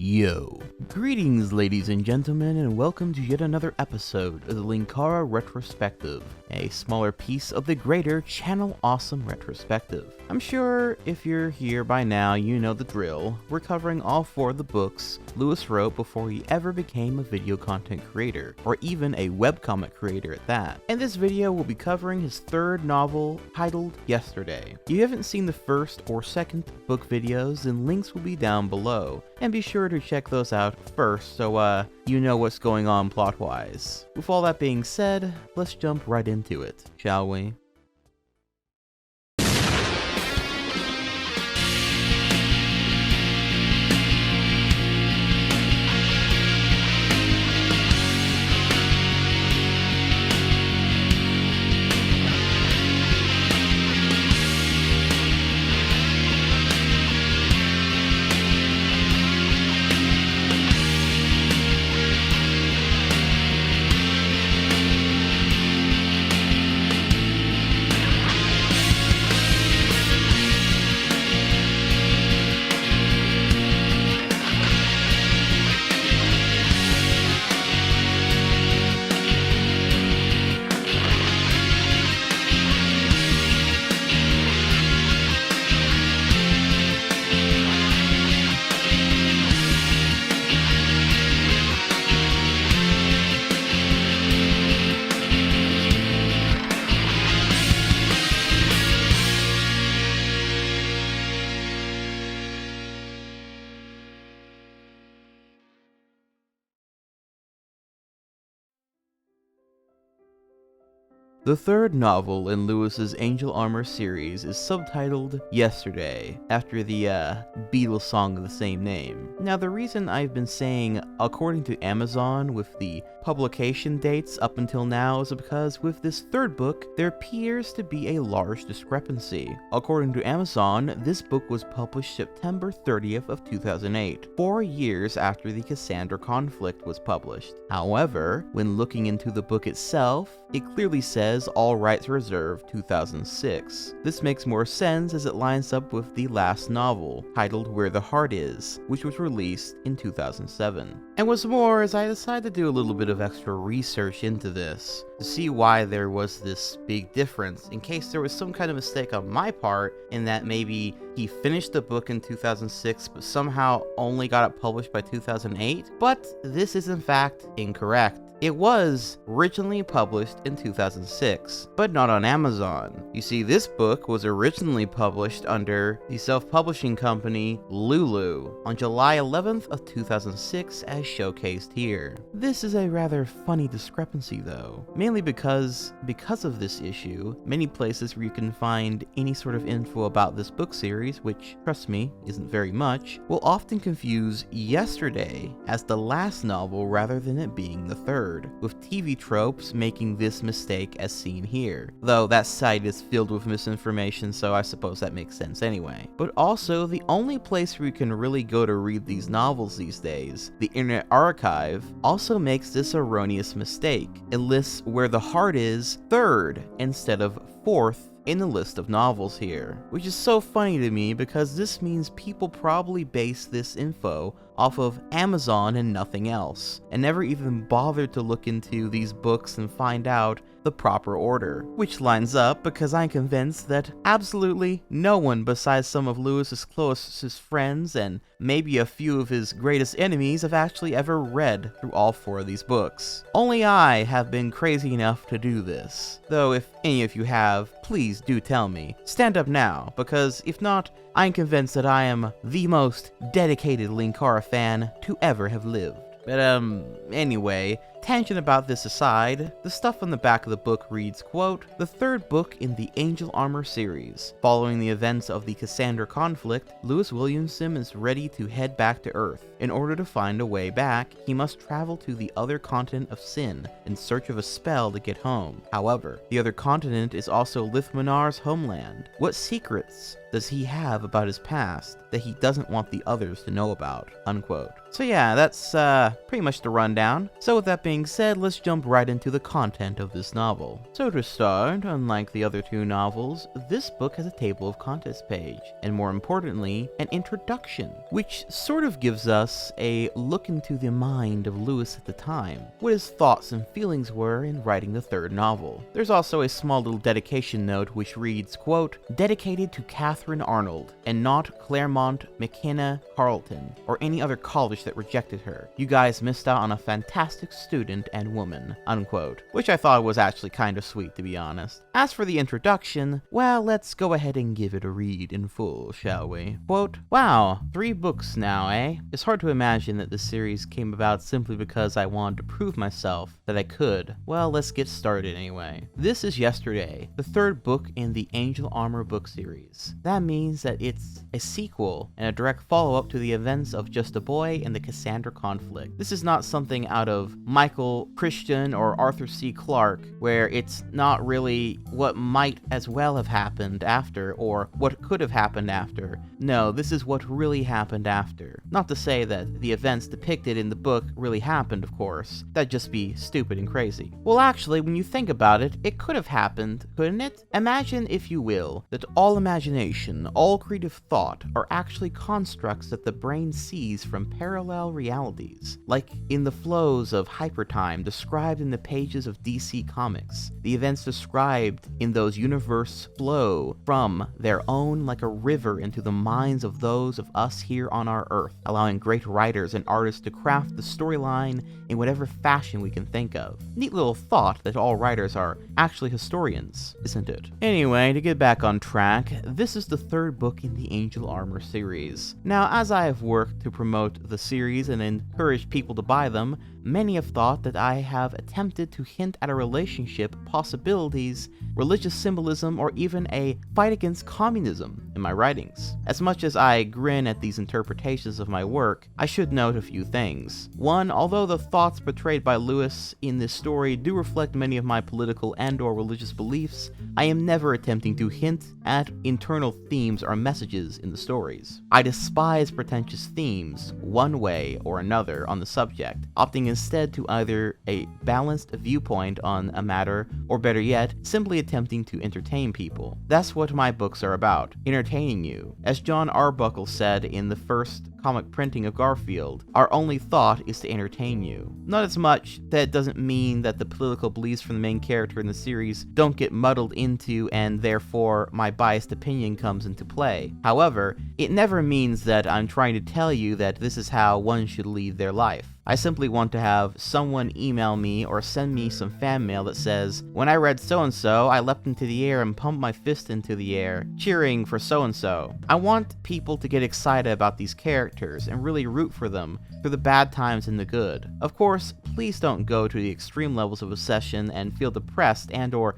Yo. Greetings, ladies and gentlemen, and welcome to yet another episode of the Linkara Retrospective, a smaller piece of the greater Channel Awesome Retrospective. I'm sure if you're here by now, you know the drill. We're covering all 4 of the books Lewis wrote before he ever became a video content creator, or even a webcomic creator at that. And this video will be covering his 3rd novel, titled Yesterday. If you haven't seen the first or second book videos, then links will be down below, and be sure to check those out first so you know what's going on plot-wise. With all that being said, let's jump right into it, shall we? The 3rd novel in Lewis's Angel Armor series is subtitled Yesterday, after the Beatles song of the same name. Now, the reason I've been saying according to Amazon with the publication dates up until now is because with this 3rd book, there appears to be a large discrepancy. According to Amazon, this book was published September 30th of 2008, 4 years after the Cassandra conflict was published. However, when looking into the book itself, it clearly says all rights reserved 2006. This makes more sense as it lines up with the last novel, titled Where the Heart Is, which was released in 2007. And what's more is I decided to do a little bit of extra research into this to see why there was this big difference, in case there was some kind of mistake on my part in that maybe he finished the book in 2006 but somehow only got it published by 2008. But this is in fact incorrect. It was originally published in 2006, but not on Amazon. You see, this book was originally published under the self-publishing company Lulu on July 11th of 2006 as showcased here. This is a rather funny discrepancy though, mainly because of this issue, many places where you can find any sort of info about this book series, which, trust me, isn't very much, will often confuse Yesterday as the last novel rather than it being the 3rd. With TV tropes making this mistake as seen here. Though that site is filled with misinformation, so I suppose that makes sense anyway. But also, the only place where you can really go to read these novels these days, the Internet Archive, also makes this erroneous mistake. It lists Where the Heart Is 3rd instead of 4th in the list of novels here, which is so funny to me because this means people probably base this info off of Amazon and nothing else, and never even bothered to look into these books and find out the proper order, which lines up because I'm convinced that absolutely no one besides some of Lewis's closest friends and maybe a few of his greatest enemies have actually ever read through all 4 of these books. Only I have been crazy enough to do this, though if any of you have, please do tell me. Stand up now, because if not, I'm convinced that I am the most dedicated Linkara fan to ever have lived. But anyway, tangent about this aside, the stuff on the back of the book reads, quote, "The 3rd book in the Angel Armor series. Following the events of the Cassandra conflict, Lewis Williamson is ready to head back to Earth. In order to find a way back, he must travel to the other continent of Sin in search of a spell to get home. However, the other continent is also Lithmanar's homeland. What secrets does he have about his past that he doesn't want the others to know about?" Unquote. So yeah, that's pretty much the rundown. So with that being being said, let's jump right into the content of this novel. So to start, unlike the other two novels, this book has a table of contents page, and more importantly, an introduction, which sort of gives us a look into the mind of Lewis at the time, what his thoughts and feelings were in writing the third novel. There's also a small little dedication note which reads, quote, "Dedicated to Catherine Arnold, and not Claremont, McKenna, Carleton, or any other college that rejected her. You guys missed out on a fantastic student and woman," unquote, which I thought was actually kind of sweet, to be honest. As for the introduction, well, let's go ahead and give it a read in full, shall we? Quote, "Wow, 3 books now, eh? It's hard to imagine that this series came about simply because I wanted to prove myself that I could. Well, let's get started anyway. This is Yesterday, the 3rd book in the Angel Armor book series. That means that it's a sequel and a direct follow-up to the events of Just a Boy and the Cassandra conflict. This is not something out of Michael Crichton or Arthur C. Clarke, where it's not really what might as well have happened after or what could have happened after. No, this is what really happened after. Not to say that the events depicted in the book really happened, of course. That'd just be stupid and crazy. Well, actually, when you think about it, it could have happened, couldn't it? Imagine, if you will, that all imagination, all creative thought are actually constructs that the brain sees from parallel realities, like in the flows of hypertime described in the pages of DC Comics. The events described in those universes flow from their own like a river into the minds of those of us here on our Earth, allowing great writers and artists to craft the storyline in whatever fashion we can think of. Neat little thought that all writers are actually historians, isn't it? Anyway, to get back on track, this is the 3rd book in the Angel Armor series. Now, as I have worked to promote the series and encourage people to buy them, many have thought that I have attempted to hint at a relationship, possibilities, religious symbolism, or even a fight against communism in my writings. As much as I grin at these interpretations of my work, I should note a few things. One, although the thoughts portrayed by Lewis in this story do reflect many of my political and/or religious beliefs, I am never attempting to hint at internal themes or messages in the stories. I despise pretentious themes, one way or another, on the subject, opting instead to either a balanced viewpoint on a matter, or better yet, simply attempting to entertain people. That's what my books are about, entertaining you. As John Arbuckle said in the first comic printing of Garfield, our only thought is to entertain you. Not as much that it doesn't mean that the political beliefs from the main character in the series don't get muddled into and therefore my biased opinion comes into play. However, it never means that I'm trying to tell you that this is how one should lead their life. I simply want to have someone email me or send me some fan mail that says, "When I read so-and-so, I leapt into the air and pumped my fist into the air, cheering for so-and-so." I want people to get excited about these characters and really root for them through the bad times and the good. Of course, please don't go to the extreme levels of obsession and feel depressed and/or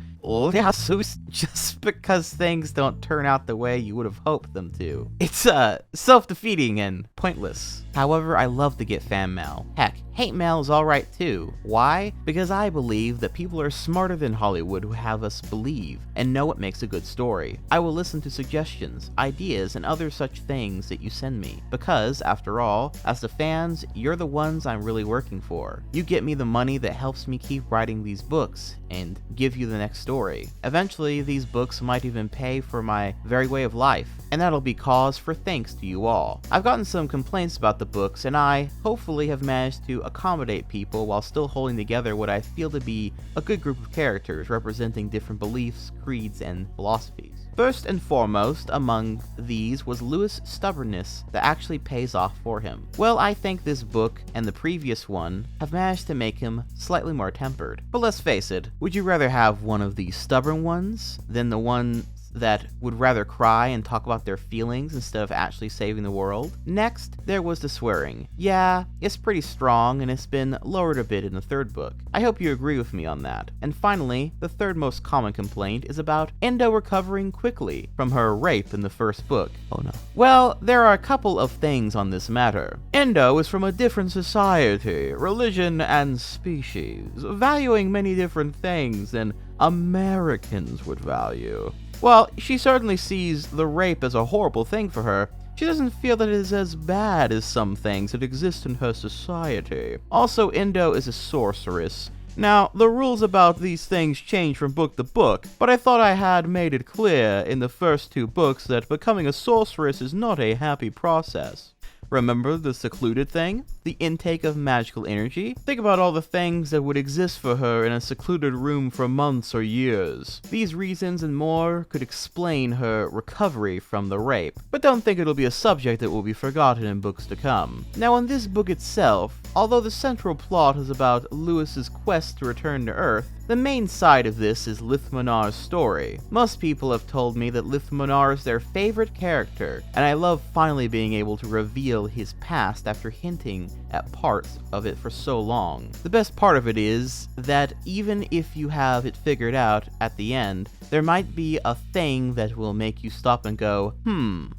just because things don't turn out the way you would have hoped them to. It's self-defeating and pointless. However, I love to get fan mail. Heck, hate mail is alright too. Why? Because I believe that people are smarter than Hollywood who have us believe and know what makes a good story. I will listen to suggestions, ideas, and other such things that you send me. Because, after all, as the fans, you're the ones I'm really working for. You get me the money that helps me keep writing these books and give you the next story. Eventually, these books might even pay for my very way of life, and that'll be cause for thanks to you all. I've gotten some complaints about the books, and I, hopefully, have managed to accommodate people while still holding together what I feel to be a good group of characters representing different beliefs, creeds, and philosophies. First and foremost among these was Lewis' stubbornness that actually pays off for him. Well, I think this book and the previous one have managed to make him slightly more tempered. But let's face it, would you rather have one of the stubborn ones than the one that would rather cry and talk about their feelings instead of actually saving the world? Next, there was the swearing. Yeah, it's pretty strong and it's been lowered a bit in the 3rd book. I hope you agree with me on that. And finally, the 3rd most common complaint is about Endo recovering quickly from her rape in the 1st book. Oh no. Well, there are a couple of things on this matter. Endo is from a different society, religion, and species, valuing many different things than Americans would value. Well, she certainly sees the rape as a horrible thing for her. She doesn't feel that it is as bad as some things that exist in her society. Also, Indo is a sorceress. Now, the rules about these things change from book to book, but I thought I had made it clear in the first 2 books that becoming a sorceress is not a happy process. Remember the secluded thing? The intake of magical energy? Think about all the things that would exist for her in a secluded room for months or years. These reasons and more could explain her recovery from the rape, but don't think it'll be a subject that will be forgotten in books to come. Now, in this book itself, although the central plot is about Lewis's quest to return to Earth, the main side of this is Lithmanar's story. Most people have told me that Lithmanar is their favorite character, and I love finally being able to reveal his past after hinting at parts of it for so long. The best part of it is that even if you have it figured out at the end, there might be a thing that will make you stop and go,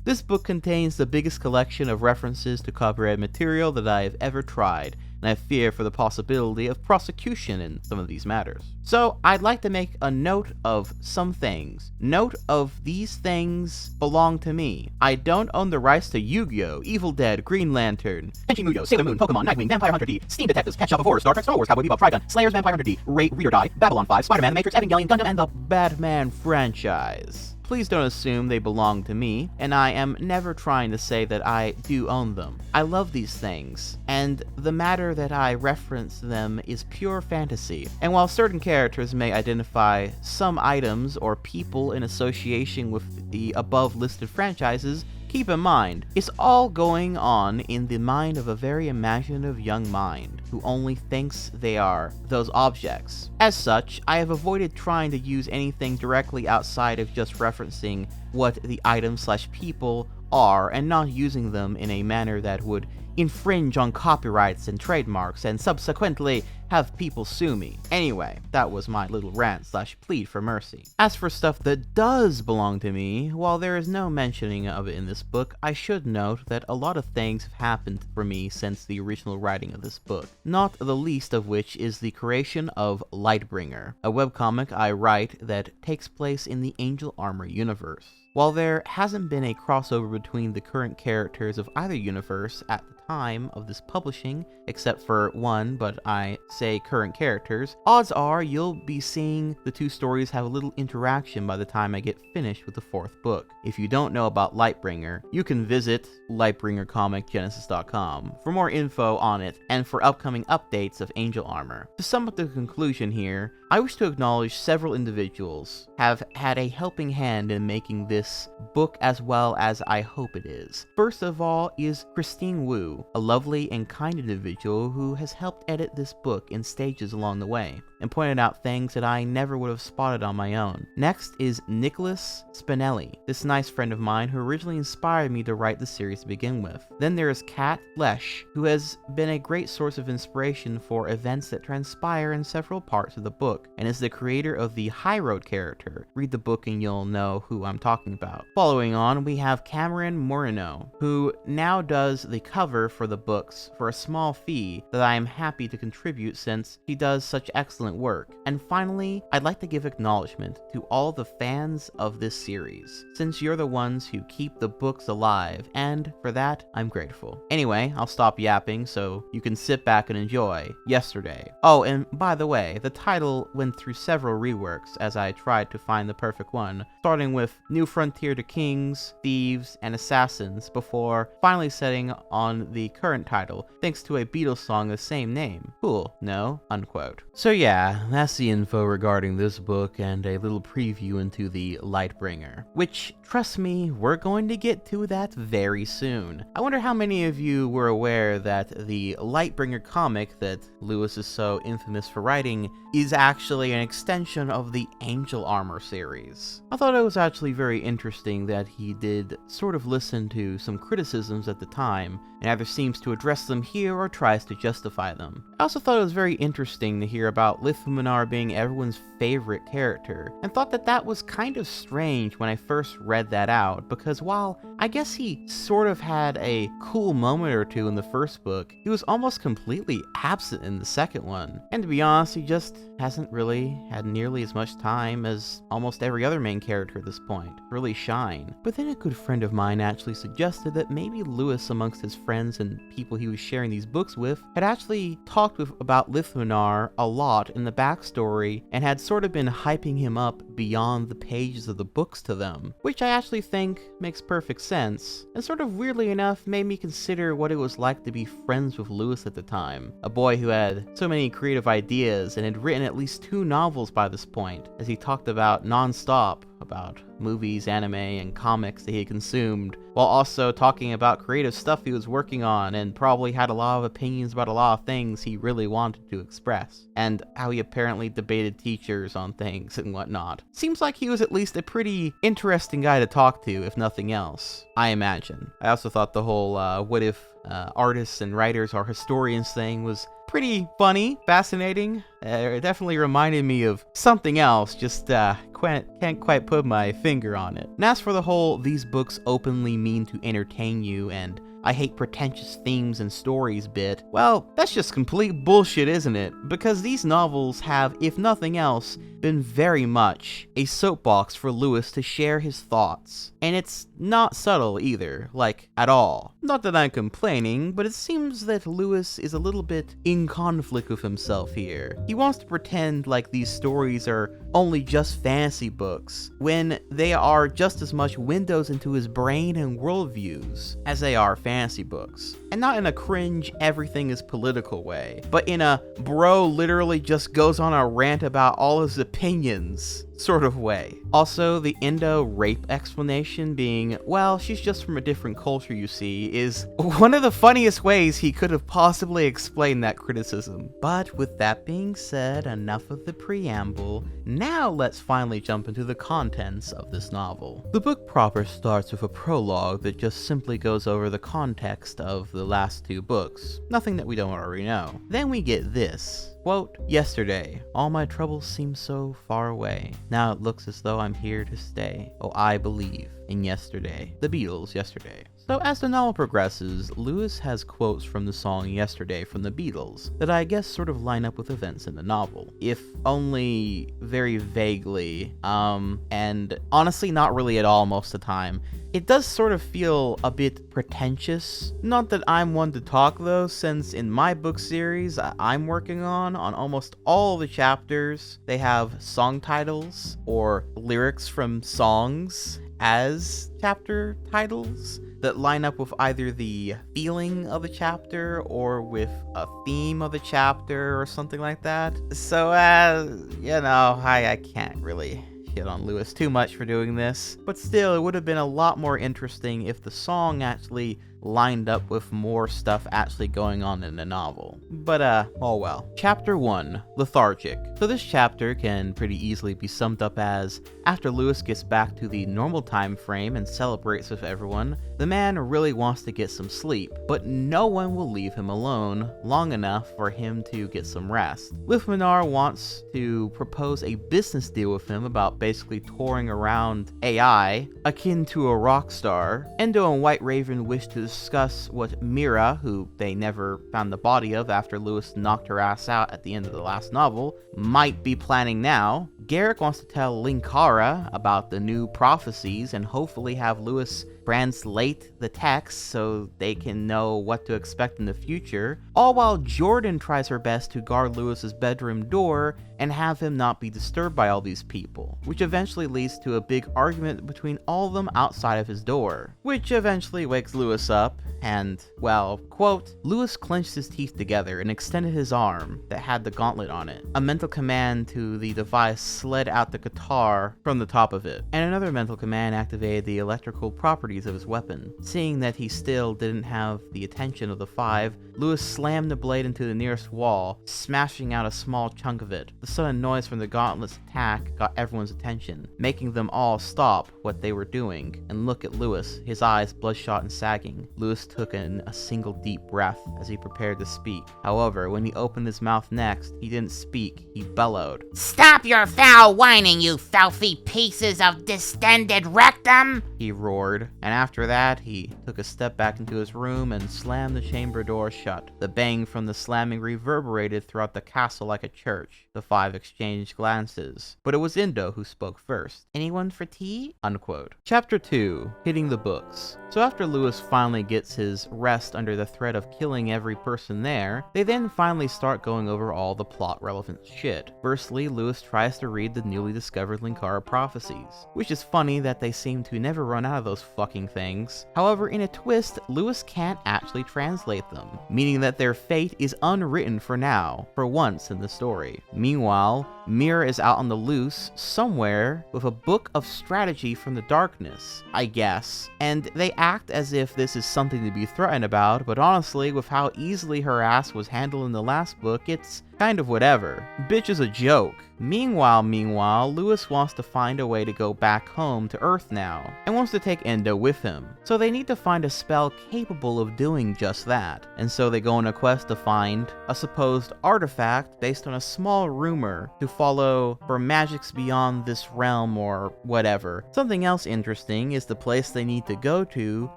This book contains the biggest collection of references to copyright material that I have ever tried, and I fear for the possibility of prosecution in some of these matters. So, I'd like to make a note of some things. Note of these things belong to me. I don't own the rights to Yu-Gi-Oh!, Evil Dead, Green Lantern, Tenchi Muyo, Sailor Moon, Pokemon, Nightwing, Vampire Hunter D, Steam Detectives, Pet Shop of Horrors, Star Trek, Star Wars, Cowboy Bebop, Trigun, Slayers, Vampire Hunter D, Read or Die, Babylon 5, Spider-Man, The Matrix, Evangelion, Gundam, and the Batman franchise. Please don't assume they belong to me, and I am never trying to say that I do own them. I love these things, and the matter that I reference them is pure fantasy. And while certain characters may identify some items or people in association with the above listed franchises, keep in mind, it's all going on in the mind of a very imaginative young mind, who only thinks they are those objects. As such, I have avoided trying to use anything directly outside of just referencing what the items/people are, and not using them in a manner that would infringe on copyrights and trademarks, and subsequently have people sue me. Anyway, that was my little rant/plead for mercy. As for stuff that does belong to me, while there is no mentioning of it in this book, I should note that a lot of things have happened for me since the original writing of this book, not the least of which is the creation of Lightbringer, a webcomic I write that takes place in the Angel Armor universe. While there hasn't been a crossover between the current characters of either universe at the time of this publishing, except for one, but I say current characters, odds are you'll be seeing the 2 stories have a little interaction by the time I get finished with the 4th book. If you don't know about Lightbringer, you can visit lightbringercomicgenesis.com for more info on it and for upcoming updates of Angel Armor. To sum up the conclusion here, I wish to acknowledge several individuals have had a helping hand in making this book as well as I hope it is. First of all is Christine Wu, a lovely and kind individual who has helped edit this book in stages along the way, and pointed out things that I never would have spotted on my own. Next is Nicholas Spinelli, this nice friend of mine who originally inspired me to write the series to begin with. Then there is Kat Lesh, who has been a great source of inspiration for events that transpire in several parts of the book, and is the creator of the High Road character. Read the book and you'll know who I'm talking about. Following on, we have Cameron Moreno, who now does the cover for the books for a small fee that I am happy to contribute since he does such excellent work. And finally, I'd like to give acknowledgement to all the fans of this series, since you're the ones who keep the books alive, and for that, I'm grateful. Anyway, I'll stop yapping so you can sit back and enjoy Yesterday. Oh, and by the way, the title went through several reworks as I tried to find the perfect one, starting with New Frontier to Kings, Thieves, and Assassins, before finally setting on the current title, thanks to a Beatles song of the same name. Cool, no? Unquote. So yeah, that's the info regarding this book and a little preview into the Lightbringer, which, trust me, we're going to get to that very soon. I wonder how many of you were aware that the Lightbringer comic that Lewis is so infamous for writing is actually an extension of the Angel Armor series. I thought it was actually very interesting that he did sort of listen to some criticisms at the time, and either seems to address them here or tries to justify them. I also thought it was very interesting to hear about Lithmanar being everyone's favorite character, and thought that that was kind of strange when I first read that out, because while I guess he sort of had a cool moment or two in the first book, he was almost completely absent in the second one, and to be honest, he just hasn't hasn't really had nearly as much time as almost every other main character at this point to really shine. But then a good friend of mine actually suggested that maybe Lewis, amongst his friends and people he was sharing these books with, had actually talked about Linkara a lot in the backstory and had sort of been hyping him up beyond the pages of the books to them, which I actually think makes perfect sense, and sort of weirdly enough made me consider what it was like to be friends with Lewis at the time, a boy who had so many creative ideas and had written at least 2 novels by this point, as he talked about non-stop about movies, anime, and comics that he consumed, while also talking about creative stuff he was working on and probably had a lot of opinions about a lot of things he really wanted to express, and how he apparently debated teachers on things and whatnot. Seems like he was at least a pretty interesting guy to talk to, if nothing else, I imagine. I also thought the whole what if artists and writers are historians thing was pretty funny, fascinating. It definitely reminded me of something else, just can't quite put my finger on it. And as for the whole these books openly mean to entertain you and I hate pretentious themes and stories bit, well, that's just complete bullshit, isn't it? Because these novels have, if nothing else, been very much a soapbox for Lewis to share his thoughts. And it's not subtle either, like, at all. Not that I'm complaining, but it seems that Lewis is a little bit in conflict with himself here. He wants to pretend like these stories are only just fantasy books, when they are just as much windows into his brain and worldviews as they are fantasy books. And not in a cringe, everything is political way, but in a bro literally just goes on a rant about all his opinions sort of way. Also, the Indo rape explanation being, well, she's just from a different culture, you see, is one of the funniest ways he could have possibly explained that criticism. But with that being said, enough of the preamble. Now let's finally jump into the contents of this novel. The book proper starts with a prologue that just simply goes over the context of the last 2 books. Nothing that we don't already know. Then we get this. Quote, yesterday, all my troubles seem so far away. Now it looks as though I'm here to stay. Oh, I believe in yesterday. The Beatles, Yesterday. So as the novel progresses, Lewis has quotes from the song Yesterday from the Beatles that I guess sort of line up with events in the novel, if only very vaguely, and honestly not really at all most of the time. It does sort of feel a bit pretentious. Not that I'm one to talk though, since in my book series I'm working on almost all the chapters, they have song titles or lyrics from songs as chapter titles that line up with either the feeling of the chapter or with a theme of the chapter or something like that. So, I can't really shit on Lewis too much for doing this, but still, it would have been a lot more interesting if the song actually lined up with more stuff actually going on in the novel. But oh well. Chapter 1, Lethargic. So this chapter can pretty easily be summed up as, after Lewis gets back to the normal time frame and celebrates with everyone, the man really wants to get some sleep, but no one will leave him alone long enough for him to get some rest. Linkara wants to propose a business deal with him about basically touring around AI, akin to a rock star. Endo and White Raven wish to discuss what Mira, who they never found the body of after Lewis knocked her ass out at the end of the last novel, might be planning now. Garrick wants to tell Linkara about the new prophecies and hopefully have Lewis translate the text so they can know what to expect in the future, all while Jordan tries her best to guard Lewis's bedroom door and have him not be disturbed by all these people, which eventually leads to a big argument between all of them outside of his door, which eventually wakes Lewis up and, well, quote, Lewis clenched his teeth together and extended his arm that had the gauntlet on it. A mental command to the device slid out the guitar from the top of it, and another mental command activated the electrical properties of his weapon. Seeing that he still didn't have the attention of the 5, Lewis slammed the blade into the nearest wall, smashing out a small chunk of it. The sudden noise from the gauntlet's attack got everyone's attention, making them all stop what they were doing and look at Lewis, his eyes bloodshot and sagging. Lewis took in a single deep breath as he prepared to speak. However, when he opened his mouth next, he didn't speak, he bellowed. "Stop your foul whining, you filthy pieces of distended rectum!" he roared. And after that, he took a step back into his room and slammed the chamber door shut. The bang from the slamming reverberated throughout the castle like a church. The five exchanged glances, but it was Indo who spoke first. "Anyone for tea?" unquote. Chapter 2, Hitting the Books. So after Lewis finally gets his rest under the threat of killing every person there, they then finally start going over all the plot-relevant shit. Firstly, Lewis tries to read the newly discovered Linkara prophecies, which is funny that they seem to never run out of those fucking things. However, in a twist, Lewis can't actually translate them, meaning that their fate is unwritten for now, for once in the story. Meanwhile, Mir is out on the loose somewhere with a book of strategy from the darkness, I guess, and they act as if this is something to be threatened about, but honestly, with how easily her ass was handled in the last book, it's kind of whatever. Bitch is a joke. Meanwhile, Lewis wants to find a way to go back home to Earth now, and wants to take Endo with him. So they need to find a spell capable of doing just that. And so they go on a quest to find a supposed artifact based on a small rumor to follow for magics beyond this realm or whatever. Something else interesting is the place they need to go to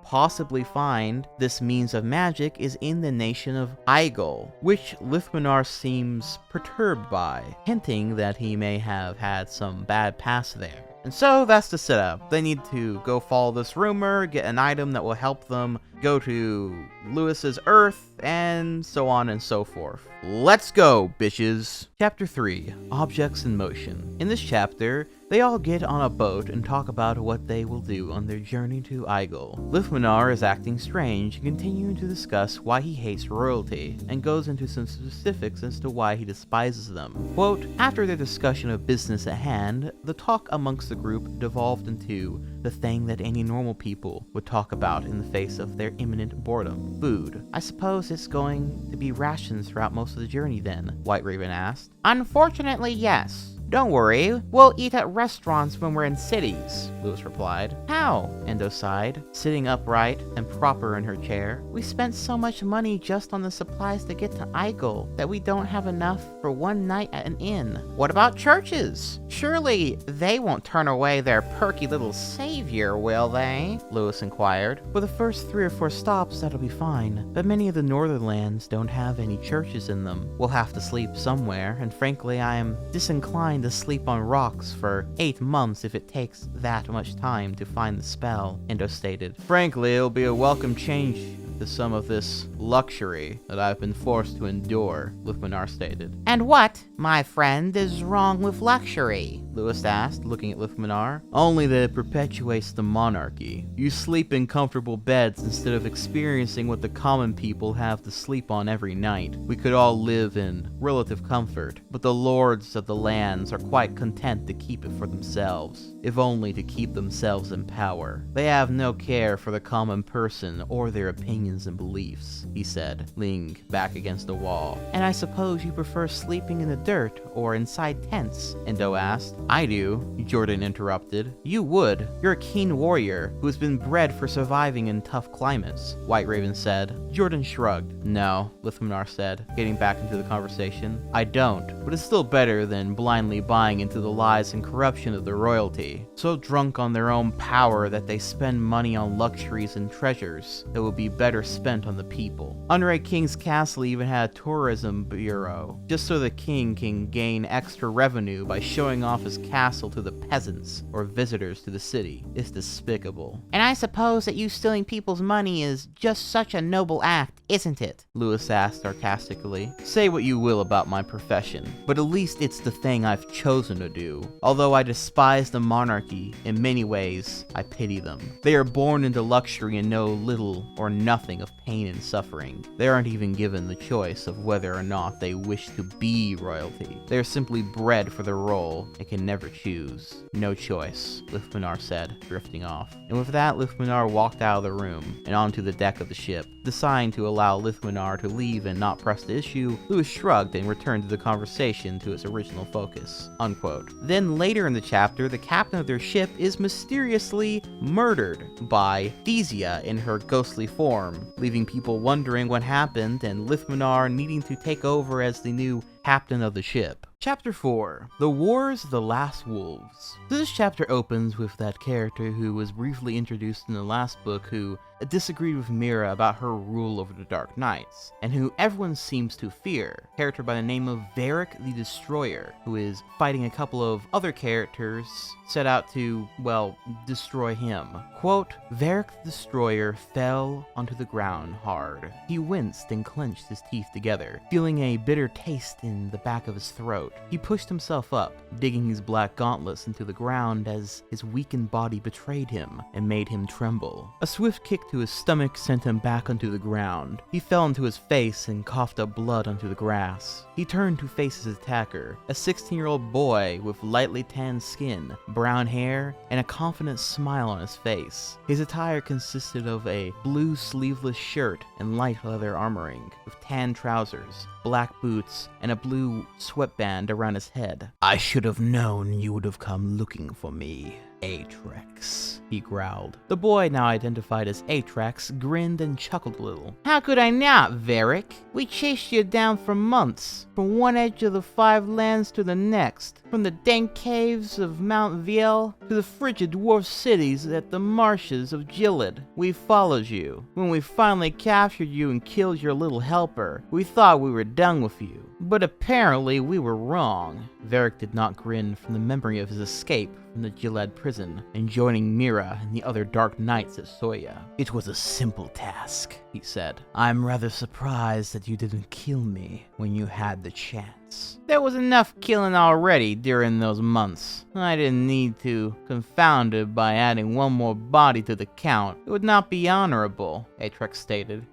possibly find this means of magic is in the nation of Igel, which Lithminar seems perturbed by, hinting that he may have had some bad past there. And so that's the setup. They need to go follow this rumor, get an item that will help them go to Lewis's Earth, and so on and so forth. Let's go, bitches! Chapter 3, Objects in Motion. In this chapter, they all get on a boat and talk about what they will do on their journey to Igel. Lithminar is acting strange, continuing to discuss why he hates royalty, and goes into some specifics as to why he despises them. Quote, after their discussion of business at hand, the talk amongst the group devolved into the thing that any normal people would talk about in the face of their imminent boredom. Food. I suppose it's going to be rations throughout most of the journey then, White Raven asked. Unfortunately, yes. Don't worry, we'll eat at restaurants when we're in cities, Lewis replied. How? Endo sighed, sitting upright and proper in her chair. We spent so much money just on the supplies to get to Igel that we don't have enough for one night at an inn. What about churches? Surely they won't turn away their perky little savior, will they? Lewis inquired. For the first 3 or 4 stops, that'll be fine, but many of the northern lands don't have any churches in them. We'll have to sleep somewhere, and frankly, I am disinclined to sleep on rocks for 8 months if it takes that much time to find the spell, Endo stated. Frankly, it'll be a welcome change to some of this luxury that I've been forced to endure, Lithminar stated. And what, my friend, is wrong with luxury? Lewis asked, looking at Lithminar. Only that it perpetuates the monarchy. You sleep in comfortable beds instead of experiencing what the common people have to sleep on every night. We could all live in relative comfort, but the lords of the lands are quite content to keep it for themselves, if only to keep themselves in power. They have no care for the common person or their opinions and beliefs, he said, leaning back against the wall. And I suppose you prefer sleeping in the dirt or inside tents? Endo asked. I do, Jordan interrupted. You would. You're a keen warrior who has been bred for surviving in tough climates, White Raven said. Jordan shrugged. No, Lithminar said, getting back into the conversation. I don't, but it's still better than blindly buying into the lies and corruption of the royalty, so drunk on their own power that they spend money on luxuries and treasures that would be better spent on the people. Unray King's castle even had a tourism bureau, just so the king can gain extra revenue by showing off his castle to the peasants or visitors to the city. It's despicable. And I suppose that you stealing people's money is just such a noble act, isn't it? Lewis asked sarcastically. Say what you will about my profession, but at least it's the thing I've chosen to do. Although I despise the monarchy, in many ways, I pity them. They are born into luxury and know little or nothing of pain and suffering. They aren't even given the choice of whether or not they wish to be royalty. They are simply bred for the role and can never choose. No choice, Lithminar said, drifting off. And with that, Lithminar walked out of the room and onto the deck of the ship. Deciding to allow Lithminar to leave and not press the issue, Lewis shrugged and returned to the conversation to its original focus, unquote. Then later in the chapter, the captain of their ship is mysteriously murdered by Thesia in her ghostly form, leaving people wondering what happened and Lithminar needing to take over as the new captain of the ship. Chapter 4. The Wars of the Last Wolves. So this chapter opens with that character who was briefly introduced in the last book who disagreed with Mira about her rule over the Dark Knights, and who everyone seems to fear. A character by the name of Varric the Destroyer, who is fighting a couple of other characters set out to, well, destroy him. Quote, Varric the Destroyer fell onto the ground hard. He winced and clenched his teeth together, feeling a bitter taste in the back of his throat. He pushed himself up, digging his black gauntlets into the ground as his weakened body betrayed him and made him tremble. A swift kick to his stomach sent him back onto the ground. He fell into his face and coughed up blood onto the grass. He turned to face his attacker, a 16-year-old boy with lightly tanned skin, brown hair, and a confident smile on his face. His attire consisted of a blue sleeveless shirt and light leather armoring, with tan trousers, black boots, and a blue sweatband around his head. I should have known you would have come looking for me, Atrex, he growled. The boy, now identified as Atrex, grinned and chuckled a little. How could I not, Varric? We chased you down for months, from one edge of the Five Lands to the next, from the dank caves of Mount Viel to the frigid dwarf cities at the marshes of Gilead. We followed you. When we finally captured you and killed your little helper, we thought we were done with you. But apparently we were wrong. Varric did not grin from the memory of his escape from the Gilead prison and joining Mira and the other Dark Knights at Soya. It was a simple task, he said. I'm rather surprised that you didn't kill me when you had the chance. There was enough killing already during those months. I didn't need to confound it by adding one more body to the count. It would not be honorable, Atrex stated.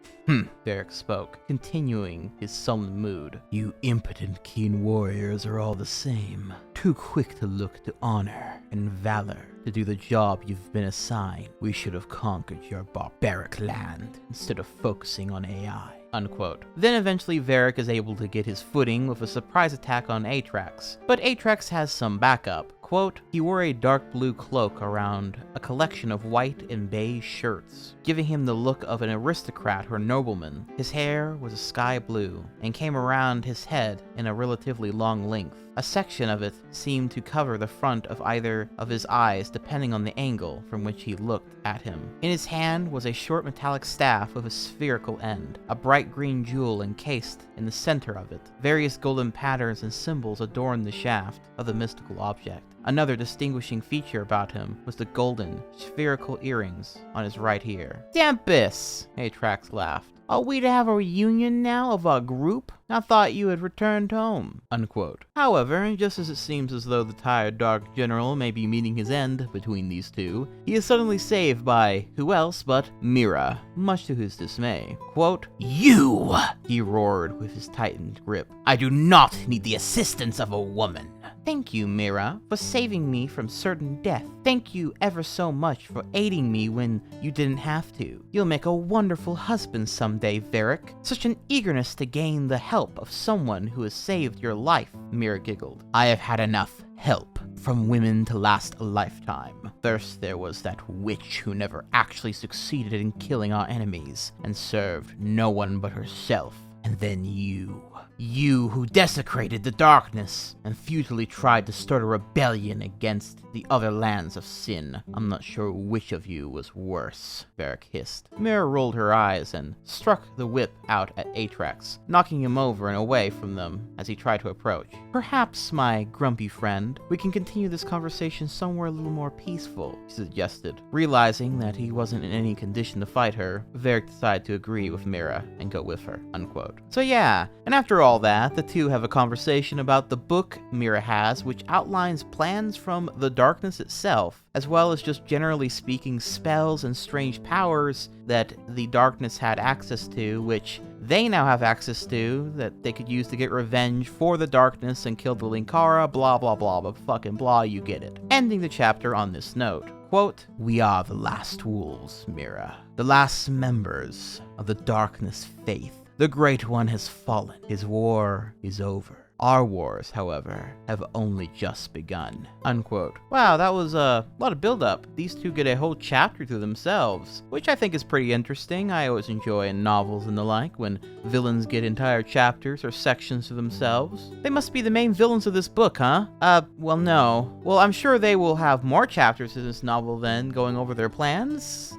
Varric spoke, continuing his sullen mood. You impotent keen warriors are all the same. Too quick to look to honor and valor to do the job you've been assigned. We should have conquered your barbaric land instead of focusing on AI. Unquote. Then eventually Varric is able to get his footing with a surprise attack on Atrex. But Atrex has some backup. Quote, he wore a dark blue cloak around a collection of white and beige shirts, giving him the look of an aristocrat or nobleman. His hair was a sky blue and came around his head in a relatively long length. A section of it seemed to cover the front of either of his eyes depending on the angle from which he looked at him. In his hand was a short metallic staff with a spherical end, a bright green jewel encased in the center of it. Various golden patterns and symbols adorned the shaft of the mystical object. Another distinguishing feature about him was the golden, spherical earrings on his right ear. Tempest! Atrax laughed. Are we to have a reunion now of our group? I thought you had returned home. Unquote. However, just as it seems as though the tired Dark General may be meeting his end between these two, he is suddenly saved by who else but Mira, much to his dismay. Quote, You! He roared with his tightened grip. I do not need the assistance of a woman. Thank you, Mira, for saving me from certain death. Thank you ever so much for aiding me when you didn't have to. You'll make a wonderful husband someday, Varric. Such an eagerness to gain the help of someone who has saved your life, Mira giggled. I have had enough help from women to last a lifetime. First there was that witch who never actually succeeded in killing our enemies and served no one but herself. And then you. You who desecrated the darkness and futilely tried to start a rebellion against the other lands of sin. I'm not sure which of you was worse, Varric hissed. Mira rolled her eyes and struck the whip out at Atrex, knocking him over and away from them as he tried to approach. Perhaps, my grumpy friend, we can continue this conversation somewhere a little more peaceful, she suggested. Realizing that he wasn't in any condition to fight her, Varric decided to agree with Mira and go with her, unquote. So yeah, and after all that, the two have a conversation about the book Mira has, which outlines plans from the darkness itself, as well as just generally speaking spells and strange powers that the darkness had access to, which they now have access to, that they could use to get revenge for the darkness and kill the Linkara, blah blah blah, but fucking blah, you get it. Ending the chapter on this note. Quote, we are the last wolves, Mira. The last members of the darkness faith. The Great One has fallen. His war is over. Our wars, however, have only just begun. Unquote. Wow, that was a lot of build-up. These two get a whole chapter to themselves, which I think is pretty interesting. I always enjoy in novels and the like when villains get entire chapters or sections to themselves. They must be the main villains of this book, huh? Well, no. Well, I'm sure they will have more chapters in this novel then, going over their plans.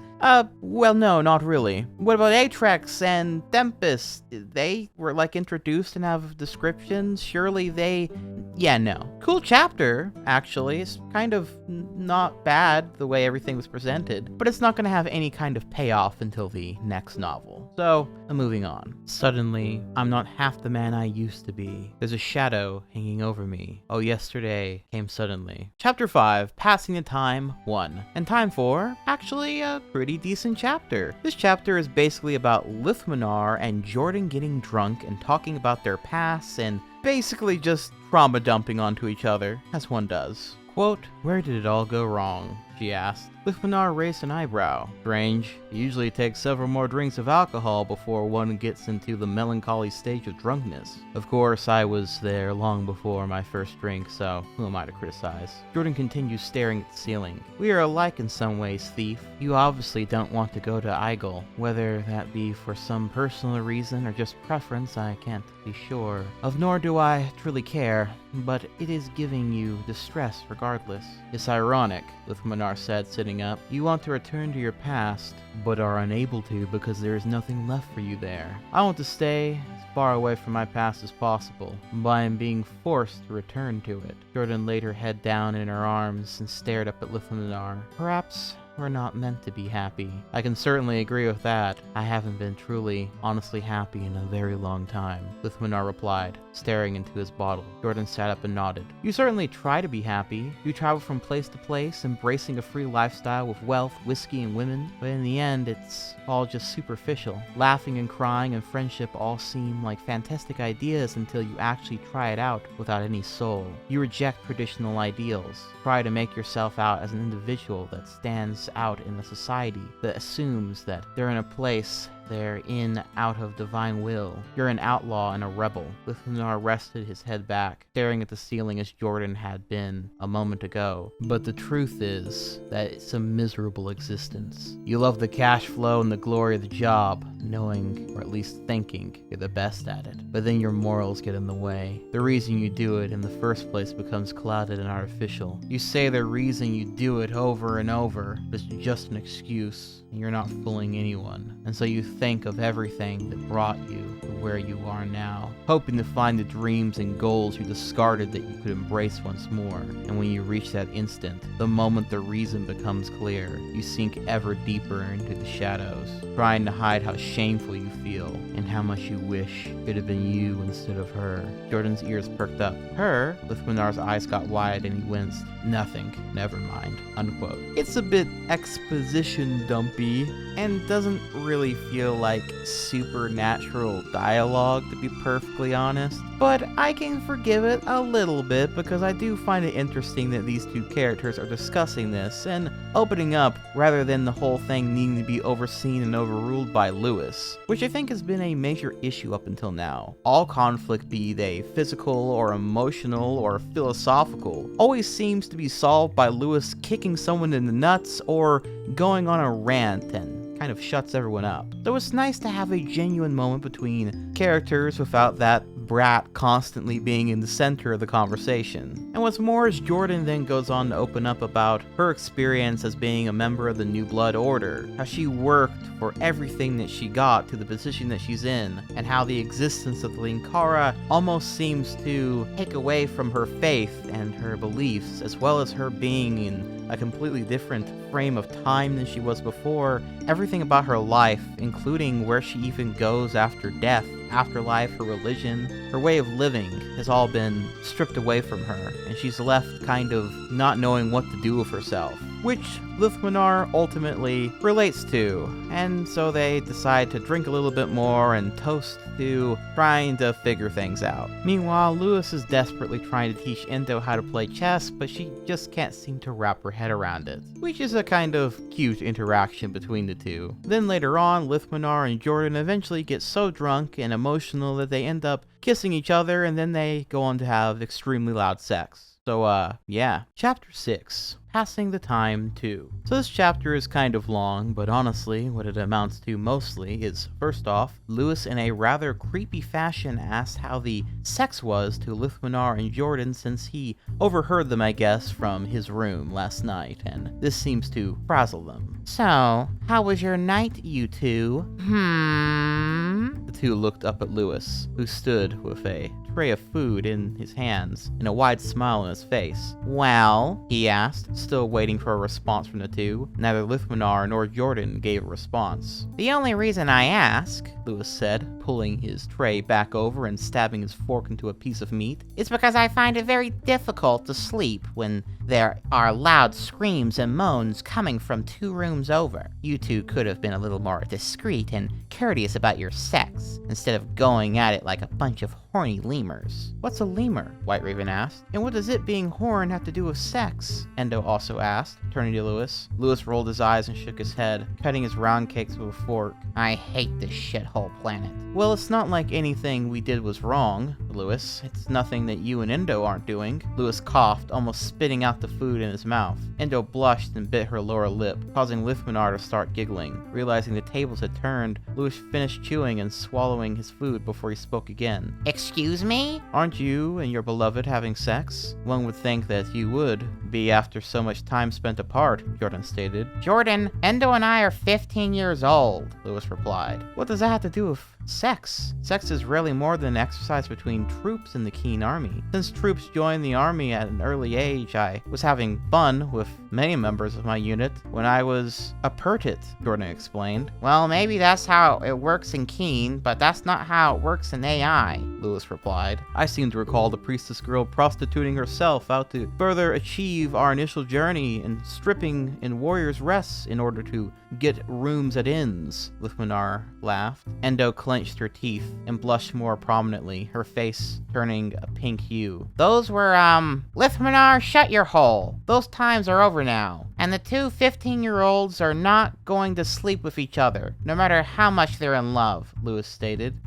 Well, no, not really. What about Atrex and Tempest? They were, introduced and have descriptions? Surely they... Yeah, no. Cool chapter, actually. It's kind of not bad, the way everything was presented, but it's not gonna have any kind of payoff until the next novel. So, moving on. Suddenly, I'm not half the man I used to be. There's a shadow hanging over me. Oh, yesterday came suddenly. Chapter 5, Passing the Time 1. And time 4, actually a pretty decent chapter. This chapter is basically about Lithmanar and Jordan getting drunk and talking about their pasts and basically just trauma dumping onto each other, as one does. Quote, "Where did it all go wrong?" she asked. Lithmanar raised an eyebrow. Strange. It usually takes several more drinks of alcohol before one gets into the melancholy stage of drunkenness. Of course, I was there long before my first drink, so who am I to criticize? Jordan continues staring at the ceiling. "We are alike in some ways, thief. You obviously don't want to go to Igel. Whether that be for some personal reason or just preference, I can't be sure of, nor do I truly care, but it is giving you distress regardless." "It's ironic," Lithmanar said, sitting up. "You want to return to your past, but are unable to because there is nothing left for you there. I want to stay as far away from my past as possible, but I am being forced to return to it." Jordan laid her head down in her arms and stared up at Lithmanar. "Perhaps we're not meant to be happy." "I can certainly agree with that. I haven't been truly, honestly happy in a very long time," Lithmanar replied, staring into his bottle. Jordan sat up and nodded. "You certainly try to be happy. You travel from place to place, embracing a free lifestyle with wealth, whiskey, and women, but in the end, it's all just superficial. Laughing and crying and friendship all seem like fantastic ideas until you actually try it out without any soul. You reject traditional ideals, try to make yourself out as an individual that stands out in a society that assumes that they're in a place they're in out of divine will. You're an outlaw and a rebel." Lithmanar rested his head back, staring at the ceiling as Jordan had been a moment ago. "But the truth is that it's a miserable existence. You love the cash flow and the glory of the job, knowing, or at least thinking, you're the best at it. But then your morals get in the way. The reason you do it in the first place becomes clouded and artificial. You say the reason you do it over and over, but it's just an excuse, and you're not fooling anyone. And so you think of everything that brought you to where you are now, hoping to find the dreams and goals you discarded that you could embrace once more. And when you reach that instant, the moment the reason becomes clear, you sink ever deeper into the shadows, trying to hide how shameful you feel and how much you wish it could have been you instead of her." Jordan's ears perked up. "Her?" Lithmanar's eyes got wide and he winced. "Nothing. Never mind." Unquote. It's a bit exposition dumpy and doesn't really feel like supernatural dialogue, to be perfectly honest, but I can forgive it a little bit because I do find it interesting that these two characters are discussing this and opening up rather than the whole thing needing to be overseen and overruled by Lewis, which I think has been a major issue up until now. All conflict, be they physical or emotional or philosophical, always seems to be solved by Lewis kicking someone in the nuts or going on a rant and kind of shuts everyone up. So it's nice to have a genuine moment between characters without that brat constantly being in the center of the conversation. And what's more is Jordan then goes on to open up about her experience as being a member of the New Blood Order, how she worked for everything that she got to the position that she's in, and how the existence of the Linkara almost seems to take away from her faith and her beliefs, as well as her being in a completely different frame of time than she was before. Everything about her life, including where she even goes after death, afterlife, her religion, her way of living, has all been stripped away from her, and she's left kind of not knowing what to do with herself. which Lithmanar ultimately relates to, and so they decide to drink a little bit more and toast to trying to figure things out. Meanwhile, Lewis is desperately trying to teach Endo how to play chess, but she just can't seem to wrap her head around it, which is a kind of cute interaction between the two. Then later on, Lithmanar and Jordan eventually get so drunk and emotional that they end up kissing each other, and then they go on to have extremely loud sex. So, yeah. Chapter 6. Passing the Time 2. So this chapter is kind of long, but honestly, what it amounts to mostly is, first off, Lewis in a rather creepy fashion asked how the sex was to Lithmanar and Jordan since he overheard them, I guess, from his room last night, and this seems to frazzle them. So, how was your night, you two? The two looked up at Lewis, who stood with a tray of food in his hands and a wide smile on his face. Well, he asked, still waiting for a response from the two. Neither Lithmanar nor Jordan gave a response. The only reason I ask, Lewis said, pulling his tray back over and stabbing his fork into a piece of meat, is because I find it very difficult to sleep when there are loud screams and moans coming from 2 rooms over. You two could have been a little more discreet and courteous about your sex, instead of going at it like a bunch of horny lemurs. What's a lemur? White Raven asked. And what does it being horn have to do with sex? Endo also asked, turning to Lewis. Lewis rolled his eyes and shook his head, cutting his round cakes with a fork. I hate this shithole planet. Well, it's not like anything we did was wrong, Lewis. It's nothing that you and Endo aren't doing. Lewis coughed, almost spitting out the food in his mouth. Endo blushed and bit her lower lip, causing Lithmanar to start giggling. Realizing the tables had turned, Lewis finished chewing and swallowing his food before he spoke again. Excuse me? Aren't you and your beloved having sex? One would think that you would be after so much time spent apart, Jordan stated. Jordan, Endo and I are 15 years old, Lewis replied. What does that have to do with sex? Sex is rarely more than an exercise between troops in the Keen Army. Since troops joined the army at an early age, I was having fun with many members of my unit when I was a pertit, Jordan explained. Well, maybe that's how it works in Keen, but that's not how it works in AI, Lewis replied. I seem to recall the priestess girl prostituting herself out to further achieve our initial journey and stripping in warrior's rests in order to get rooms at inns, Lithmanar laughed. Endo clenched her teeth and blushed more prominently, her face turning a pink hue. Those were, Lithmanar, shut your hole. Those times are over now. And the two 15-year-olds are not going to sleep with each other, no matter how much they're in love, Lewis stated.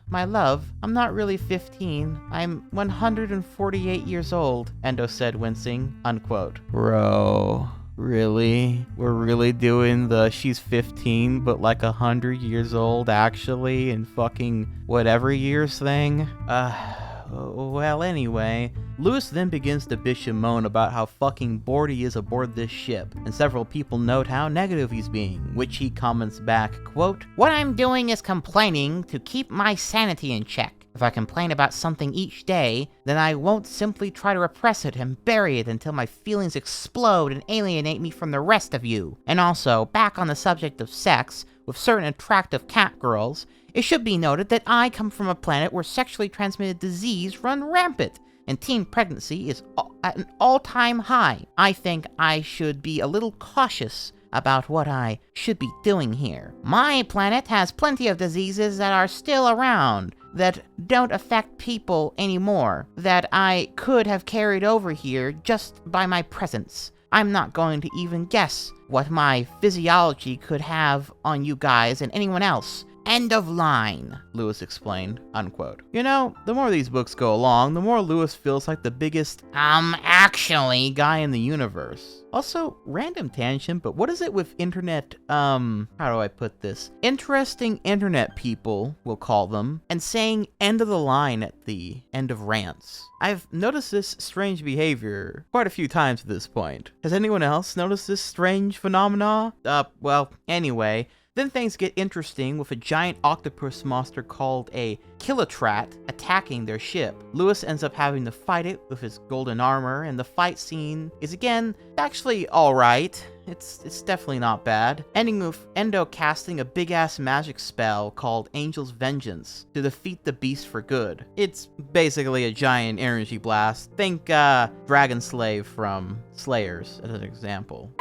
My love, I'm not really 15. I'm 148 years old, Endo said, wincing, unquote. Bro. Really? We're really doing the she's 15 but like 100 years old actually in fucking whatever years thing? Well, anyway, Lewis then begins to bitch and moan about how fucking bored he is aboard this ship, and several people note how negative he's being, which he comments back, quote, "What I'm doing is complaining to keep my sanity in check. If I complain about something each day, then I won't simply try to repress it and bury it until my feelings explode and alienate me from the rest of you. And also, back on the subject of sex, with certain attractive Catgirls, it should be noted that I come from a planet where sexually transmitted disease run rampant, and teen pregnancy is at an all-time high. I think I should be a little cautious about what I should be doing here. My planet has plenty of diseases that are still around, that don't affect people anymore, that I could have carried over here just by my presence. I'm not going to even guess what my physiology could have on you guys and anyone else. End of line, Lewis explained, unquote. You know, the more these books go along, the more Lewis feels like the biggest, actually, guy in the universe. Also, random tangent, but what is it with internet, how do I put this? Interesting internet people, we'll call them, and saying end of the line at the end of rants. I've noticed this strange behavior quite a few times at this point. Has anyone else noticed this strange phenomena? Well, anyway. Then things get interesting with a giant octopus monster called a Kilotrat attacking their ship. Lewis ends up having to fight it with his golden armor, and the fight scene is again actually alright. It's definitely not bad. Ending with Endo casting a big-ass magic spell called Angel's Vengeance to defeat the beast for good. It's basically a giant energy blast. Think Dragon Slave from Slayers as an example.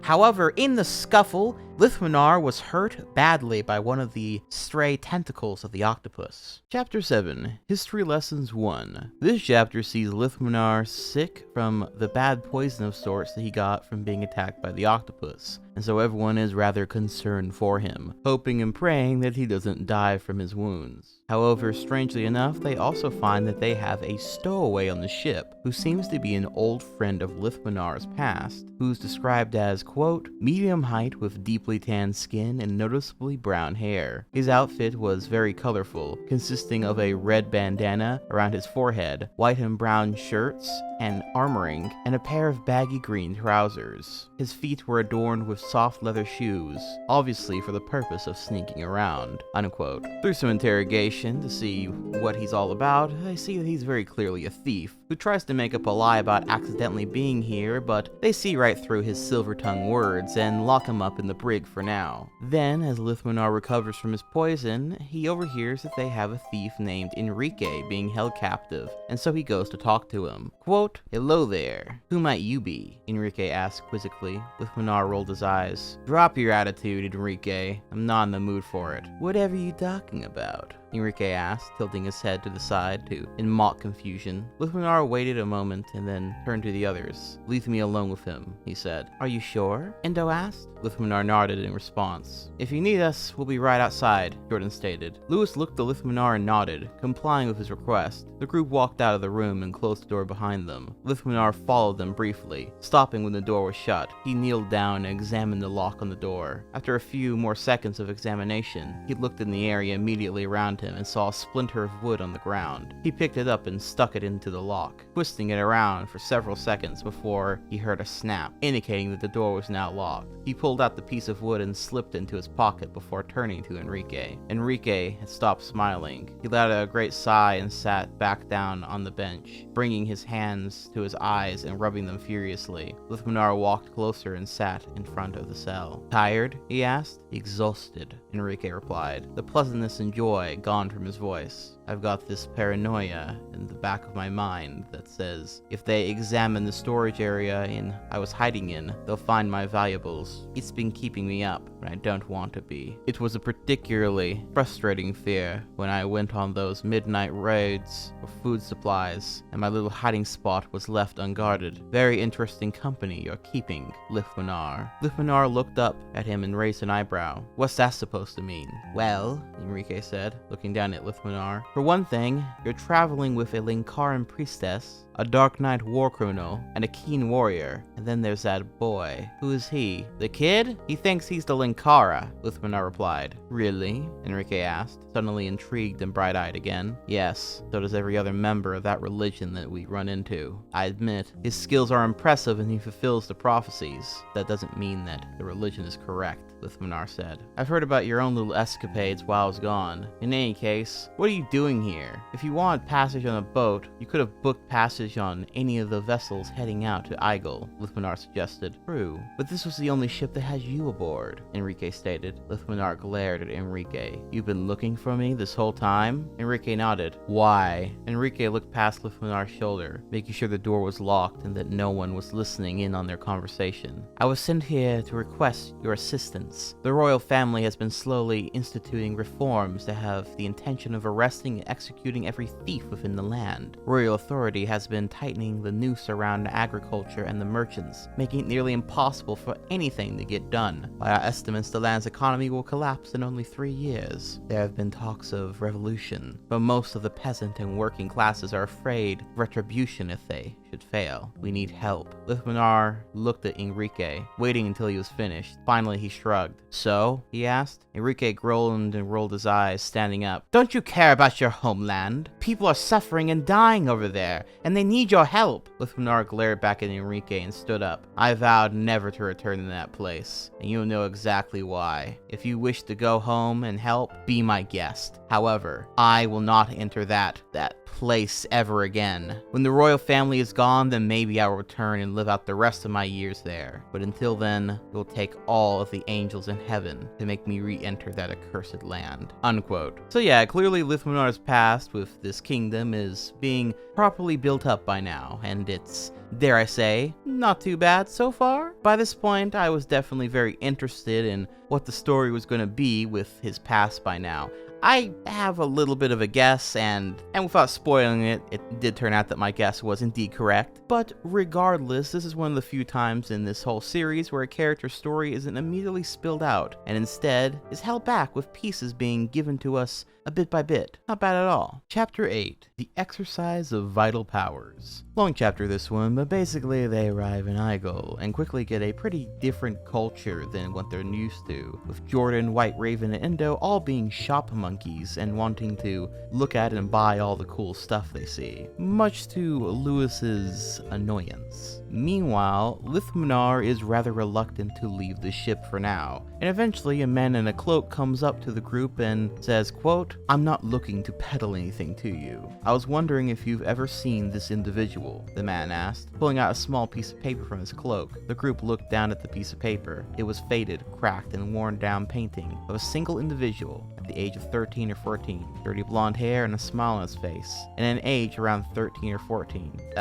However, in the scuffle, Lithmanar was hurt badly by one of the stray tentacles of the octopus. Chapter 7, History Lessons 1. This chapter sees Lithmanar sick from the bad poison of sorts that he got from being attacked by the octopus, and so everyone is rather concerned for him, hoping and praying that he doesn't die from his wounds. However, strangely enough, they also find that they have a stowaway on the ship, who seems to be an old friend of Lithmanar's past, who's described as, quote, medium height with deeply tanned skin and noticeably brown hair. His outfit was very colorful, consisting of a red bandana around his forehead, white and brown shirts and armoring, and a pair of baggy green trousers. His feet were adorned with soft leather shoes, obviously for the purpose of sneaking around, unquote. Through some interrogation to see what he's all about, I see that he's very clearly a thief, who tries to make up a lie about accidentally being here, but they see right through his silver-tongued words and lock him up in the brig for now. Then, as Lithmanar recovers from his poison, he overhears that they have a thief named Enrique being held captive, and so he goes to talk to him. Quote, hello there. Who might you be? Enrique asked quizzically. Lithmanar rolled his eyes. Drop your attitude, Enrique. I'm not in the mood for it. Whatever you talking about? Enrique asked, tilting his head to the side in mock confusion. Lithmanar waited a moment and then turned to the others. Leave me alone with him, he said. Are you sure? Endo asked. Lithmanar nodded in response. If you need us, we'll be right outside, Jordan stated. Lewis looked at Lithmanar and nodded, complying with his request. The group walked out of the room and closed the door behind them. Lithmanar followed them briefly, stopping when the door was shut. He kneeled down and examined the lock on the door. After a few more seconds of examination, he looked in the area immediately around him and saw a splinter of wood on the ground. He picked it up and stuck it into the lock, twisting it around for several seconds before he heard a snap, indicating that the door was now locked. He pulled out the piece of wood and slipped it into his pocket before turning to Enrique. Enrique had stopped smiling. He let out a great sigh and sat back down on the bench, bringing his hands to his eyes and rubbing them furiously. Lithmanar walked closer and sat in front of the cell. Tired? He asked. Exhausted, Enrique replied, the pleasantness and joy gone from his voice. I've got this paranoia in the back of my mind that says, if they examine the storage area I was hiding in, they'll find my valuables. It's been keeping me up when I don't want to be. It was a particularly frustrating fear when I went on those midnight raids for food supplies, and my little hiding spot was left unguarded. Very interesting company you're keeping, Lithmanar. Lithmanar looked up at him and raised an eyebrow. What's that supposed to mean? Well, Enrique said, looking down at Lithmanar. For one thing, you're traveling with a Linkaran priestess, a Dark Knight war criminal, and a keen warrior. And then there's that boy. Who is he? The kid? He thinks he's the Linkara, Lithmanar replied. Really? Enrique asked, suddenly intrigued and bright-eyed again. Yes, so does every other member of that religion that we run into. I admit, his skills are impressive and he fulfills the prophecies. That doesn't mean that the religion is correct, Lithmanar said. I've heard about your own little escapades while I was gone. In any case, what are you doing here? If you want passage on a boat, you could have booked passage on any of the vessels heading out to Igel, Lithmanar suggested. True, but this was the only ship that has you aboard, Enrique stated. Lithmanar glared at Enrique. You've been looking for me this whole time? Enrique nodded. Why? Enrique looked past Lithmanar's shoulder, making sure the door was locked and that no one was listening in on their conversation. I was sent here to request your assistance. The royal family has been slowly instituting reforms that have the intention of arresting and executing every thief within the land. Royal authority has been tightening the noose around agriculture and the merchants, making it nearly impossible for anything to get done. By our estimates, the land's economy will collapse in only 3 years. There have been talks of revolution, but most of the peasant and working classes are afraid of retribution if they should fail. We need help. Lithmanar looked at Enrique, waiting until he was finished. Finally, he shrugged. So? He asked. Enrique groaned and rolled his eyes, standing up. Don't you care about your homeland? People are suffering and dying over there, and they need your help. Lithmanar glared back at Enrique and stood up. I vowed never to return to that place, and you'll know exactly why. If you wish to go home and help, be my guest. However, I will not enter that place ever again. When the royal family is gone, gone, then maybe I will return and live out the rest of my years there. But until then, it will take all of the angels in heaven to make me re-enter that accursed land." Unquote. So yeah, clearly Lithminar's past with this kingdom is being properly built up by now, and it's, dare I say, not too bad so far. By this point, I was definitely very interested in what the story was going to be with his past by now. I have a little bit of a guess, and without spoiling it, it did turn out that my guess was indeed correct. But regardless, this is one of the few times in this whole series where a character's story isn't immediately spilled out, and instead is held back with pieces being given to us a bit by bit. Not bad at all. Chapter 8, The Exercise of Vital Powers. Long chapter this one, but basically they arrive in Iceberg and quickly get a pretty different culture than what they're used to, with Jordan, White Raven, and Indo all being shop monkeys and wanting to look at and buy all the cool stuff they see, much to Lewis's annoyance. Meanwhile, Lithminar is rather reluctant to leave the ship for now, and eventually a man in a cloak comes up to the group and says, quote, "I'm not looking to peddle anything to you. I was wondering if you've ever seen this individual," the man asked, pulling out a small piece of paper from his cloak. The group looked down at the piece of paper. It was faded, cracked, and worn down painting of a single individual at the age of 13 or 14, dirty blonde hair and a smile on his face, and an age around 13 or 14. It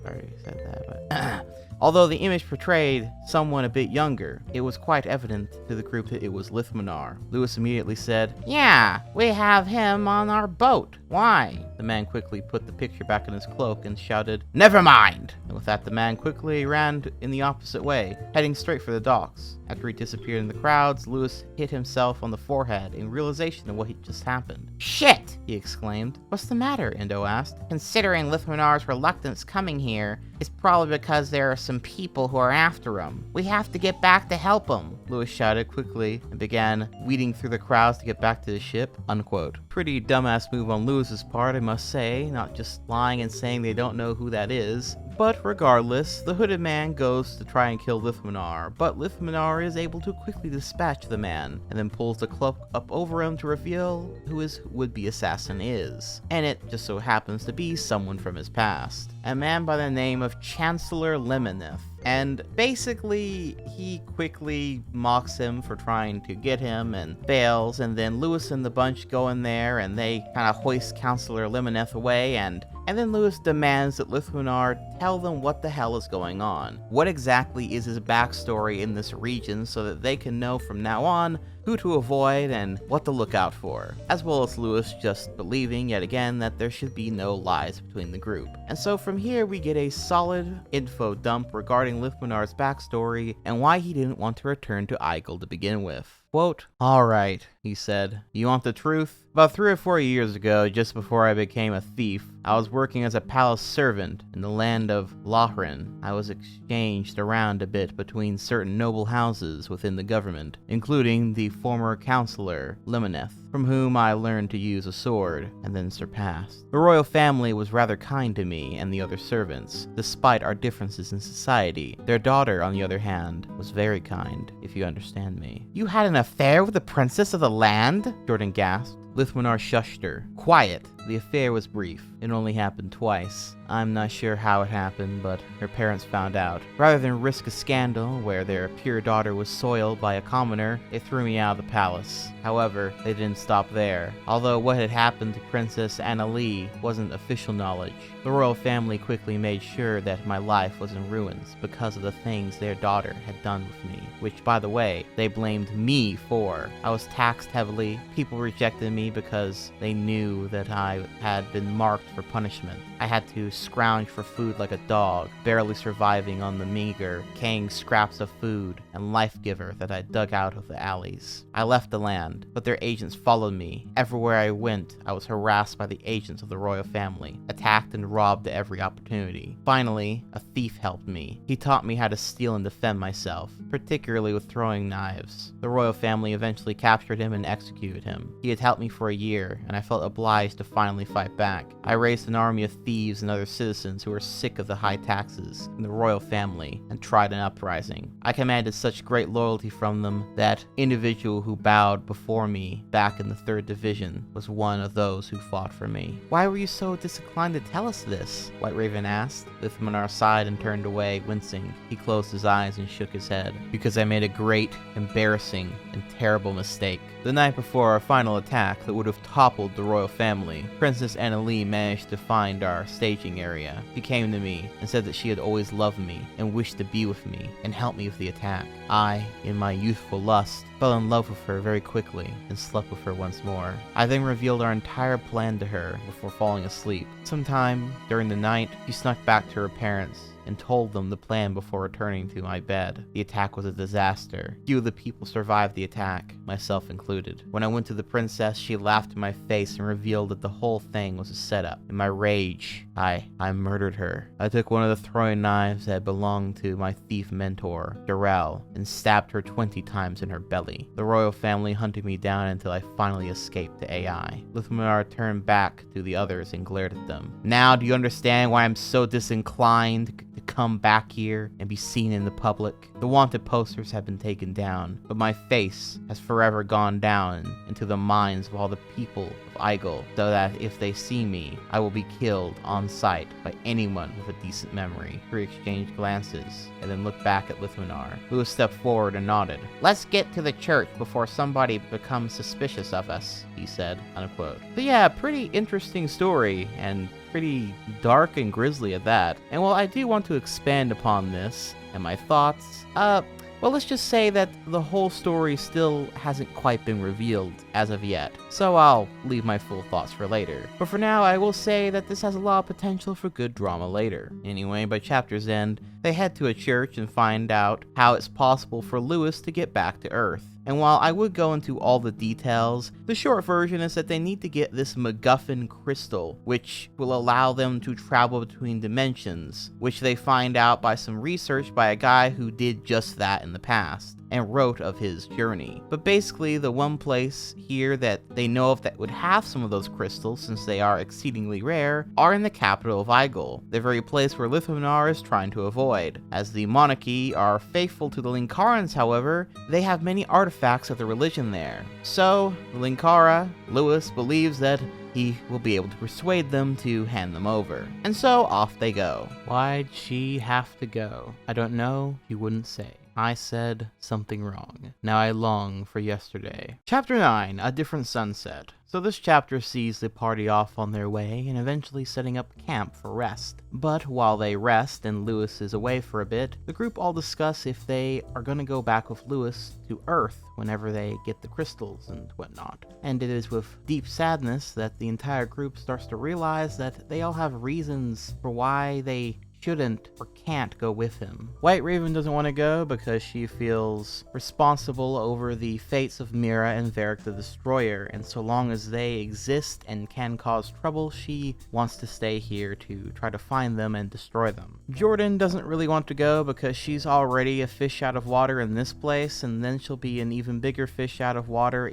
already said that, but although the image portrayed someone a bit younger, it was quite evident to the group that it was Lithminar. Lewis immediately said, "Yeah, we have him on our boat. Why?" The man quickly put the picture back in his cloak and shouted, "Never mind!" And with that, the man quickly ran in the opposite way, heading straight for the docks. After he disappeared in the crowds, Lewis hit himself on the forehead in realization of what had just happened. "Shit!" he exclaimed. "What's the matter?" Indo asked. "Considering Lithminar's reluctance coming here, it's probably because there are some people who are after him. We have to get back to help him," Lewis shouted quickly and began weeding through the crowds to get back to the ship. Unquote. Pretty dumbass move on Lewis's part, I must say, not just lying and saying they don't know who that is. But regardless, the hooded man goes to try and kill Lithminar, but Lithminar is able to quickly dispatch the man, and then pulls the cloak up over him to reveal who his would-be assassin is. And it just so happens to be someone from his past. A man by the name of Chancellor Lemoneth. And basically, he quickly mocks him for trying to get him and fails, and then Lewis and the bunch go in there and they kind of hoist Counselor Lemoneth away, and then Lewis demands that Lithminar tell them what the hell is going on. What exactly is his backstory in this region so that they can know from now on who to avoid and what to look out for, as well as Lewis just believing yet again that there should be no lies between the group. And so from here we get a solid info dump regarding Lithminar's backstory and why he didn't want to return to Iceberg to begin with. Quote, "Alright," he said, "you want the truth? About 3 or 4 years ago, just before I became a thief, I was working as a palace servant in the land of Lovhaug. I was exchanged around a bit between certain noble houses within the government, including the former counselor, Lemoneth, from whom I learned to use a sword, and then surpassed. The royal family was rather kind to me and the other servants, despite our differences in society. Their daughter, on the other hand, was very kind, if you understand me." "You had an affair with the princess of the land?" Jordan gasped. Lithminar shushed her. "Quiet. The affair was brief. It only happened twice. I'm not sure how it happened, but her parents found out. Rather than risk a scandal where their pure daughter was soiled by a commoner, they threw me out of the palace. However, they didn't stop there. Although what had happened to Princess Annalie wasn't official knowledge, the royal family quickly made sure that my life was in ruins because of the things their daughter had done with me, which, by the way, they blamed me for. I was taxed heavily. People rejected me because they knew that I had been marked for punishment. I had to scrounge for food like a dog, barely surviving on the meager, decaying scraps of food and life-giver that I dug out of the alleys. I left the land, but their agents followed me. Everywhere I went, I was harassed by the agents of the royal family, attacked and robbed at every opportunity. Finally, a thief helped me. He taught me how to steal and defend myself, particularly with throwing knives. The royal family eventually captured him and executed him. He had helped me for a year, and I felt obliged to finally fight back. I raised an army of thieves and other citizens who were sick of the high taxes and the royal family and tried an uprising. I commanded such great loyalty from them. That individual who bowed before me back in the 3rd Division was one of those who fought for me. Why were you so disinclined to tell us this? White Raven asked. Lithminar sighed and turned away, wincing. He closed his eyes and shook his head. Because I made a great, embarrassing, and terrible mistake. The night before our final attack that would have toppled the royal family, Princess Anna Lee managed to find our staging area. She came to me and said that she had always loved me and wished to be with me and help me with the attack. I, in my youthful lust, fell in love with her very quickly and slept with her once more. I then revealed our entire plan to her before falling asleep. Sometime during the night, she snuck back to her parents and told them the plan before returning to my bed. The attack was a disaster. Few of the people survived the attack, myself included. When I went to the princess, she laughed in my face and revealed that the whole thing was a setup. In my rage, I murdered her. I took one of the throwing knives that belonged to my thief mentor, Darrell, and stabbed her 20 times in her belly. The royal family hunted me down until I finally escaped to AI. Lithminar turned back to the others and glared at them. Now do you understand why I'm so disinclined to come back here and be seen in the public? The wanted posters have been taken down, but my face has forever gone down into the minds of all the people of Igel, so that if they see me, I will be killed on sight by anyone with a decent memory. We exchanged glances, and then looked back at Lithminar. Lewis stepped forward and nodded. Let's get to the church before somebody becomes suspicious of us, he said, unquote. So yeah, pretty interesting story, and pretty dark and grisly at that. And while I do want to expand upon this and my thoughts, well, let's just say that the whole story still hasn't quite been revealed as of yet, so I'll leave my full thoughts for later. But for now, I will say that this has a lot of potential for good drama later. Anyway, by chapter's end, they head to a church and find out how it's possible for Lewis to get back to Earth. And while I would go into all the details, the short version is that they need to get this MacGuffin crystal, which will allow them to travel between dimensions, which they find out by some research by a guy who did just that in the past and wrote of his journey. But basically, the one place here that they know of that would have some of those crystals, since they are exceedingly rare, are in the capital of Igel, the very place where Lithminar is trying to avoid. As the monarchy are faithful to the Linkarans, however, they have many artifacts of the religion there. So, the Linkara, Lewis, believes that he will be able to persuade them to hand them over. And so, off they go. Why'd she have to go? I don't know, he wouldn't say. I said something wrong. Now I long for yesterday. Chapter 9, A Different Sunset. So this chapter sees the party off on their way and eventually setting up camp for rest. But while they rest and Lewis is away for a bit, the group all discuss if they are going to go back with Lewis to Earth whenever they get the crystals and whatnot. And it is with deep sadness that the entire group starts to realize that they all have reasons for why they shouldn't or can't go with him. White Raven doesn't want to go because she feels responsible over the fates of Mira and Varric the Destroyer, and so long as they exist and can cause trouble, she wants to stay here to try to find them and destroy them. Jordan doesn't really want to go because she's already a fish out of water in this place, and then she'll be an even bigger fish out of water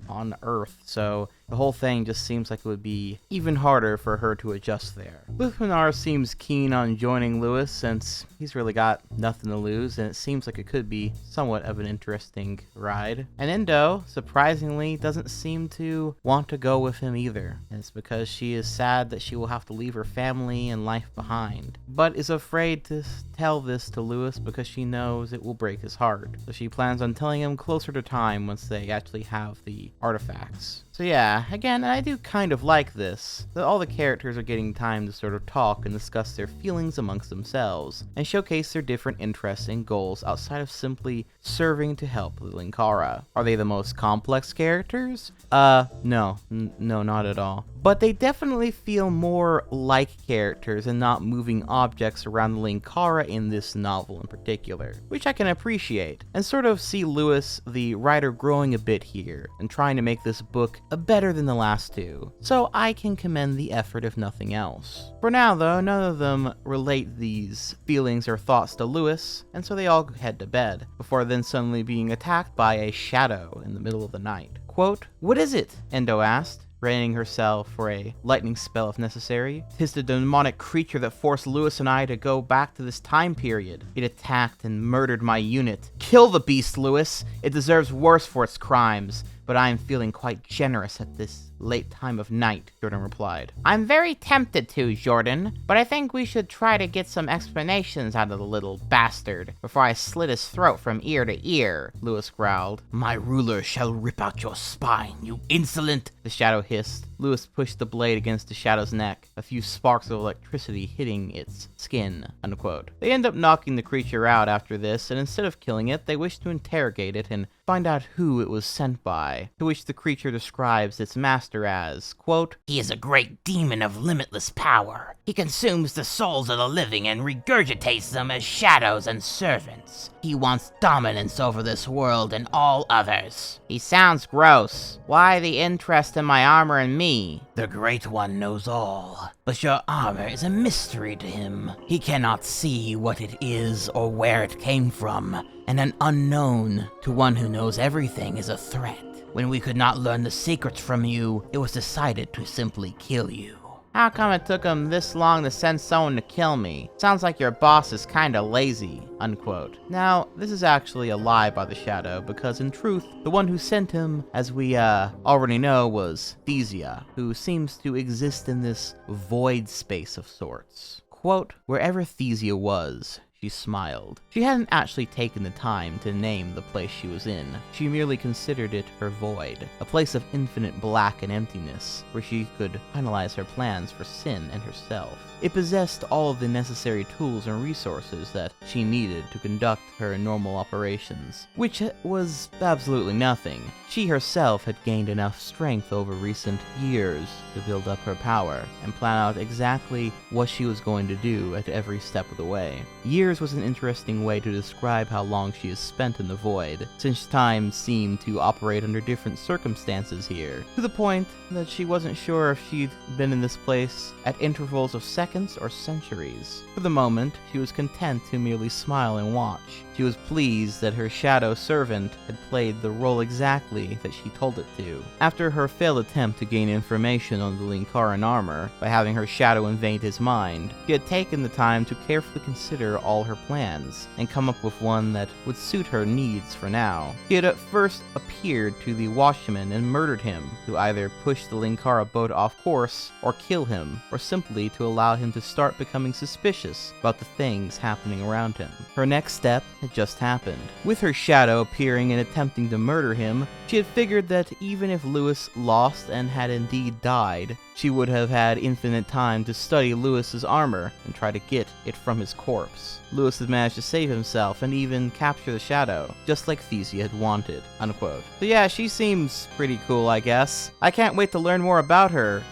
on Earth, so the whole thing just seems like it would be even harder for her to adjust there. Lithminar seems keen on joining Lewis since he's really got nothing to lose, and it seems like it could be somewhat of an interesting ride. And Endo, surprisingly, doesn't seem to want to go with him either. And it's because she is sad that she will have to leave her family and life behind, but is afraid to tell this to Lewis because she knows it will break his heart. So she plans on telling him closer to time once they actually have the artifacts. So yeah, again, I do kind of like this, that all the characters are getting time to sort of talk and discuss their feelings amongst themselves, and showcase their different interests and goals outside of simply serving to help the Linkara. Are they the most complex characters? No, not at all. But they definitely feel more like characters and not moving objects around the Linkara in this novel in particular, which I can appreciate, and sort of see Lewis, the writer, growing a bit here, and trying to make this book better than the last two, so I can commend the effort if nothing else. For now though, none of them relate these feelings or thoughts to Lewis, and so they all head to bed, before then suddenly being attacked by a shadow in the middle of the night. Quote, "What is it?" Endo asked. readying herself for a lightning spell if necessary. "'Tis the demonic creature that forced Lewis and I to go back to this time period. It attacked and murdered my unit. Kill the beast, Lewis! It deserves worse for its crimes. But I am feeling quite generous at this late time of night," Jordan replied. "I'm very tempted to, Jordan, but I think we should try to get some explanations out of the little bastard before I slit his throat from ear to ear," Lewis growled. "My ruler shall rip out your spine, you insolent," the shadow hissed. Lewis pushed the blade against the shadow's neck, a few sparks of electricity hitting its skin, unquote. They end up knocking the creature out after this, and instead of killing it, they wish to interrogate it and find out who it was sent by, to which the creature describes its master as, quote, "He is a great demon of limitless power. He consumes the souls of the living and regurgitates them as shadows and servants. He wants dominance over this world and all others." "He sounds gross. Why the interest in my armor and me?" "The Great One knows all, but your armor is a mystery to him. He cannot see what it is or where it came from, and an unknown to one who knows everything is a threat. When we could not learn the secrets from you, it was decided to simply kill you." "How come it took him this long to send someone to kill me? Sounds like your boss is kinda lazy," unquote. Now, this is actually a lie by the shadow, because in truth, the one who sent him, as we already know, was Thesia, who seems to exist in this void space of sorts. Quote, "Wherever Thesia was, she smiled. She hadn't actually taken the time to name the place she was in. She merely considered it her void, a place of infinite black and emptiness, where she could finalize her plans for Sin and herself. It possessed all of the necessary tools and resources that she needed to conduct her normal operations, which was absolutely nothing. She herself had gained enough strength over recent years to build up her power and plan out exactly what she was going to do at every step of the way. Years was an interesting way to describe how long she has spent in the void, since time seemed to operate under different circumstances here, to the point that she wasn't sure if she'd been in this place at intervals of seconds or centuries. For the moment, she was content to merely smile and watch. She was pleased that her shadow servant had played the role exactly that she told it to. After her failed attempt to gain information on the Linkaran armor by having her shadow invade his mind, she had taken the time to carefully consider all her plans and come up with one that would suit her needs for now. She had at first appeared to the watchman and murdered him to either push the Linkara boat off course or kill him, or simply to allow him to start becoming suspicious about the things happening around him. Her next step had just happened. With her shadow appearing and attempting to murder him, she had figured that even if Lewis lost and had indeed died, she would have had infinite time to study Lewis's armor and try to get it from his corpse. Lewis had managed to save himself and even capture the shadow, just like Thesia had wanted, unquote. So yeah, she seems pretty cool, I guess. I can't wait to learn more about her.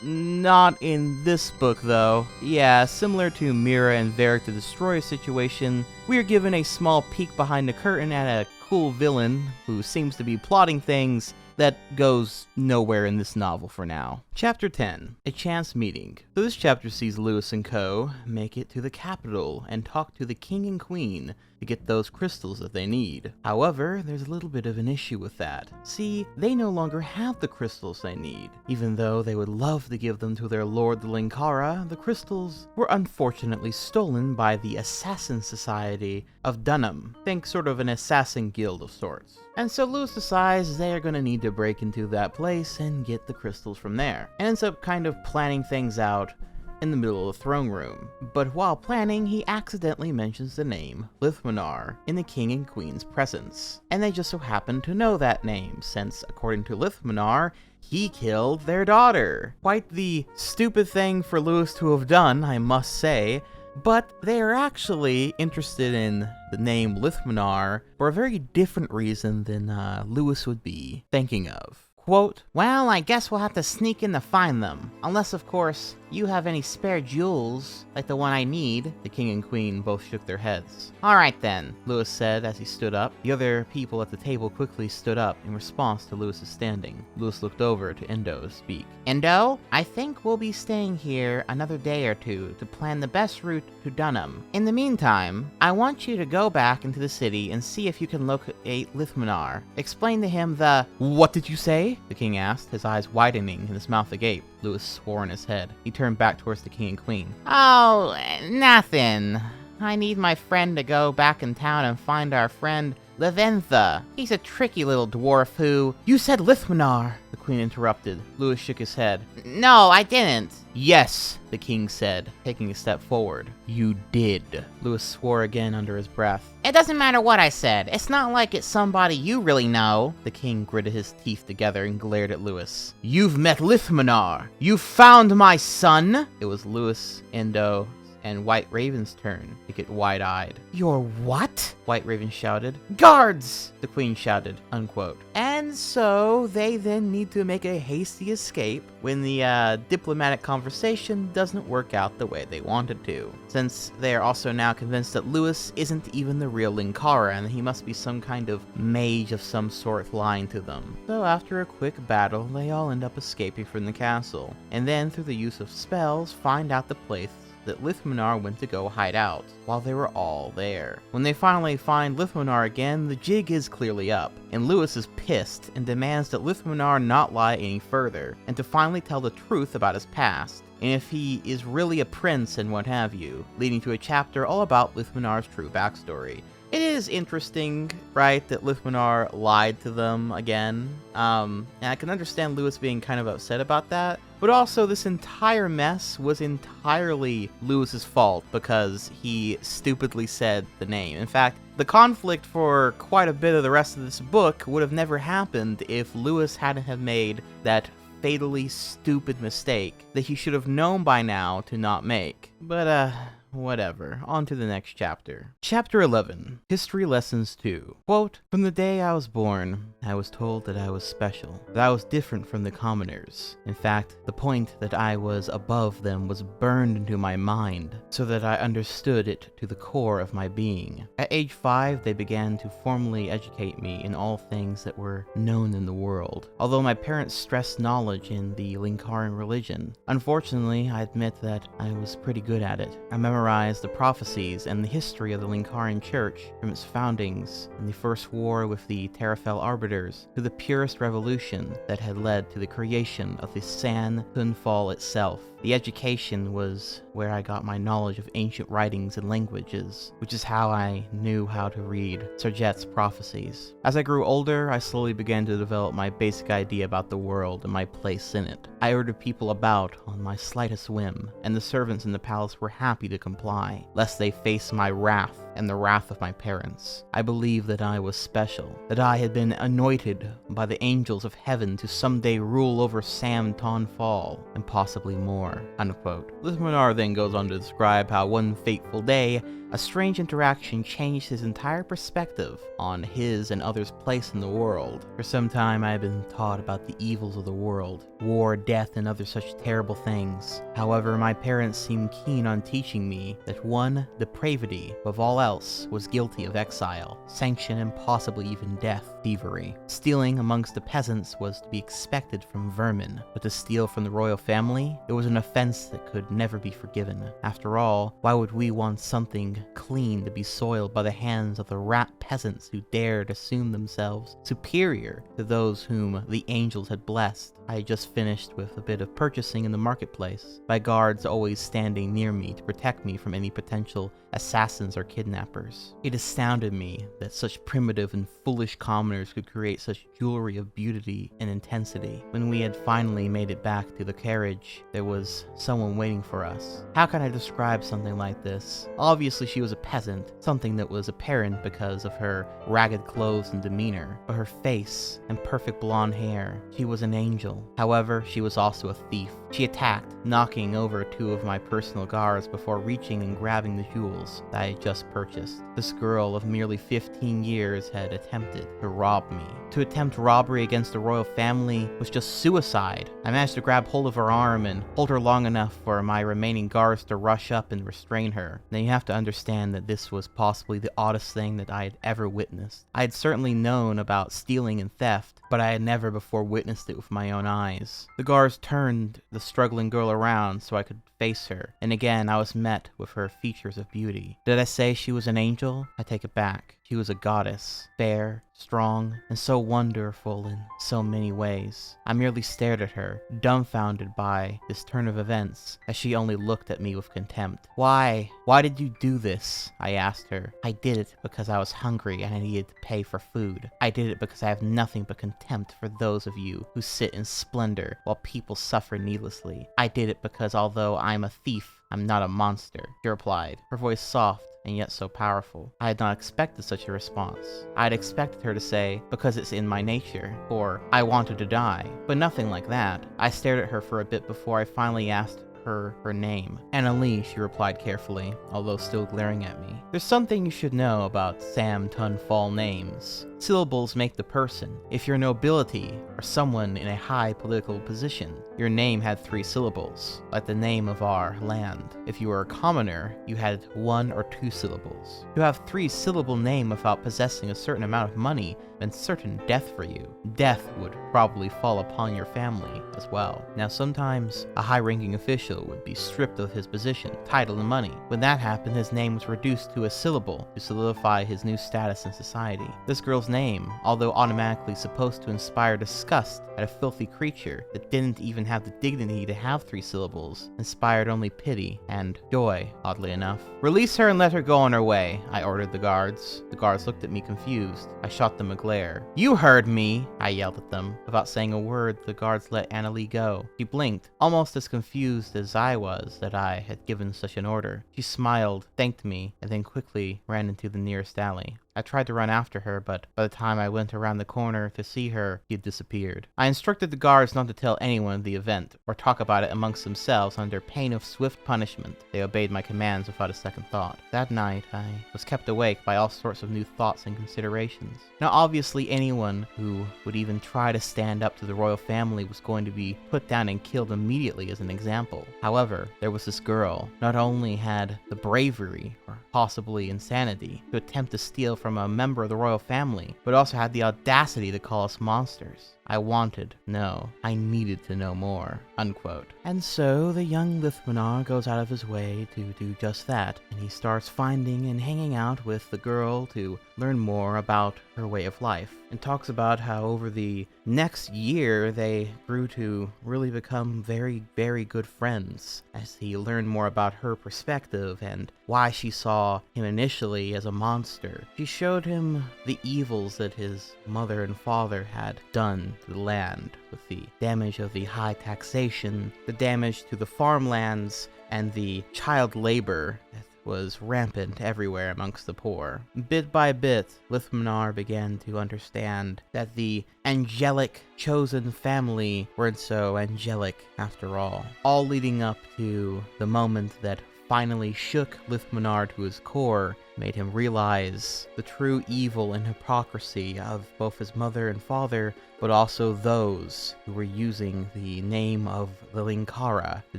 Not in this book, though. Yeah, similar to Mira and Varric the Destroyer situation, we are given a small peek behind the curtain at a cool villain who seems to be plotting things that goes nowhere in this novel for now. Chapter 10, A Chance Meeting. So this chapter sees Lewis and co. make it to the capital and talk to the king and queen to get those crystals that they need. However, there's a little bit of an issue with that. See, they no longer have the crystals they need. Even though they would love to give them to their lord the Linkara, the crystals were unfortunately stolen by the Assassin Society of Dunham. Think sort of an assassin guild of sorts. And so Lewis decides they are going to need to break into that place and get the crystals from there, and ends up kind of planning things out in the middle of the throne room. But while planning, he accidentally mentions the name Lithmanar in the king and queen's presence. And they just so happen to know that name, since according to Lithmanar, he killed their daughter. Quite the stupid thing for Lewis to have done, I must say. But they are actually interested in the name Lithmanar for a very different reason than Lewis would be thinking of. Quote, "Well, I guess we'll have to sneak in to find them. Unless, of course, you have any spare jewels, like the one I need?" The king and queen both shook their heads. "Alright then," Lewis said as he stood up. The other people at the table quickly stood up in response to Lewis's standing. Lewis looked over to Endo to speak. "Endo, I think we'll be staying here another day or two to plan the best route to Dunham. In the meantime, I want you to go back into the city and see if you can locate Lithmanar. Explain to him the—" "What did you say?" the king asked, his eyes widening and his mouth agape. Lewis swore in his head. He turned back towards the king and queen. "Oh, nothing. I need my friend to go back in town and find our friend Leventha. He's a tricky little dwarf who—" "You said Lithmanar," the queen interrupted. Lewis shook his head. "No, I didn't." "Yes," the king said, taking a step forward. "You did." Lewis swore again under his breath. "It doesn't matter what I said. It's not like it's somebody you really know." The king gritted his teeth together and glared at Lewis. "You've met Lithmanar. You found my son." It was Lewis, Endo, and White Raven's turn to get wide-eyed. "Your what?" White Raven shouted. "Guards!" the queen shouted, unquote. And so they then need to make a hasty escape when the diplomatic conversation doesn't work out the way they wanted to, since they are also now convinced that Lewis isn't even the real Linkara and he must be some kind of mage of some sort lying to them. So after a quick battle, they all end up escaping from the castle, and then through the use of spells find out the place that Lithmanar went to go hide out while they were all there. When they finally find Lithmanar again, the jig is clearly up, and Lewis is pissed and demands that Lithmanar not lie any further, and to finally tell the truth about his past, and if he is really a prince and what have you, leading to a chapter all about Lithmanar's true backstory. It is interesting, right, that Lithmanar lied to them again, and I can understand Lewis being kind of upset about that, but also this entire mess was entirely Lewis's fault because he stupidly said the name. In fact, the conflict for quite a bit of the rest of this book would have never happened if Lewis hadn't have made that fatally stupid mistake that he should have known by now to not make. But, whatever. On to the next chapter. Chapter 11. History Lessons 2. Quote, "From the day I was born, I was told that I was special, that I was different from the commoners. In fact, the point that I was above them was burned into my mind, so that I understood it to the core of my being. At age 5, they began to formally educate me in all things that were known in the world, although my parents stressed knowledge in the Linkaran religion. Unfortunately, I admit that I was pretty good at it. I memorized the prophecies and the history of the Linkaran Church from its foundings in the First War with the Terrafell Arbiters to the purest revolution that had led to the creation of the San Tunfall itself. The education was where I got my knowledge of ancient writings and languages, which is how I knew how to read Serjet's prophecies. As I grew older, I slowly began to develop my basic idea about the world and my place in it. I ordered people about on my slightest whim, and the servants in the palace were happy to comply, lest they face my wrath and the wrath of my parents. I believed that I was special, that I had been anointed by the angels of heaven to someday rule over Sam Tonfall, and possibly more," unquote. Lithmanar then goes on to describe how one fateful day, a strange interaction changed his entire perspective on his and others' place in the world. For some time I had been taught about the evils of the world, war, death, and other such terrible things. However, my parents seemed keen on teaching me that one, depravity, above all else, was guilty of exile, sanction, and possibly even death. Thievery. Stealing amongst the peasants was to be expected from vermin, but to steal from the royal family, it was an offense that could never be forgiven. After all, why would we want something clean to be soiled by the hands of the rat peasants who dared assume themselves superior to those whom the angels had blessed? I had just finished with a bit of purchasing in the marketplace, by guards always standing near me to protect me from any potential assassins or kidnappers. It astounded me that such primitive and foolish commoners could create such jewelry of beauty and intensity. When we had finally made it back to the carriage, there was someone waiting for us. How can I describe something like this? Obviously she was a peasant, something that was apparent because of her ragged clothes and demeanor, but her face and perfect blonde hair, she was an angel. However, she was also a thief, She attacked, knocking over 2 of my personal guards before reaching and grabbing the jewels that I had just purchased. This girl of merely 15 years had attempted to rob me. To attempt robbery against the royal family was just suicide. I managed to grab hold of her arm and hold her long enough for my remaining guards to rush up and restrain her. Now you have to understand that this was possibly the oddest thing that I had ever witnessed. I had certainly known about stealing and theft, but I had never before witnessed it with my own eyes. The guards turned the struggling girl around so I could face her, and again I was met with her features of beauty. Did I say she was an angel? I take it back. She was a goddess, fair, strong, and so wonderful in so many ways. I merely stared at her, dumbfounded by this turn of events, as she only looked at me with contempt. Why did you do this? I asked her. I did it because I was hungry and I needed to pay for food. I did it because I have nothing but contempt for those of you who sit in splendor while people suffer needlessly. I did it because although I'm a thief, I'm not a monster, she replied, her voice soft and yet so powerful. I had not expected such a response. I had expected her to say, because it's in my nature, or I wanted to die, but nothing like that. I stared at her for a bit before I finally asked her name. Annalie, she replied carefully, although still glaring at me. There's something you should know about Sam Tun Fall names. Syllables make the person. If you're nobility, or someone in a high political position, your name had 3 syllables, like the name of our land. If you were a commoner, you had 1 or 2 syllables. To have 3-syllable name without possessing a certain amount of money meant certain death for you. Death would probably fall upon your family as well. Now sometimes, a high-ranking official would be stripped of his position, title, and money. When that happened, his name was reduced to a syllable to solidify his new status in society. This girl's name, although automatically supposed to inspire disgust at a filthy creature that didn't even have the dignity to have 3 syllables, inspired only pity and joy, oddly enough. Release her and let her go on her way, I ordered the guards. The guards looked at me confused. I shot them a glare. You heard me, I yelled at them. Without saying a word, the guards let Annalie go. She blinked, almost as confused as I was that I had given such an order. She smiled, thanked me, and then quickly ran into the nearest alley. I tried to run after her, but by the time I went around the corner to see her, she had disappeared. I instructed the guards not to tell anyone of the event, or talk about it amongst themselves under pain of swift punishment. They obeyed my commands without a second thought. That night, I was kept awake by all sorts of new thoughts and considerations. Now obviously anyone who would even try to stand up to the royal family was going to be put down and killed immediately as an example. However, there was this girl. Not only had the bravery, or possibly insanity, to attempt to steal from a member of the royal family, but also had the audacity to call us monsters. I wanted, no, I needed to know more, unquote. And so the young Lithmanar goes out of his way to do just that, and he starts finding and hanging out with the girl to learn more about her way of life, and talks about how over the next year they grew to really become very, very good friends as he learned more about her perspective and why she saw him initially as a monster. She showed him the evils that his mother and father had done to the land, with the damage of the high taxation, the damage to the farmlands, and the child labor that was rampant everywhere amongst the poor. Bit by bit, Lithmanar began to understand that the angelic chosen family weren't so angelic after all leading up to the moment that finally shook Lithmanar to his core, made him realize the true evil and hypocrisy of both his mother and father, but also those who were using the name of the Linkara to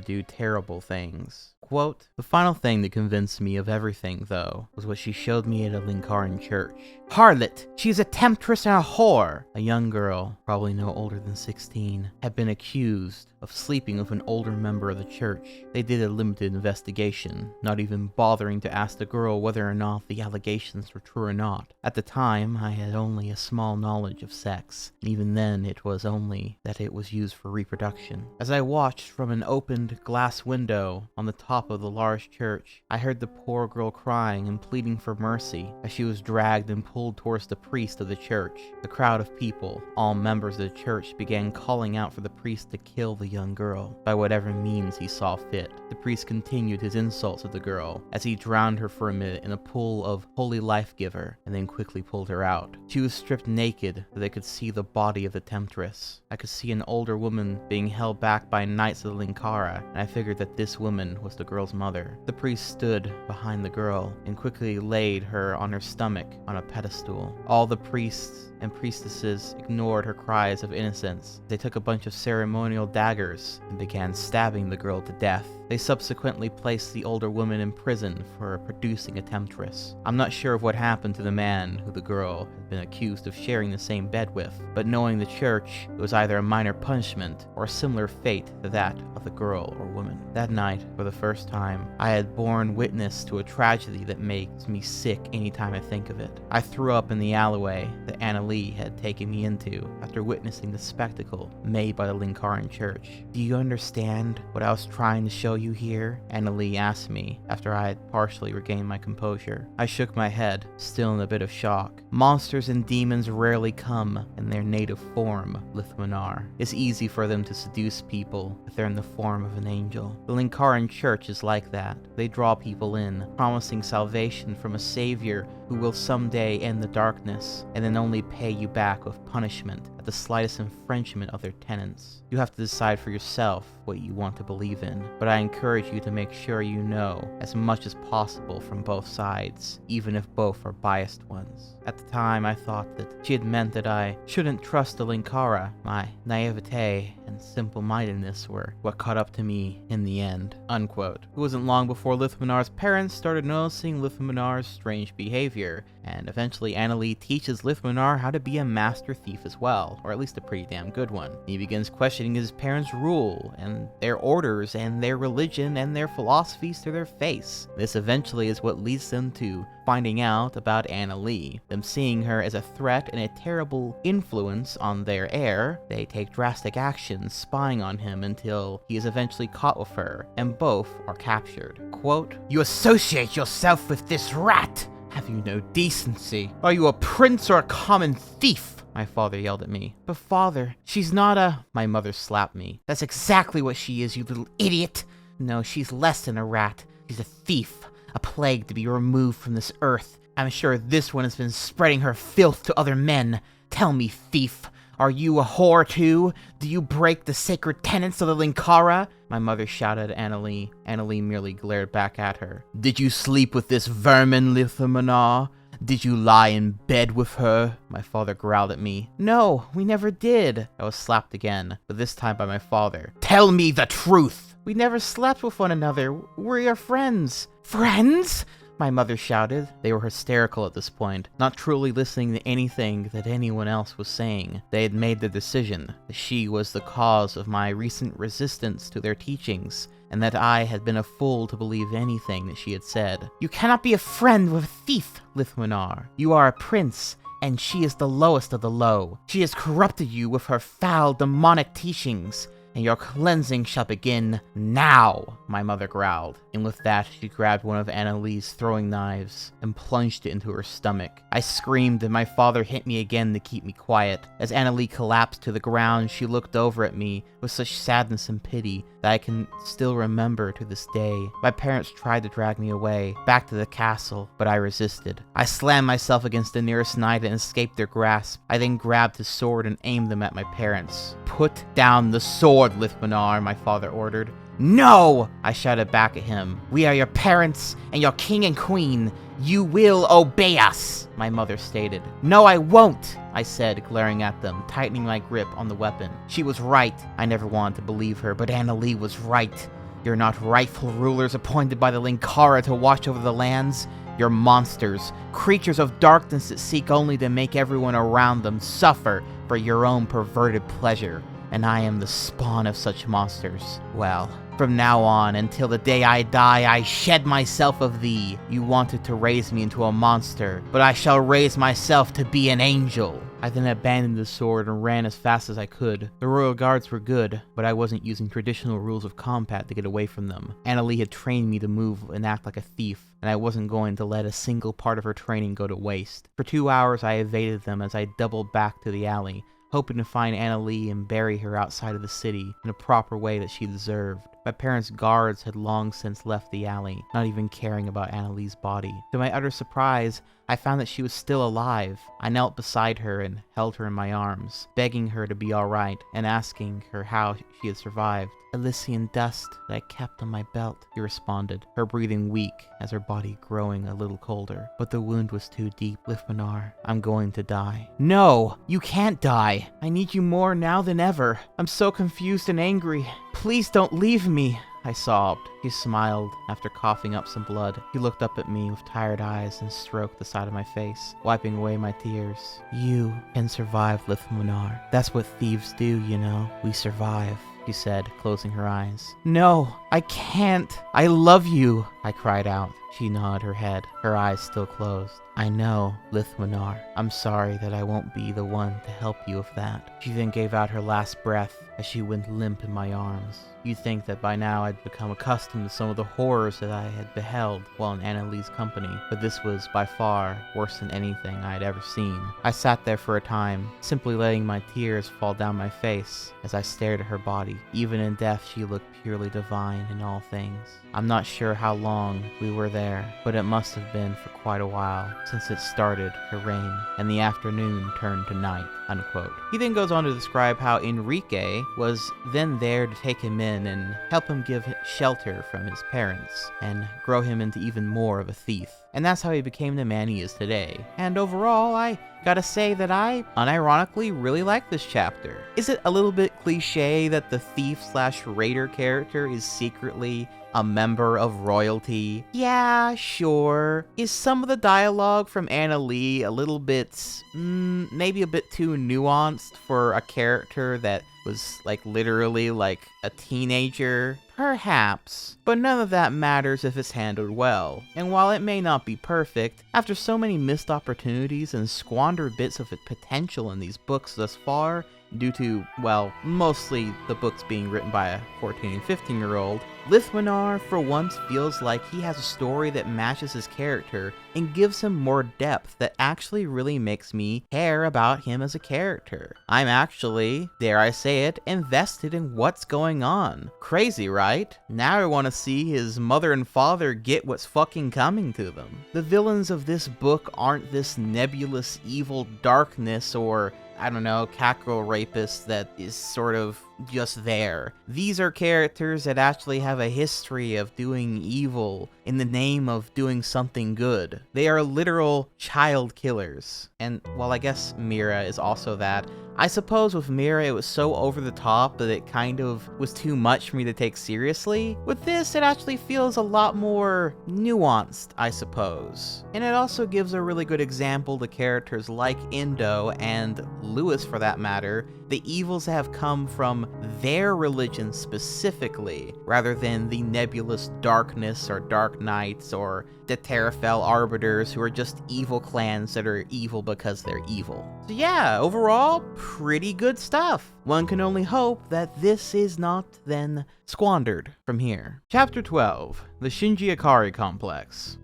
do terrible things. Quote, the final thing that convinced me of everything, though, was what she showed me at a Linkaran church. Harlot! She is a temptress and a whore! A young girl, probably no older than 16, had been accused of sleeping with an older member of the church. They did a limited investigation, not even bothering to ask the girl whether or not the allegations were true or not. At the time, I had only a small knowledge of sex, and even then it was only that it was used for reproduction. As I watched from an opened glass window on the top of the large church, I heard the poor girl crying and pleading for mercy as she was dragged and pulled towards the priest of the church. The crowd of people, all members of the church, began calling out for the priest to kill the young girl, by whatever means he saw fit. The priest continued his insults of the girl, as he drowned her for a minute in a pool of holy life-giver, and then quickly pulled her out. She was stripped naked, so they could see the body of the temptress. I could see an older woman being held back by knights of the Linkara, and I figured that this woman was the girl's mother. The priest stood behind the girl and quickly laid her on her stomach on a pedestal. All the priests and priestesses ignored her cries of innocence. They took a bunch of ceremonial daggers and began stabbing the girl to death. They subsequently placed the older woman in prison for producing a temptress. I'm not sure of what happened to the man who the girl had been accused of sharing the same bed with, but knowing the church, it was either a minor punishment or a similar fate to that of the girl or woman. That night, for the first time, I had borne witness to a tragedy that makes me sick anytime I think of it. I threw up in the alleyway that Annalie had taken me into after witnessing the spectacle made by the Linkaran church. Do you understand what I was trying to show you here? Annalie asked me after I had partially regained my composure. I shook my head, still in a bit of shock. Monsters and demons rarely come in their native form, Lithmanar. It's easy for them to seduce people if they're in the form of an angel. The Linkaran church is like that. They draw people in, promising salvation from a savior who will someday end the darkness, and then only pay you back with punishment at the slightest infringement of their tenets. You have to decide for yourself what you want to believe in, but I encourage you to make sure you know as much as possible from both sides, even if both are biased ones. At the time, I thought that she had meant that I shouldn't trust the Linkara. My naivete and simple-mindedness were what caught up to me in the end." Unquote. It wasn't long before Lithmanar's parents started noticing Lithmanar's strange behavior, and eventually Annalie teaches Lithmanar how to be a master thief as well, or at least a pretty damn good one. He begins questioning his parents' rule, and their orders, and their religion, and their philosophies to their face. This eventually is what leads them to finding out about Annalie, them seeing her as a threat and a terrible influence on their heir. They take drastic actions, spying on him until he is eventually caught with her, and both are captured. Quote, "You associate yourself with this rat! Have you no decency? Are you a prince or a common thief?" My father yelled at me. "But father, she's not a..." My mother slapped me. "That's exactly what she is, you little idiot! No, she's less than a rat. She's a thief. A plague to be removed from this earth. I'm sure this one has been spreading her filth to other men. Tell me, thief, are you a whore too? Do you break the sacred tenets of the Linkara?" My mother shouted at Annalie. Annalie merely glared back at her. "Did you sleep with this vermin, Lithmanar? Did you lie in bed with her?" My father growled at me. "No, we never did." I was slapped again, but this time by my father. "Tell me the truth!" "We never slept with one another. We're your friends." "Friends?" my mother shouted. They were hysterical at this point, not truly listening to anything that anyone else was saying. They had made the decision that she was the cause of my recent resistance to their teachings, and that I had been a fool to believe anything that she had said. "You cannot be a friend with a thief, Lithmanar. You are a prince, and she is the lowest of the low. She has corrupted you with her foul, demonic teachings, and your cleansing shall begin now," my mother growled. And with that, she grabbed one of Annalie's throwing knives and plunged it into her stomach. I screamed, and my father hit me again to keep me quiet. As Annalie collapsed to the ground, she looked over at me with such sadness and pity that I can still remember to this day. My parents tried to drag me away, back to the castle, but I resisted. I slammed myself against the nearest knight and escaped their grasp. I then grabbed his sword and aimed them at my parents. "Put down the sword, Lithmanar," my father ordered. "No!" I shouted back at him. "We are your parents and your king and queen. You will obey us," my mother stated. "No, I won't," I said, glaring at them, tightening my grip on the weapon. She was right. I never wanted to believe her, but Annalie was right. You're not rightful rulers appointed by the Linkara to watch over the lands. You're monsters, creatures of darkness that seek only to make everyone around them suffer for your own perverted pleasure. And I am the spawn of such monsters. Well, from now on, until the day I die, I shed myself of thee. You wanted to raise me into a monster, but I shall raise myself to be an angel. I then abandoned the sword and ran as fast as I could. The royal guards were good, but I wasn't using traditional rules of combat to get away from them. Annalie had trained me to move and act like a thief, and I wasn't going to let a single part of her training go to waste. For 2 hours I evaded them as I doubled back to the alley, hoping to find Annalie and bury her outside of the city in a proper way that she deserved. My parents' guards had long since left the alley, not even caring about Annalie's body. To my utter surprise, I found that she was still alive. I knelt beside her and held her in my arms, begging her to be alright and asking her how she had survived. Elysian dust that I kept on my belt, she responded, her breathing weak as her body growing a little colder. But the wound was too deep. Liftmanar, I'm going to die. No, you can't die. I need you more now than ever. I'm so confused and angry. Please don't leave me, I sobbed. He smiled after coughing up some blood. He looked up at me with tired eyes and stroked the side of my face, wiping away my tears. You can survive, Liftmanar. That's what thieves do, you know. We survive, she said, closing her eyes. No, I can't. I love you, I cried out. She nodded her head, her eyes still closed. I know, Liftmanar. I'm sorry that I won't be the one to help you with that. She then gave out her last breath as she went limp in my arms. You'd think that by now I'd become accustomed to some of the horrors that I had beheld while in Annalie's company, but this was by far worse than anything I had ever seen. I sat there for a time, simply letting my tears fall down my face as I stared at her body. Even in death, she looked purely divine in all things. I'm not sure how long we were there, but it must have been for quite a while, since it started to rain, and the afternoon turned to night, unquote. He then goes on to describe how Enrique was then there to take him in and help him give shelter from his parents, and grow him into even more of a thief. And that's how he became the man he is today. And overall, I gotta say that I unironically really like this chapter. Is it a little bit cliche that the thief/raider character is secretly a member of royalty? Yeah, sure. Is some of the dialogue from Annalie a little bit, maybe a bit too nuanced for a character that was literally a teenager? Perhaps, but none of that matters if it's handled well. And while it may not be perfect, after so many missed opportunities and squandered bits of potential in these books thus far, due to, well, mostly the books being written by a 14 and 15-year-old, Liftmanar for once feels like he has a story that matches his character and gives him more depth that actually really makes me care about him as a character. I'm actually, dare I say it, invested in what's going on. Crazy, right? Now I want to see his mother and father get what's fucking coming to them. The villains of this book aren't this nebulous evil darkness or, I don't know, Catgirl rapist that is sort of just there. These are characters that actually have a history of doing evil in the name of doing something good. They are literal child killers. And while I guess Mira is also that, I suppose with Mira it was so over the top that it kind of was too much for me to take seriously. With this, it actually feels a lot more nuanced, I suppose. And it also gives a really good example to characters like Indo and Lewis for that matter, the evils that have come from their religion specifically, rather than the nebulous darkness or dark knights or the Terrafell arbiters who are just evil clans that are evil because they're evil. So yeah, overall, pretty good stuff. One can only hope that this is not then squandered from here. Chapter 12, the Shinji Ikari Complex.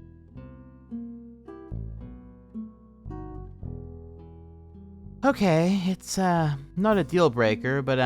Okay, it's not a deal breaker, but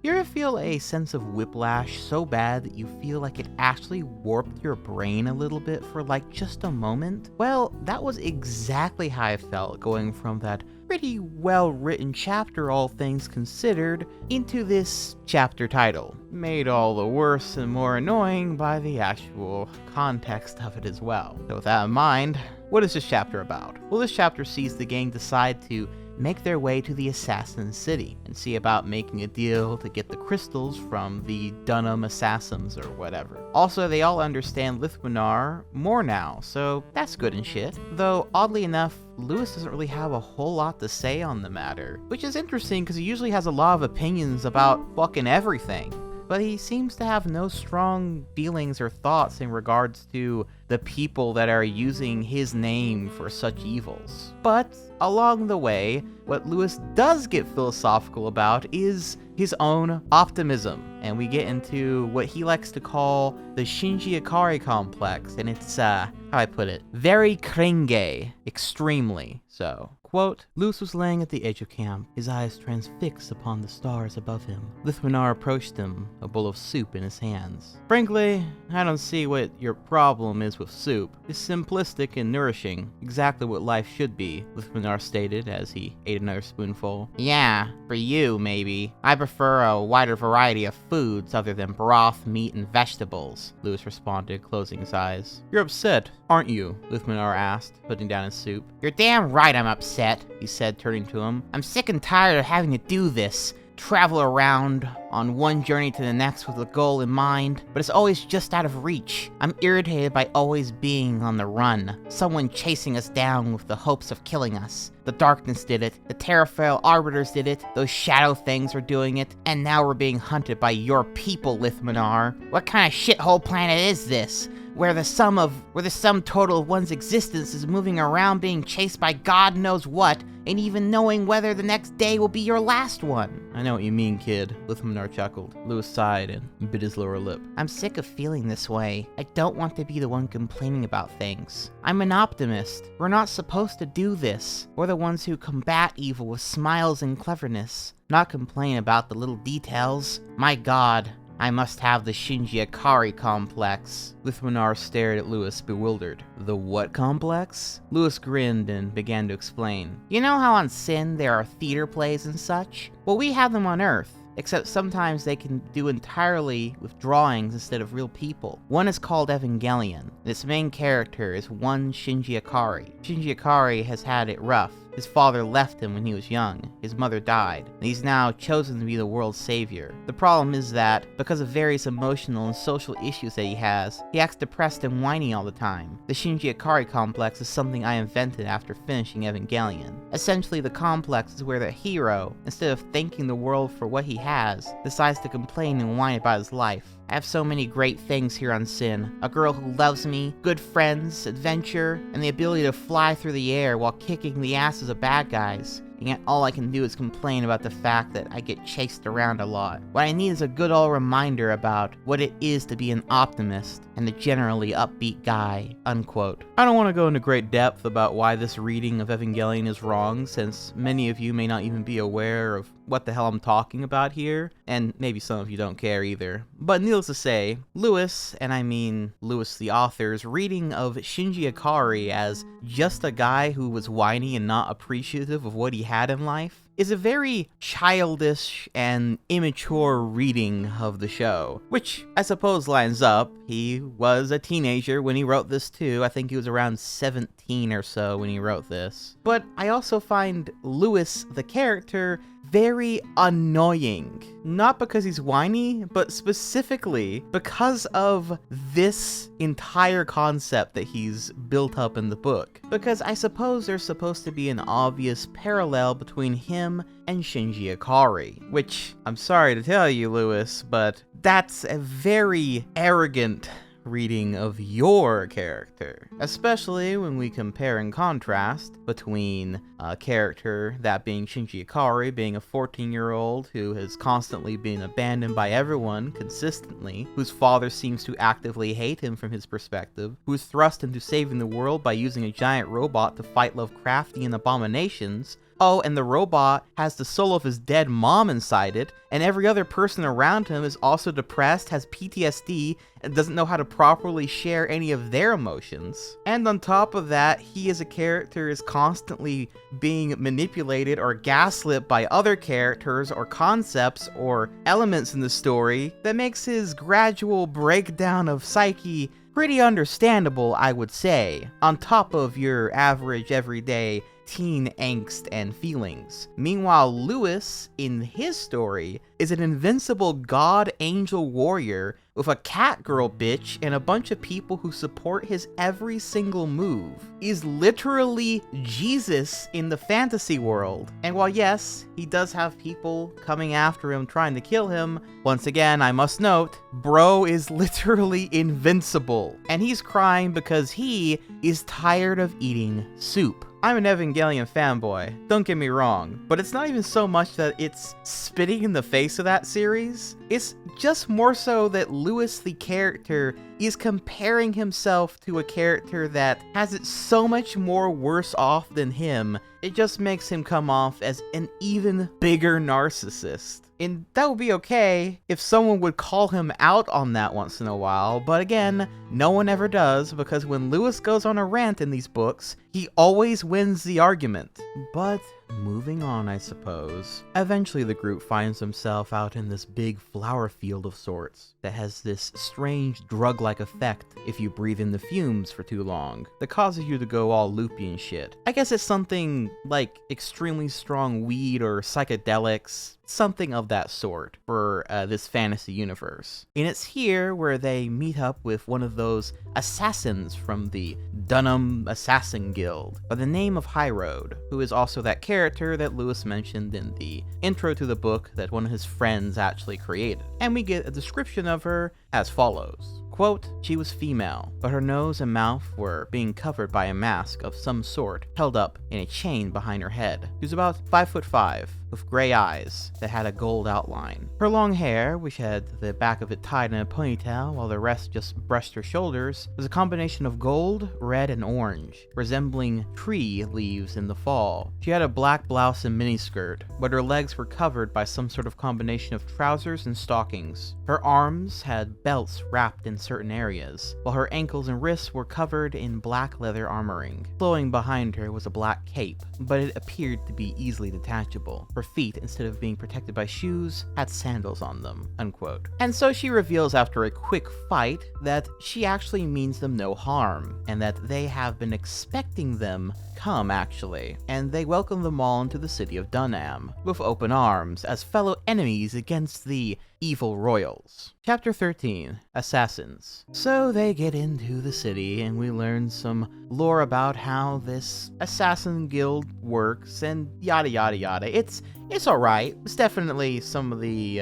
you ever feel a sense of whiplash so bad that you feel like it actually warped your brain a little bit for just a moment? Well, that was exactly how I felt going from that pretty well-written chapter, all things considered, into this chapter title. Made all the worse and more annoying by the actual context of it as well. So with that in mind, what is this chapter about? Well, this chapter sees the gang decide to make their way to the Assassin City and see about making a deal to get the crystals from the Dunham Assassins or whatever. Also, they all understand Liftmanar more now, so that's good and shit. Though, oddly enough, Lewis doesn't really have a whole lot to say on the matter, which is interesting because he usually has a lot of opinions about fucking everything. but he seems to have no strong feelings or thoughts in regards to the people that are using his name for such evils. But along the way, what Lewis does get philosophical about is his own optimism, and we get into what he likes to call the Shinji Ikari complex, and it's, how I put it, very cringe, extremely so. Quote, Lewis was laying at the edge of camp, his eyes transfixed upon the stars above him. Lithmanar approached him, a bowl of soup in his hands. Frankly, I don't see what your problem is with soup. It's simplistic and nourishing, exactly what life should be, Lithmanar stated as he ate another spoonful. Yeah, for you, maybe. I prefer a wider variety of foods other than broth, meat, and vegetables, Lewis responded, closing his eyes. You're upset, aren't you? Lithmanar asked, putting down his soup. You're damn right I'm upset, he said, turning to him. I'm sick and tired of having to do this. Travel around on one journey to the next with a goal in mind, but it's always just out of reach. I'm irritated by always being on the run, someone chasing us down with the hopes of killing us. The darkness did it, the Terrafail Arbiters did it, those shadow things are doing it, and now we're being hunted by your people, Lithmanar. What kind of shithole planet is this? Where the sum total of one's existence is moving around being chased by God knows what, and even knowing whether the next day will be your last one. I know what you mean, kid, Lithmanar chuckled. Lewis sighed and bit his lower lip. I'm sick of feeling this way. I don't want to be the one complaining about things. I'm an optimist. We're not supposed to do this. We're the ones who combat evil with smiles and cleverness, not complain about the little details. My God, I must have the Shinji Ikari complex. Lithmanar stared at Lewis, bewildered. The what complex? Lewis grinned and began to explain. You know how on Sin there are theater plays and such? Well, we have them on Earth. Except sometimes they can do entirely with drawings instead of real people. One is called Evangelion, and its main character is one Shinji Ikari. Shinji Ikari has had it rough. His father left him when he was young, his mother died, and he's now chosen to be the world's savior. The problem is that, because of various emotional and social issues that he acts depressed and whiny all the time. The Shinji Ikari complex is something I invented after finishing Evangelion. Essentially, the complex is where the hero, instead of thanking the world for what he has, decides to complain and whine about his life. I have so many great things here on Sin. A girl who loves me, good friends, adventure, and the ability to fly through the air while kicking the asses of bad guys. And yet all I can do is complain about the fact that I get chased around a lot. What I need is a good old reminder about what it is to be an optimist and a generally upbeat guy, unquote. I don't want to go into great depth about why this reading of Evangelion is wrong, since many of you may not even be aware of what the hell I'm talking about here, and maybe some of you don't care either. But needless to say, Lewis, and I mean Lewis the author's reading of Shinji Ikari as just a guy who was whiny and not appreciative of what he had in life, is a very childish and immature reading of the show, which I suppose lines up. He was a teenager when he wrote this too. I think he was around 17 or so when he wrote this. But I also find Lewis, the character, very annoying. Not because he's whiny, but specifically because of this entire concept that he's built up in the book. Because I suppose there's supposed to be an obvious parallel between him and Shinji Ikari, which, I'm sorry to tell you, Lewis, but that's a very arrogant reading of your character, especially when we compare and contrast between a character, that being Shinji Ikari, being a 14-year-old who has constantly been abandoned by everyone consistently, whose father seems to actively hate him from his perspective, who's thrust into saving the world by using a giant robot to fight Lovecraftian abominations. Oh, and the robot has the soul of his dead mom inside it, and every other person around him is also depressed, has PTSD, and doesn't know how to properly share any of their emotions. And on top of that, he as a character is constantly being manipulated or gaslit by other characters or concepts or elements in the story that makes his gradual breakdown of psyche pretty understandable, I would say, on top of your average, everyday teen angst and feelings. Meanwhile, Lewis, in his story, is an invincible god angel warrior with a Catgirl bitch and a bunch of people who support his every single move. He's literally Jesus in the fantasy world. And while yes, he does have people coming after him trying to kill him, once again, I must note, bro is literally invincible. And he's crying because he is tired of eating soup. I'm an Evangelion fanboy, don't get me wrong, but it's not even so much that it's spitting in the face of that series, it's just more so that Lewis the character is comparing himself to a character that has it so much more worse off than him. It just makes him come off as an even bigger narcissist. And that would be okay if someone would call him out on that once in a while, but again, no one ever does, because when Lewis goes on a rant in these books, he always wins the argument. But moving on, I suppose. Eventually the group finds themselves out in this big flower field of sorts that has this strange drug-like effect if you breathe in the fumes for too long that causes you to go all loopy and shit. I guess it's something like extremely strong weed or psychedelics, something of that sort for this fantasy universe. And it's here where they meet up with one of those assassins from the Dunham Assassin Guild by the name of High Road, who is also that character that Lewis mentioned in the intro to the book that one of his friends actually created. And we get a description of her as follows. Quote, she was female, but her nose and mouth were being covered by a mask of some sort held up in a chain behind her head. She was about 5'5", with gray eyes that had a gold outline. Her long hair, which had the back of it tied in a ponytail while the rest just brushed her shoulders, was a combination of gold, red, and orange, resembling tree leaves in the fall. She had a black blouse and miniskirt, but her legs were covered by some sort of combination of trousers and stockings. Her arms had belts wrapped in certain areas, while her ankles and wrists were covered in black leather armoring. Flowing behind her was a black cape, but it appeared to be easily detachable. Her feet, instead of being protected by shoes, had sandals on them, unquote. And so she reveals after a quick fight that she actually means them no harm, and that they have been expecting them come, actually, and they welcome them all into the city of Dunham with open arms as fellow enemies against the evil royals. Chapter 13, Assassins. So they get into the city and we learn some lore about how this assassin guild works and yada yada yada. It's alright. It's definitely some of the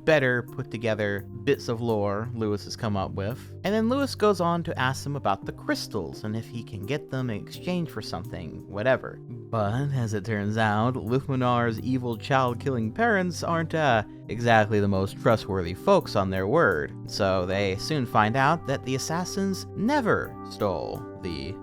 better put together bits of lore Lewis has come up with. And then Lewis goes on to ask them about the crystals and if he can get them in exchange for something, whatever. But as it turns out, Luthmanar's evil child-killing parents aren't exactly the most trustworthy folks on their word. So they soon find out that the assassins never stole the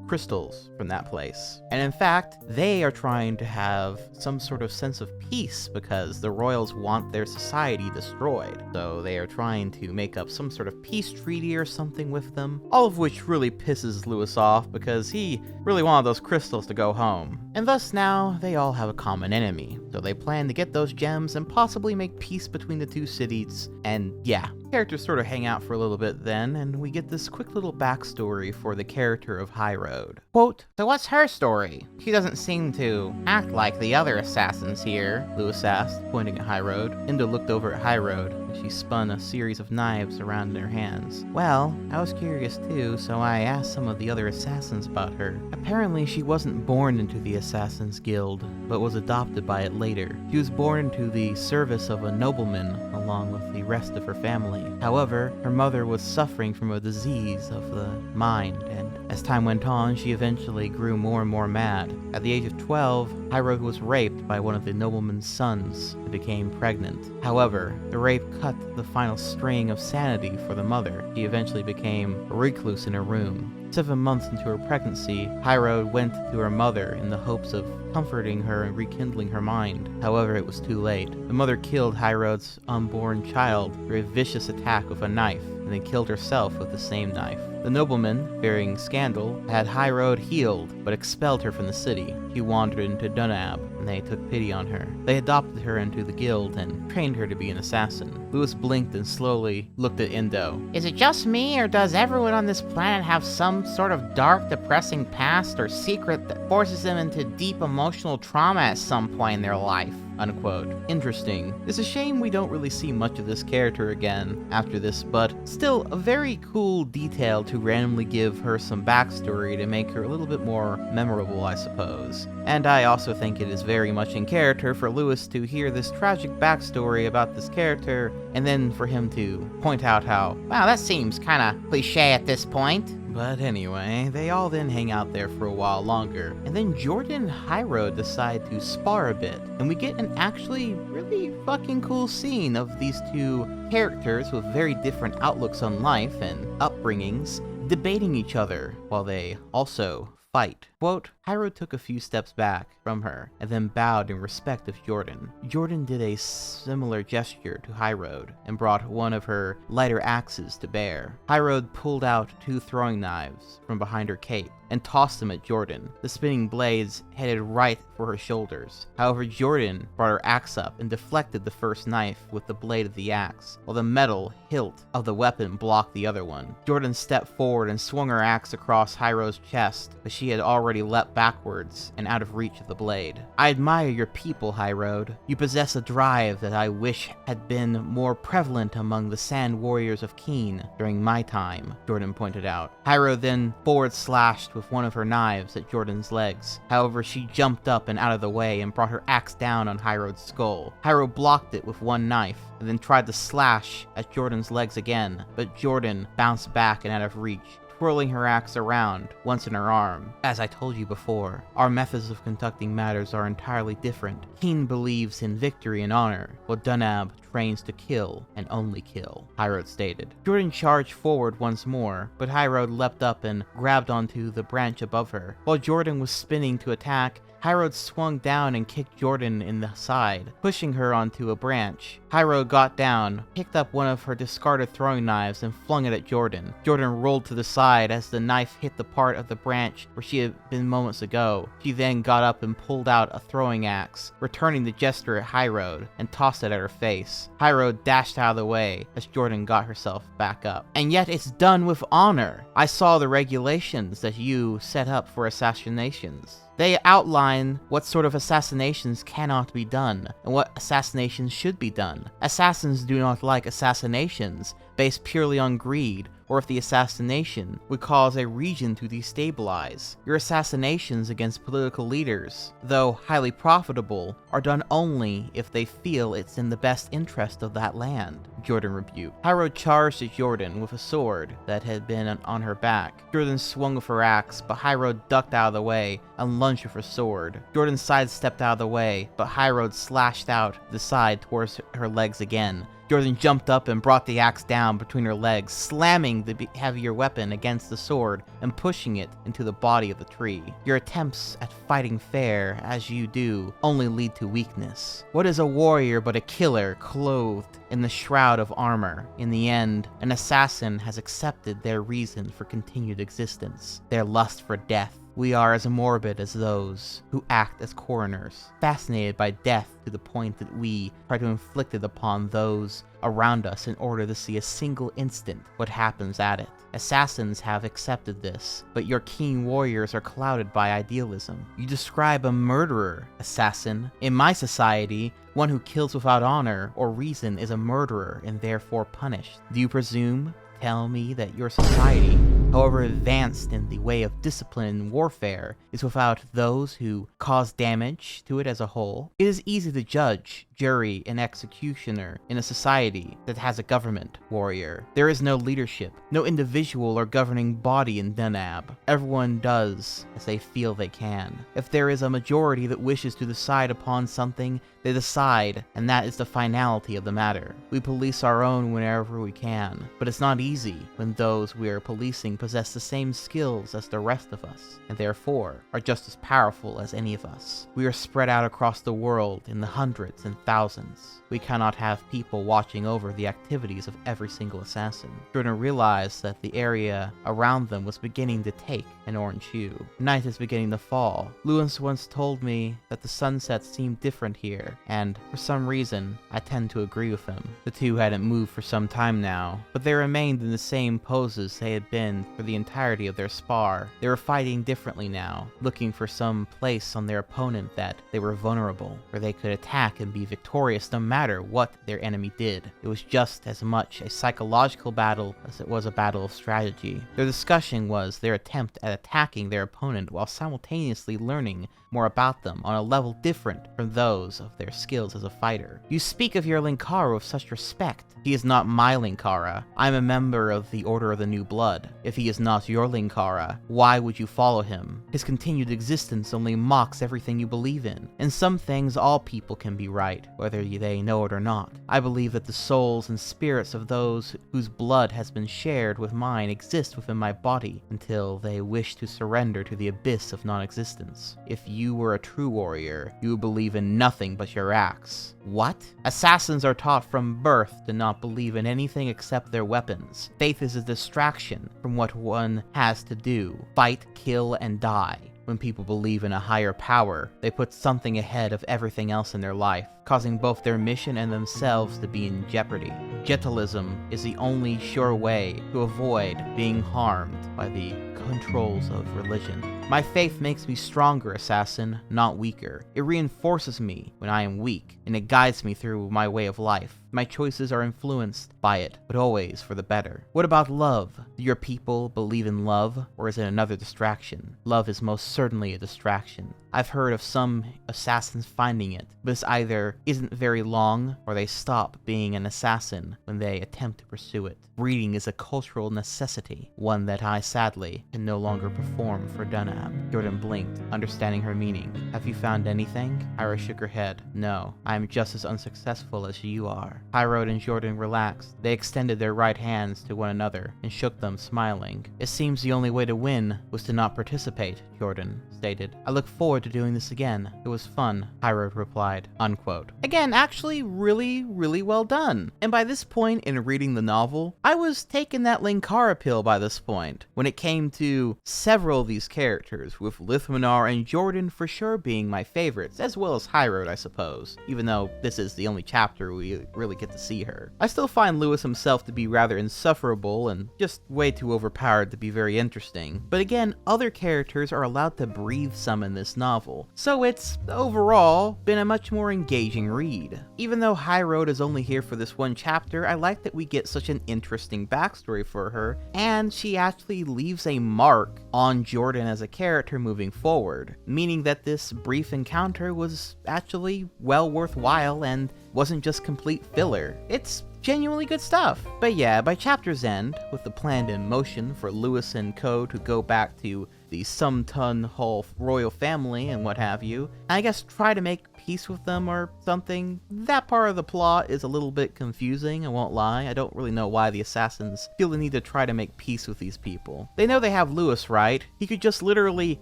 crystals from that place. And in fact, they are trying to have some sort of sense of peace because the royals want their society destroyed. So they are trying to make up some sort of peace treaty or something with them, all of which really pisses Lewis off because he really wanted those crystals to go home. And thus now they all have a common enemy. So they plan to get those gems and possibly make peace between the two cities. And yeah, characters sort of hang out for a little bit then, and we get this quick little backstory for the character of High Road. Quote, so what's her story? She doesn't seem to act like the other assassins here, Lewis asked, pointing at High Road. Inda looked over at High Road as she spun a series of knives around in her hands. Well, I was curious too, so I asked some of the other assassins about her. Apparently she wasn't born into the Assassin's Guild, but was adopted by it later. She was born into the service of a nobleman along with the rest of her family. However, her mother was suffering from a disease of the mind, and as time went on, she eventually grew more and more mad. At the age of 12, High Road was raped by one of the nobleman's sons and became pregnant. However, the rape cut the final string of sanity for the mother. She eventually became a recluse in her room. 7 months into her pregnancy, High Road went to her mother in the hopes of comforting her and rekindling her mind. However, it was too late. The mother killed High Road's unborn child through a vicious attack with a knife. and then killed herself with the same knife. The nobleman, fearing scandal, had High Road healed, but expelled her from the city. She wandered into Dunab, and they took pity on her. They adopted her into the guild and trained her to be an assassin. Lewis blinked and slowly looked at Indo. Is it just me, or does everyone on this planet have some sort of dark, depressing past or secret that forces them into deep emotional trauma at some point in their life? Unquote. Interesting. It's a shame we don't really see much of this character again after this, but still a very cool detail to randomly give her some backstory to make her a little bit more memorable, I suppose. And I also think it is very much in character for Lewis to hear this tragic backstory about this character, and then for him to point out how, wow, that seems kinda cliche at this point. But anyway, they all then hang out there for a while longer, and then Jordan and High Road decide to spar a bit, and we get an actually really fucking cool scene of these two characters with very different outlooks on life and upbringings debating each other while they also fight. Quote, High Road took a few steps back from her and then bowed in respect of Jordan. Jordan did a similar gesture to High Road and brought one of her lighter axes to bear. High Road pulled out 2 throwing knives from behind her cape and tossed them at Jordan. The spinning blades headed right for her shoulders. However, Jordan brought her axe up and deflected the first knife with the blade of the axe, while the metal hilt of the weapon blocked the other one. Jordan stepped forward and swung her axe across High Road's chest, but she had already leapt backwards and out of reach of the blade. I admire your people, High Road. You possess a drive that I wish had been more prevalent among the sand warriors of Keen during my time, Jordan pointed out. High Road then forward slashed with one of her knives at Jordan's legs. However, she jumped up and out of the way and brought her axe down on High Road's skull. High Road blocked it with one knife and then tried to slash at Jordan's legs again, but Jordan bounced back and out of reach, twirling her axe around, once in her arm. As I told you before, our methods of conducting matters are entirely different. Keen believes in victory and honor, while Dunab trains to kill and only kill, High Road stated. Jordan charged forward once more, but High Road leapt up and grabbed onto the branch above her. While Jordan was spinning to attack, High Road swung down and kicked Jordan in the side, pushing her onto a branch. High Road got down, picked up one of her discarded throwing knives and flung it at Jordan. Jordan rolled to the side as the knife hit the part of the branch where she had been moments ago. She then got up and pulled out a throwing axe, returning the gesture at High Road, and tossed it at her face. High Road dashed out of the way as Jordan got herself back up. And yet it's done with honor. I saw the regulations that you set up for assassinations. They outline what sort of assassinations cannot be done, and what assassinations should be done. Assassins do not like assassinations based purely on greed, or if the assassination would cause a region to destabilize. Your assassinations against political leaders, though highly profitable, are done only if they feel it's in the best interest of that land, Jordan rebuked. High Road charged at Jordan with a sword that had been on her back. Jordan swung with her axe, but High Road ducked out of the way and lunged with her sword. Jordan sidestepped out of the way, but High Road slashed out the side towards her legs again. Jordan jumped up and brought the axe down between her legs, slamming the heavier weapon against the sword and pushing it into the body of the tree. Your attempts at fighting fair, as you do, only lead to weakness. What is a warrior but a killer clothed in the shroud of armor? In the end, an assassin has accepted their reason for continued existence, their lust for death. We are as morbid as those who act as coroners, fascinated by death to the point that we try to inflict it upon those around us in order to see a single instant what happens at it. Assassins have accepted this, but your keen warriors are clouded by idealism. You describe a murderer, assassin. In my society, one who kills without honor or reason is a murderer and therefore punished. Do you presume? Tell me that your society, however advanced in the way of discipline and warfare, is without those who cause damage to it as a whole? It is easy to judge, jury, and executioner in a society that has a government, warrior. There is no leadership, no individual or governing body in Dunab. Everyone does as they feel they can. If there is a majority that wishes to decide upon something, They decide, and that is the finality of the matter. We police our own whenever we can, but it's not easy when those we are policing possess the same skills as the rest of us, and therefore are just as powerful as any of us. We are spread out across the world in the hundreds and thousands. We cannot have people watching over the activities of every single assassin. Jordan realized that the area around them was beginning to take an orange hue. Night is beginning to fall. Lewis once told me that the sunsets seemed different here, and for some reason, I tend to agree with him. The two hadn't moved for some time now, but they remained in the same poses they had been for the entirety of their spar. They were fighting differently now, looking for some place on their opponent that they were vulnerable, where they could attack and be victorious no matter what their enemy did. It was just as much a psychological battle as it was a battle of strategy. Their discussion was their attempt at attacking their opponent while simultaneously learning more about them on a level different from those of their skills as a fighter. You speak of your Linkara with such respect. He is not my Linkara. I am a member of the Order of the New Blood. If he is not your Linkara, why would you follow him? His continued existence only mocks everything you believe in. In some things, all people can be right, whether they know it or not. I believe that the souls and spirits of those whose blood has been shared with mine exist within my body until they wish to surrender to the abyss of non-existence. If you were a true warrior, you would believe in nothing but your axe. What? Assassins are taught from birth to not believe in anything except their weapons. Faith is a distraction from what one has to do. Fight, kill, and die. When people believe in a higher power, they put something ahead of everything else in their life, causing both their mission and themselves to be in jeopardy. Gentalism is the only sure way to avoid being harmed by the controls of religion. My faith makes me stronger, assassin, not weaker. It reinforces me when I am weak, and it guides me through my way of life. My choices are influenced by it, but always for the better. What about love? Do your people believe in love, or is it another distraction? Love is most certainly a distraction. I've heard of some assassins finding it, but it either isn't very long, or they stop being an assassin when they attempt to pursue it. Breeding is a cultural necessity, one that I sadly can no longer perform for Dunham. Jordan blinked, understanding her meaning. Have you found anything? Ira shook her head. No, I am just as unsuccessful as you are. Hyrode and Jordan relaxed. They extended their right hands to one another and shook them, smiling. It seems the only way to win was to not participate, Jordan stated. I look forward to doing this again. It was fun, Hyrode replied, unquote. Again, actually really well done. And by this point in reading the novel, I was taking that Linkara pill by this point. When it came to several of these characters, with Lithmanar and Jordan for sure being my favorites, as well as Hyrode, I suppose, even though this is the only chapter we really get to see her. I still find Lewis himself to be rather insufferable and just way too overpowered to be very interesting. But again, other characters are allowed to breathe some in this novel, so it's, overall, been a much more engaging read. Even though Hyrode is only here for this one chapter, I like that we get such an interesting backstory for her, and she actually leaves a mark on Jordan as a character moving forward, meaning that this brief encounter was actually well worthwhile and wasn't just complete filler. It's genuinely good stuff. But yeah, by chapter's end, with the plan in motion for Lewis and co. to go back to the Sumton Hall royal family and what have you, I guess try to make peace with them or something. That part of the plot is a little bit confusing, I won't lie. I don't really know why the assassins feel the need to try to make peace with these people. They know they have Lewis, right? He could just literally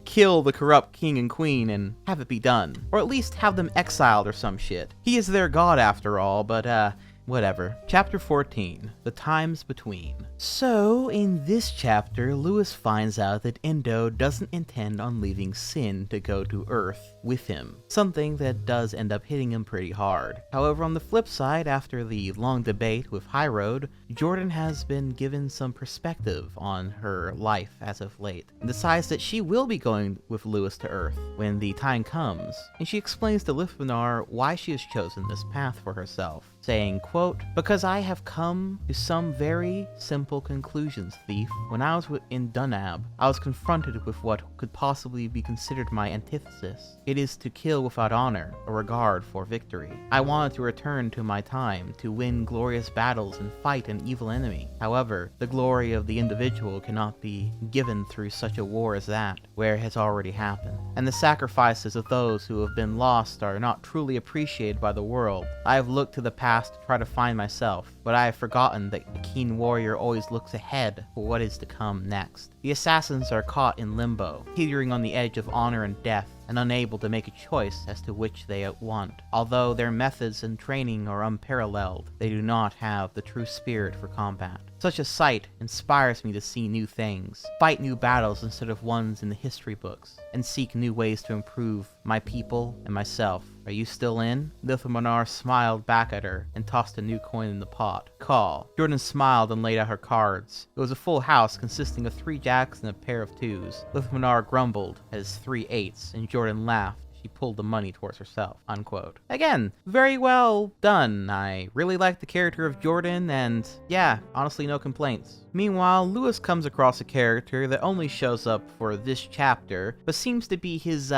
kill the corrupt king and queen and have it be done. Or at least have them exiled or some shit. He is their god after all, but whatever. Chapter 14, The Times Between. So, in this chapter, Lewis finds out that Endo doesn't intend on leaving Sin to go to Earth with him, something that does end up hitting him pretty hard. However, on the flip side, after the long debate with Hyrode, Jordan has been given some perspective on her life as of late, and decides that she will be going with Lewis to Earth when the time comes, and she explains to Lithmanar why she has chosen this path for herself. saying, quote, "Because I have come to some very simple conclusions, thief. When I was in Dunab, I was confronted with what could possibly be considered my antithesis. It is to kill without honor or regard for victory. I wanted to return to my time, to win glorious battles and fight an evil enemy. However, the glory of the individual cannot be given through such a war as that, where it has already happened. And the sacrifices of those who have been lost are not truly appreciated by the world. I have looked to the past to try to find myself, but I have forgotten that the keen warrior always looks ahead for what is to come next. The assassins are caught in limbo, teetering on the edge of honor and death, and unable to make a choice as to which they want. Although their methods and training are unparalleled, they do not have the true spirit for combat. Such a sight inspires me to see new things, fight new battles instead of ones in the history books, and seek new ways to improve my people and myself. Are you still in?" Linkara smiled back at her and tossed a new coin in the pot. "Call." Jordan smiled and laid out her cards. It was a full house consisting of 3 jacks and a pair of 2s. Linkara grumbled at his 3 8s, and Jordan laughed. She pulled the money towards herself, unquote. Again, very well done. I really like the character of Jordan, and yeah, honestly no complaints. Meanwhile, Lewis comes across a character that only shows up for this chapter, but seems to be his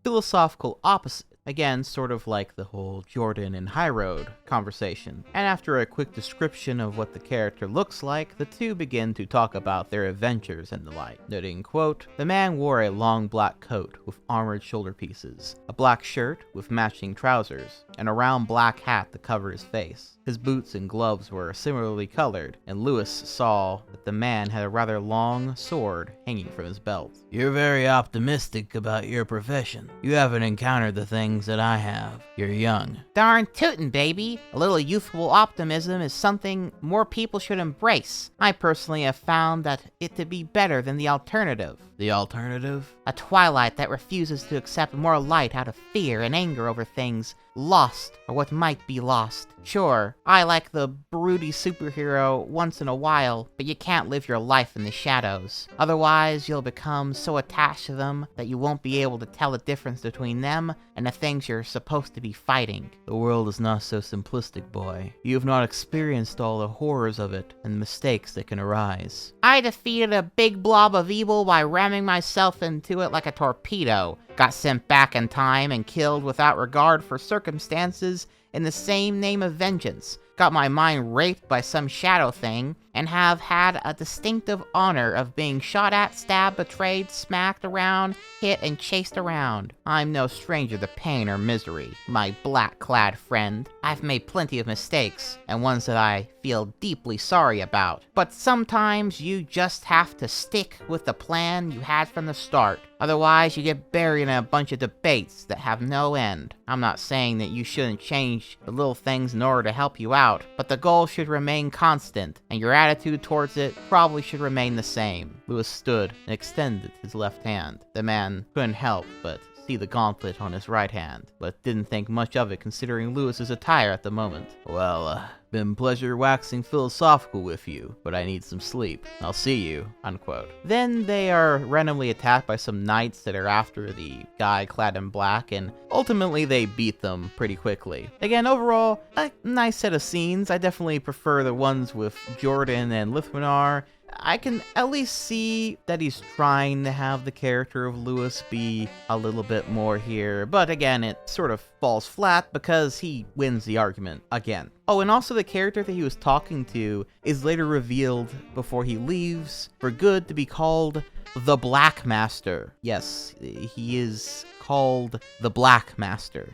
philosophical opposite. Again, sort of like the whole Jordan and High Road conversation. And after a quick description of what the character looks like, the two begin to talk about their adventures and the like, noting, quote, "The man wore a long black coat with armored shoulder pieces, a black shirt with matching trousers, and a round black hat that covered his face. His boots and gloves were similarly colored, and Lewis saw that the man had a rather long sword hanging from his belt." "You're very optimistic about your profession. You haven't encountered the things that I have. You're young." Darn tootin', baby. A little youthful optimism is something more people should embrace. I personally have found that it to be better than the alternative. "The alternative?" A twilight that refuses to accept more light out of fear and anger over things lost or what might be lost. Sure, I like the broody superhero once in a while, but you can't live your life in the shadows. Otherwise, you'll become so attached to them that you won't be able to tell the difference between them and the things you're supposed to be fighting. "The world is not so simplistic, boy. You have not experienced all the horrors of it and the mistakes that can arise." I defeated a big blob of evil by ramming myself into it like a torpedo, got sent back in time and killed without regard for circumstances in the same name of vengeance, got my mind raped by some shadow thing, and have had a distinctive honor of being shot at, stabbed, betrayed, smacked around, hit, and chased around. I'm no stranger to pain or misery, my black-clad friend. I've made plenty of mistakes, and ones that I feel deeply sorry about. But sometimes you just have to stick with the plan you had from the start. Otherwise, you get buried in a bunch of debates that have no end. I'm not saying that you shouldn't change the little things in order to help you out, but the goal should remain constant, and your attitude towards it probably should remain the same." Lewis stood and extended his left hand. The man couldn't help but see the gauntlet on his right hand, but didn't think much of it considering Lewis's attire at the moment. "Well, been pleasure waxing philosophical with you, but I need some sleep. I'll see you," unquote. Then they are randomly attacked by some knights that are after the guy clad in black, and ultimately they beat them pretty quickly. Again, overall, a nice set of scenes. I definitely prefer the ones with Jordan and Linkara. I can at least see that he's trying to have the character of Lewis be a little bit more here, but again, it sort of falls flat because he wins the argument again. Oh, and also the character that he was talking to is later revealed before he leaves for good to be called the Black Master. Yes, he is called the Black Master.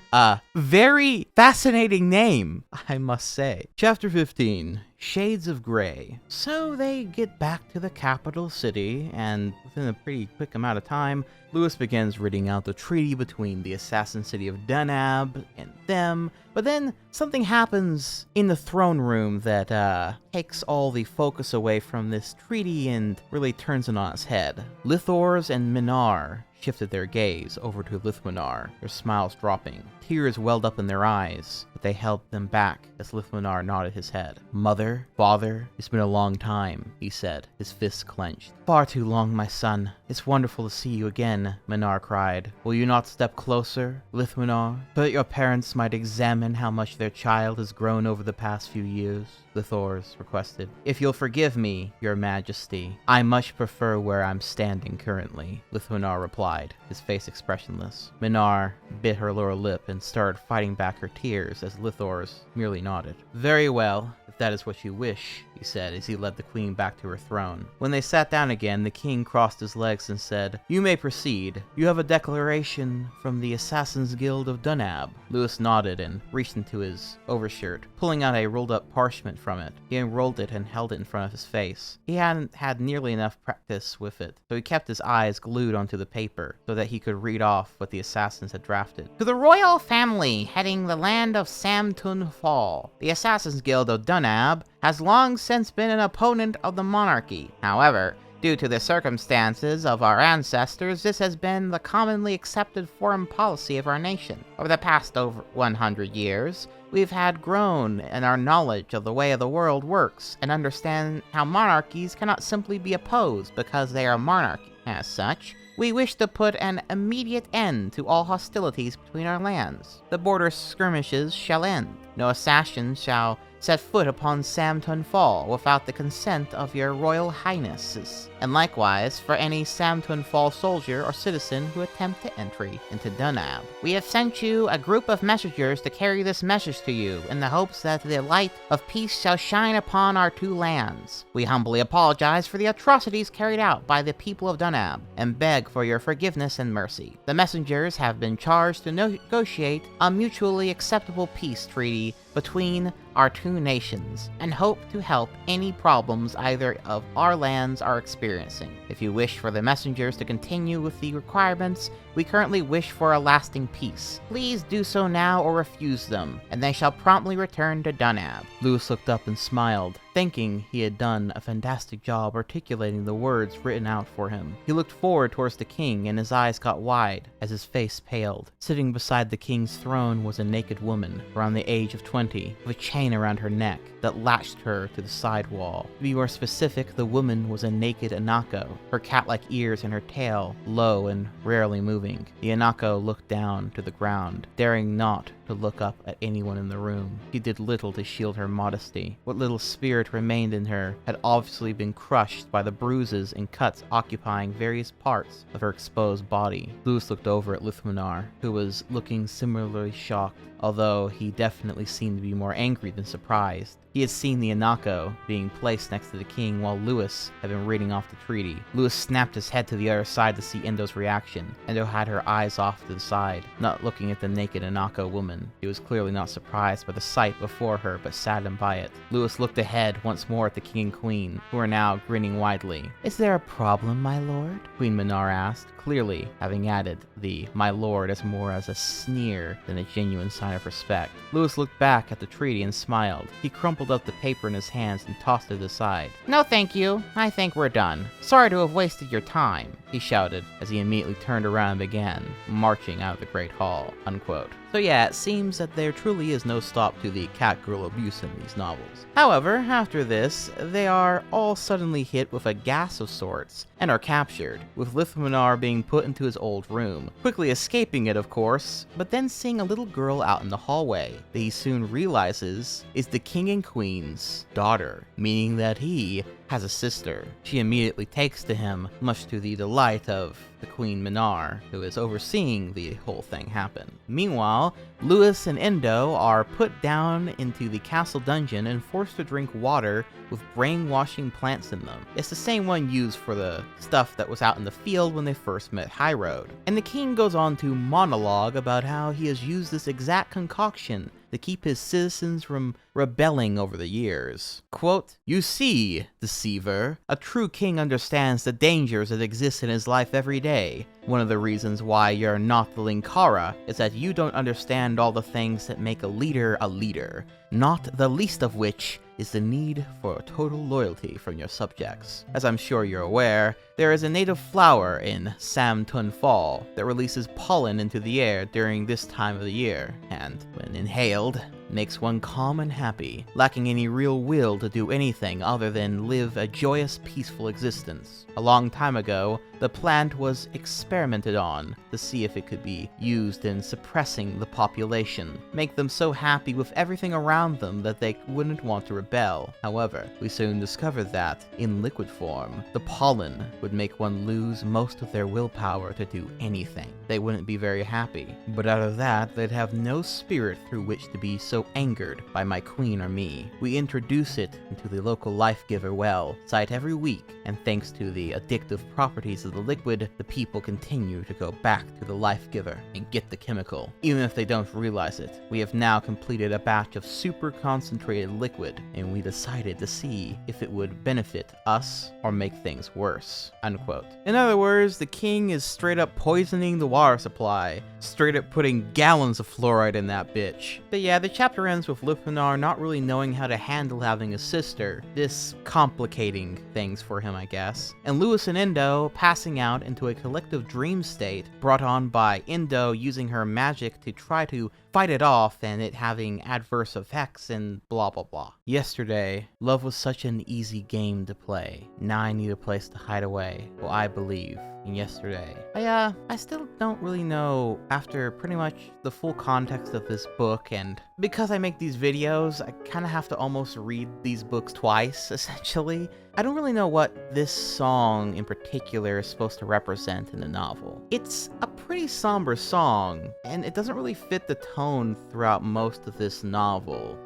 Very fascinating name, I must say. Chapter 15. Shades of Grey. So they get back to the capital city, and within a pretty quick amount of time, Lewis begins reading out the treaty between the assassin city of Dunab and them, but then something happens in the throne room that takes all the focus away from this treaty and really turns it on its head. Lithors and Minar shifted their gaze over to Lithmanar, their smiles dropping. Tears welled up in their eyes, but they held them back as Lithmanar nodded his head. "Mother, father, it's been a long time," he said, his fists clenched. "Far too long, my son. It's wonderful to see you again," Minar cried. "Will you not step closer, Lithmanar, so that your parents might examine how much their child has grown over the past few years?" Lithors requested. "If you'll forgive me, your majesty, I much prefer where I'm standing currently," Lithmanar replied, his face expressionless. Minar bit her lower lip and started fighting back her tears as Lithors merely nodded. "Very well, if that is what you wish," he said as he led the queen back to her throne. When they sat down again, the king crossed his legs and said, "You may proceed. You have a declaration from the Assassin's Guild of Dunab." Lewis nodded and reached into his overshirt, pulling out a rolled-up parchment from it. He unrolled it and held it in front of his face. He hadn't had nearly enough practice with it, so he kept his eyes glued onto the paper so that he could read off what the assassins had drafted. "To the royal family heading the land of Samtun Fall, the Assassin's Guild of Dunab has long since been an opponent of the monarchy. However, due to the circumstances of our ancestors, this has been the commonly accepted foreign policy of our nation. Over the past over 100 years, we've had grown in our knowledge of the way of the world works and understand how monarchies cannot simply be opposed because they are monarchy. As such, we wish to put an immediate end to all hostilities between our lands. The border skirmishes shall end. No assassin shall set foot upon Samtun Fall without the consent of your royal highnesses, and likewise for any Samtun Fall soldier or citizen who attempt to entry into Dunab. We have sent you a group of messengers to carry this message to you in the hopes that the light of peace shall shine upon our two lands. We humbly apologize for the atrocities carried out by the people of Dunab and beg for your forgiveness and mercy. The messengers have been charged to negotiate a mutually acceptable peace treaty between our two nations, and hope to help any problems either of our lands are experiencing. If you wish for the messengers to continue with the requirements, we currently wish for a lasting peace. Please do so now or refuse them, and they shall promptly return to Dunab." Lewis looked up and smiled, thinking he had done a fantastic job articulating the words written out for him. He looked forward towards the king, and his eyes got wide as his face paled. Sitting beside the king's throne was a naked woman, around the age of 20, with a chain around her neck that latched her to the side wall. To be more specific, the woman was a naked Anako, her cat-like ears and her tail low and rarely moving. The Anako looked down to the ground, daring not to look up at anyone in the room. She did little to shield her modesty. What little spirit remained in her had obviously been crushed by the bruises and cuts occupying various parts of her exposed body. Lewis looked over at Lithmanar, who was looking similarly shocked, although he definitely seemed to be more angry than surprised. He had seen the Anako being placed next to the king while Lewis had been reading off the treaty. Lewis snapped his head to the other side to see Endo's reaction. Endo had her eyes off to the side, not looking at the naked Anako woman. He was clearly not surprised by the sight before her, but saddened by it. Lewis looked ahead once more at the king and queen, who were now grinning widely. "Is there a problem, my lord?" Queen Minar asked, clearly having added the "my lord" as more as a sneer than a genuine sign of respect. Lewis looked back at the treaty and smiled. He crumpled up the paper in his hands and tossed it aside. "No thank you, I think we're done. Sorry to have wasted your time," he shouted as he immediately turned around and began marching out of the Great Hall, unquote. So yeah, it seems that there truly is no stop to the Catgirl abuse in these novels. However, after this, they are all suddenly hit with a gas of sorts, and are captured, with Lithmanar being put into his old room, quickly escaping it of course, but then seeing a little girl out in the hallway that he soon realizes is the king and queen's daughter, meaning that he has a sister. She immediately takes to him, much to the delight of the Queen Minar, who is overseeing the whole thing happen. Meanwhile, Lewis and Endo are put down into the castle dungeon and forced to drink water with brainwashing plants in them. It's the same one used for the stuff that was out in the field when they first met High Road. And the king goes on to monologue about how he has used this exact concoction to keep his citizens from rebelling over the years. Quote, "You see, deceiver, a true king understands the dangers that exist in his life every day. One of the reasons why you're not the Linkara is that you don't understand all the things that make a leader, not the least of which is the need for total loyalty from your subjects. As I'm sure you're aware, there is a native flower in Samtun Fall that releases pollen into the air during this time of the year, and when inhaled, makes one calm and happy, lacking any real will to do anything other than live a joyous, peaceful existence. A long time ago, the plant was experimented on to see if it could be used in suppressing the population, make them so happy with everything around them that they wouldn't want to rebel. However, we soon discovered that, in liquid form, the pollen would make one lose most of their willpower to do anything. They wouldn't be very happy, but out of that, they'd have no spirit through which to be so angered by my queen or me. We introduce it into the local life-giver well, site every week, and thanks to the addictive properties of the liquid, the people continue to go back to the life-giver and get the chemical, even if they don't realize it. We have now completed a batch of super concentrated liquid, and we decided to see if it would benefit us or make things worse." Unquote. In other words, the king is straight up poisoning the water supply, straight up putting gallons of fluoride in that bitch. But yeah, the chapter ends with Lovhaug not really knowing how to handle having a sister, this complicating things for him, I guess, and Lewis and Indo passing out into a collective dream state brought on by Indo using her magic to try to fight it off and it having adverse effects and blah blah blah. Yesterday, love was such an easy game to play. Now I need a place to hide away. Well, I believe in yesterday. I still don't really know, after pretty much the full context of this book, and because I make these videos, I kind of have to almost read these books twice, essentially. I don't really know what this song in particular is supposed to represent in the novel. It's a pretty somber song, and it doesn't really fit the tone throughout most of this novel.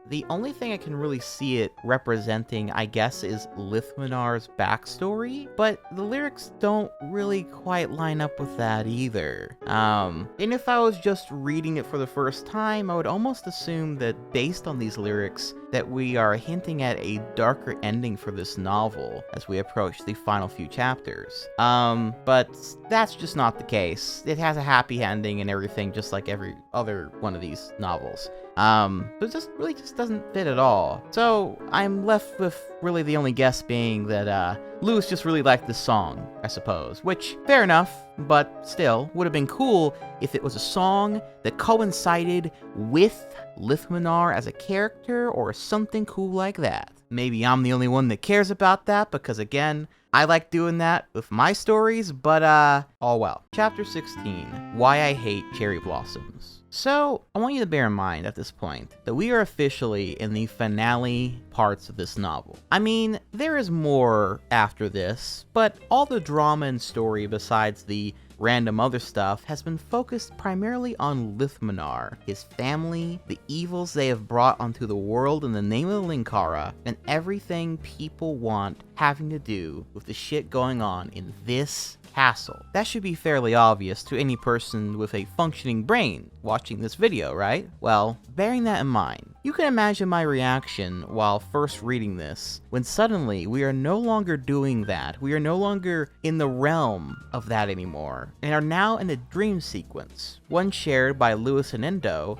The only thing I can really see it representing, I guess, is Lovhaug's backstory, but the lyrics don't really quite line up with that either. And if I was just reading it for the first time, I would almost assume that based on these lyrics, that we are hinting at a darker ending for this novel as we approach the final few chapters. But that's just not the case. It has a happy ending and everything, just like every other one of these novels. But it just doesn't fit at all. So I'm left with really the only guess being that Lewis just really liked this song, I suppose. Which, fair enough, but still, would have been cool if it was a song that coincided with Lovhaug as a character or something cool like that. Maybe I'm the only one that cares about that, because again, I like doing that with my stories, but oh well. Chapter 16, Why I Hate Cherry Blossoms. So, I want you to bear in mind at this point that we are officially in the finale parts of this novel. I mean, there is more after this, but all the drama and story besides the random other stuff has been focused primarily on Lovhaug, his family, the evils they have brought onto the world in the name of Linkara, and everything people want having to do with the shit going on in this castle. That should be fairly obvious to any person with a functioning brain watching this video, right? Well, bearing that in mind, you can imagine my reaction while first reading this, when suddenly we are no longer doing that. We are no longer in the realm of that anymore, and are now in a dream sequence. One shared by Lewis and Indo,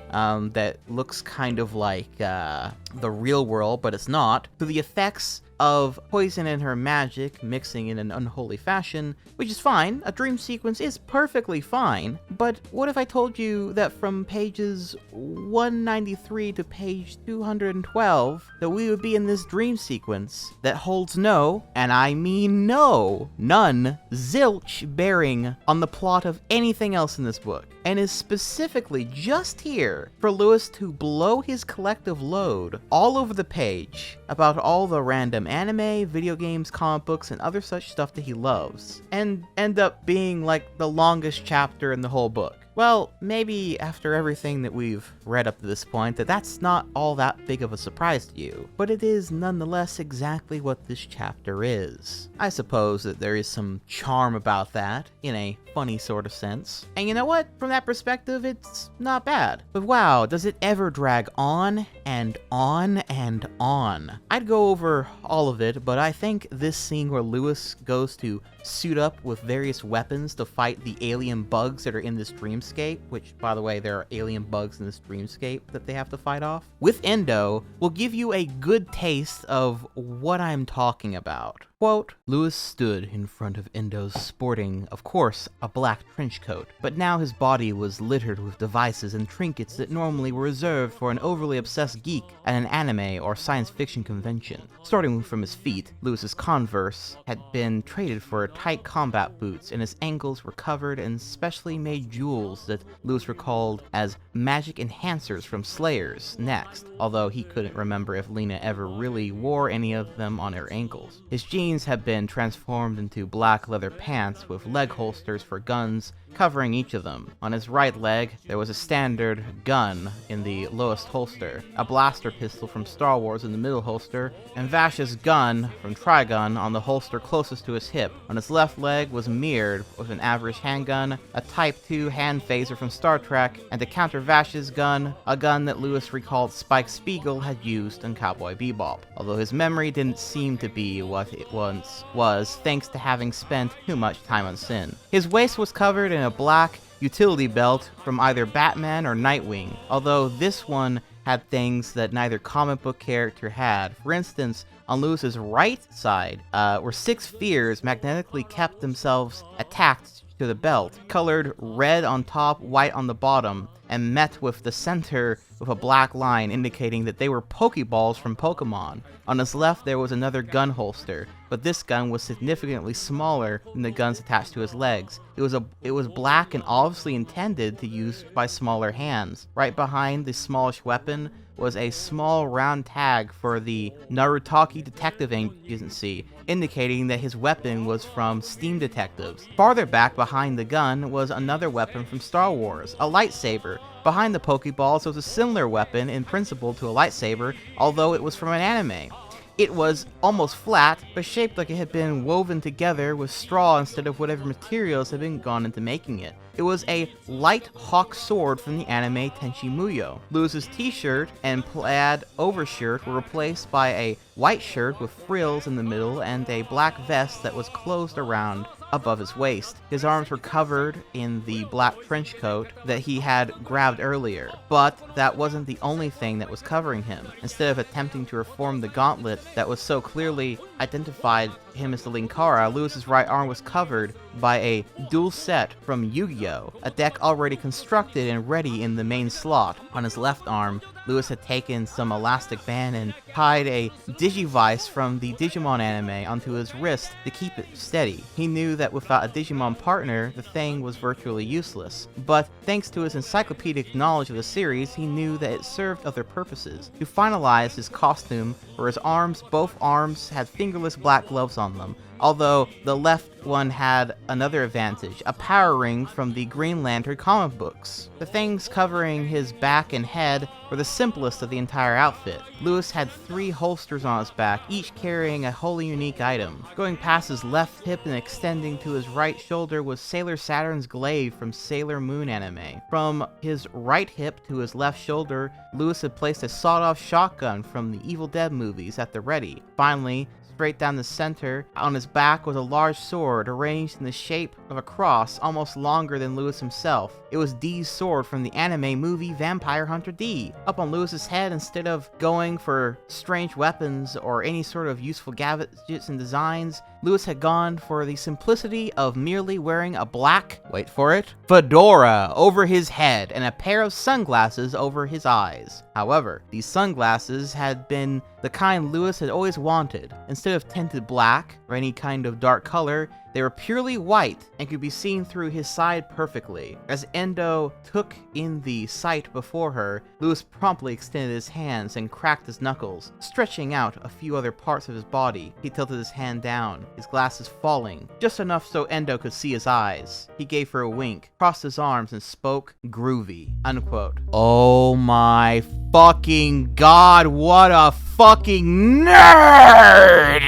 that looks kind of like the real world, but it's not, through the effects of poison and her magic mixing in an unholy fashion, which is fine. A dream sequence is perfectly fine, but what if I told you that from pages 193 to page 212 that we would be in this dream sequence that holds no, and I mean no, none, zilch bearing on the plot of anything else in this book, and is specifically just here for Lewis to blow his collective load all over the page about all the random anime, video games, comic books, and other such stuff that he loves, and end up being like the longest chapter in the whole book. Well, maybe after everything that we've read up to this point, that's not all that big of a surprise to you, but it is nonetheless exactly what this chapter is. I suppose that there is some charm about that, in a funny sort of sense. And you know what? From that perspective, it's not bad. But wow, does it ever drag on and on and on? I'd go over all of it, but I think this scene where Lewis goes to suit up with various weapons to fight the alien bugs that are in this dream dreamscape, which, by the way, there are alien bugs in this dreamscape that they have to fight off, with Endo will give you a good taste of what I'm talking about. Quote, Lewis stood in front of Endo's sporting, of course, a black trench coat, but now his body was littered with devices and trinkets that normally were reserved for an overly obsessed geek at an anime or science fiction convention. Starting from his feet, Lewis's Converse had been traded for tight combat boots, and his ankles were covered in specially made jewels that Lewis recalled as magic enhancers from Slayers next, although he couldn't remember if Lena ever really wore any of them on her ankles. His jeans had been transformed into black leather pants with leg holsters for guns covering each of them. On his right leg, there was a standard gun in the lowest holster, a blaster pistol from Star Wars in the middle holster, and Vash's gun from Trigun on the holster closest to his hip. On his left leg was mirrored with an average handgun, a Type 2 hand phaser from Star Trek, and to counter Vash's gun, a gun that Lewis recalled Spike Spiegel had used in Cowboy Bebop, although his memory didn't seem to be what it once was, thanks to having spent too much time on Sin. His waist was covered in a black utility belt from either Batman or Nightwing, although this one had things that neither comic book character had. For instance, on Lewis's right side were 6 spheres magnetically kept themselves attached to the belt, colored red on top, white on the bottom, and met with the center with a black line indicating that they were Pokeballs from Pokemon. On his left there was another gun holster, but this gun was significantly smaller than the guns attached to his legs. It was black and obviously intended to use by smaller hands. Right behind the smallish weapon was a small round tag for the Narutaki Detective Agency, indicating that his weapon was from Steam Detectives. Farther back behind the gun was another weapon from Star Wars, a lightsaber. Behind the Pokeballs was a similar weapon in principle to a lightsaber, although it was from an anime. It was almost flat, but shaped like it had been woven together with straw instead of whatever materials had been gone into making it. It was a light hawk sword from the anime Tenchi Muyo. Lewis's t-shirt and plaid overshirt were replaced by a white shirt with frills in the middle and a black vest that was closed around above his waist. His arms were covered in the black trench coat that he had grabbed earlier, but that wasn't the only thing that was covering him. Instead of attempting to reform the gauntlet that was so clearly identified him as the Linkara, Lewis's right arm was covered by a dual set from Yu-Gi-Oh!, a deck already constructed and ready in the main slot. On his left arm, Lewis had taken some elastic band and tied a Digivice from the Digimon anime onto his wrist to keep it steady. He knew that without a Digimon partner, the thing was virtually useless, but thanks to his encyclopedic knowledge of the series, he knew that it served other purposes. To finalize his costume for his arms, both arms had fingerless black gloves on them, although the left one had another advantage, a power ring from the Green Lantern comic books. The things covering his back and head were the simplest of the entire outfit. Lewis had 3 holsters on his back, each carrying a wholly unique item. Going past his left hip and extending to his right shoulder was Sailor Saturn's glaive from Sailor Moon anime. From his right hip to his left shoulder, Lewis had placed a sawed-off shotgun from the Evil Dead movies at the ready. Finally, straight down the center, on his back was a large sword arranged in the shape of a cross, almost longer than Lewis himself. It was D's sword from the anime movie Vampire Hunter D. Up on Lewis's head, instead of going for strange weapons or any sort of useful gadgets and designs, Lewis had gone for the simplicity of merely wearing a black, wait for it, fedora over his head and a pair of sunglasses over his eyes. However, these sunglasses had been the kind Lewis had always wanted. Instead of tinted black or any kind of dark color, they were purely white and could be seen through his side perfectly. As Endo took in the sight before her, Lewis promptly extended his hands and cracked his knuckles, stretching out a few other parts of his body. He tilted his hand down, his glasses falling, just enough so Endo could see his eyes. He gave her a wink, crossed his arms, and spoke groovy, unquote. Oh my fucking god, what a fucking nerd!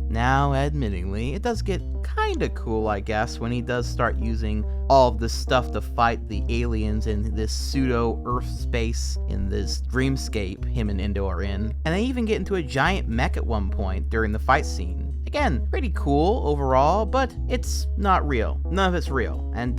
Now, admittingly, it does get kinda cool, I guess, when he does start using all of this stuff to fight the aliens in this pseudo-Earth space, in this dreamscape him and Endo are in. And they even get into a giant mech at one point during the fight scene. Again, pretty cool overall, but it's not real. None of it's real. And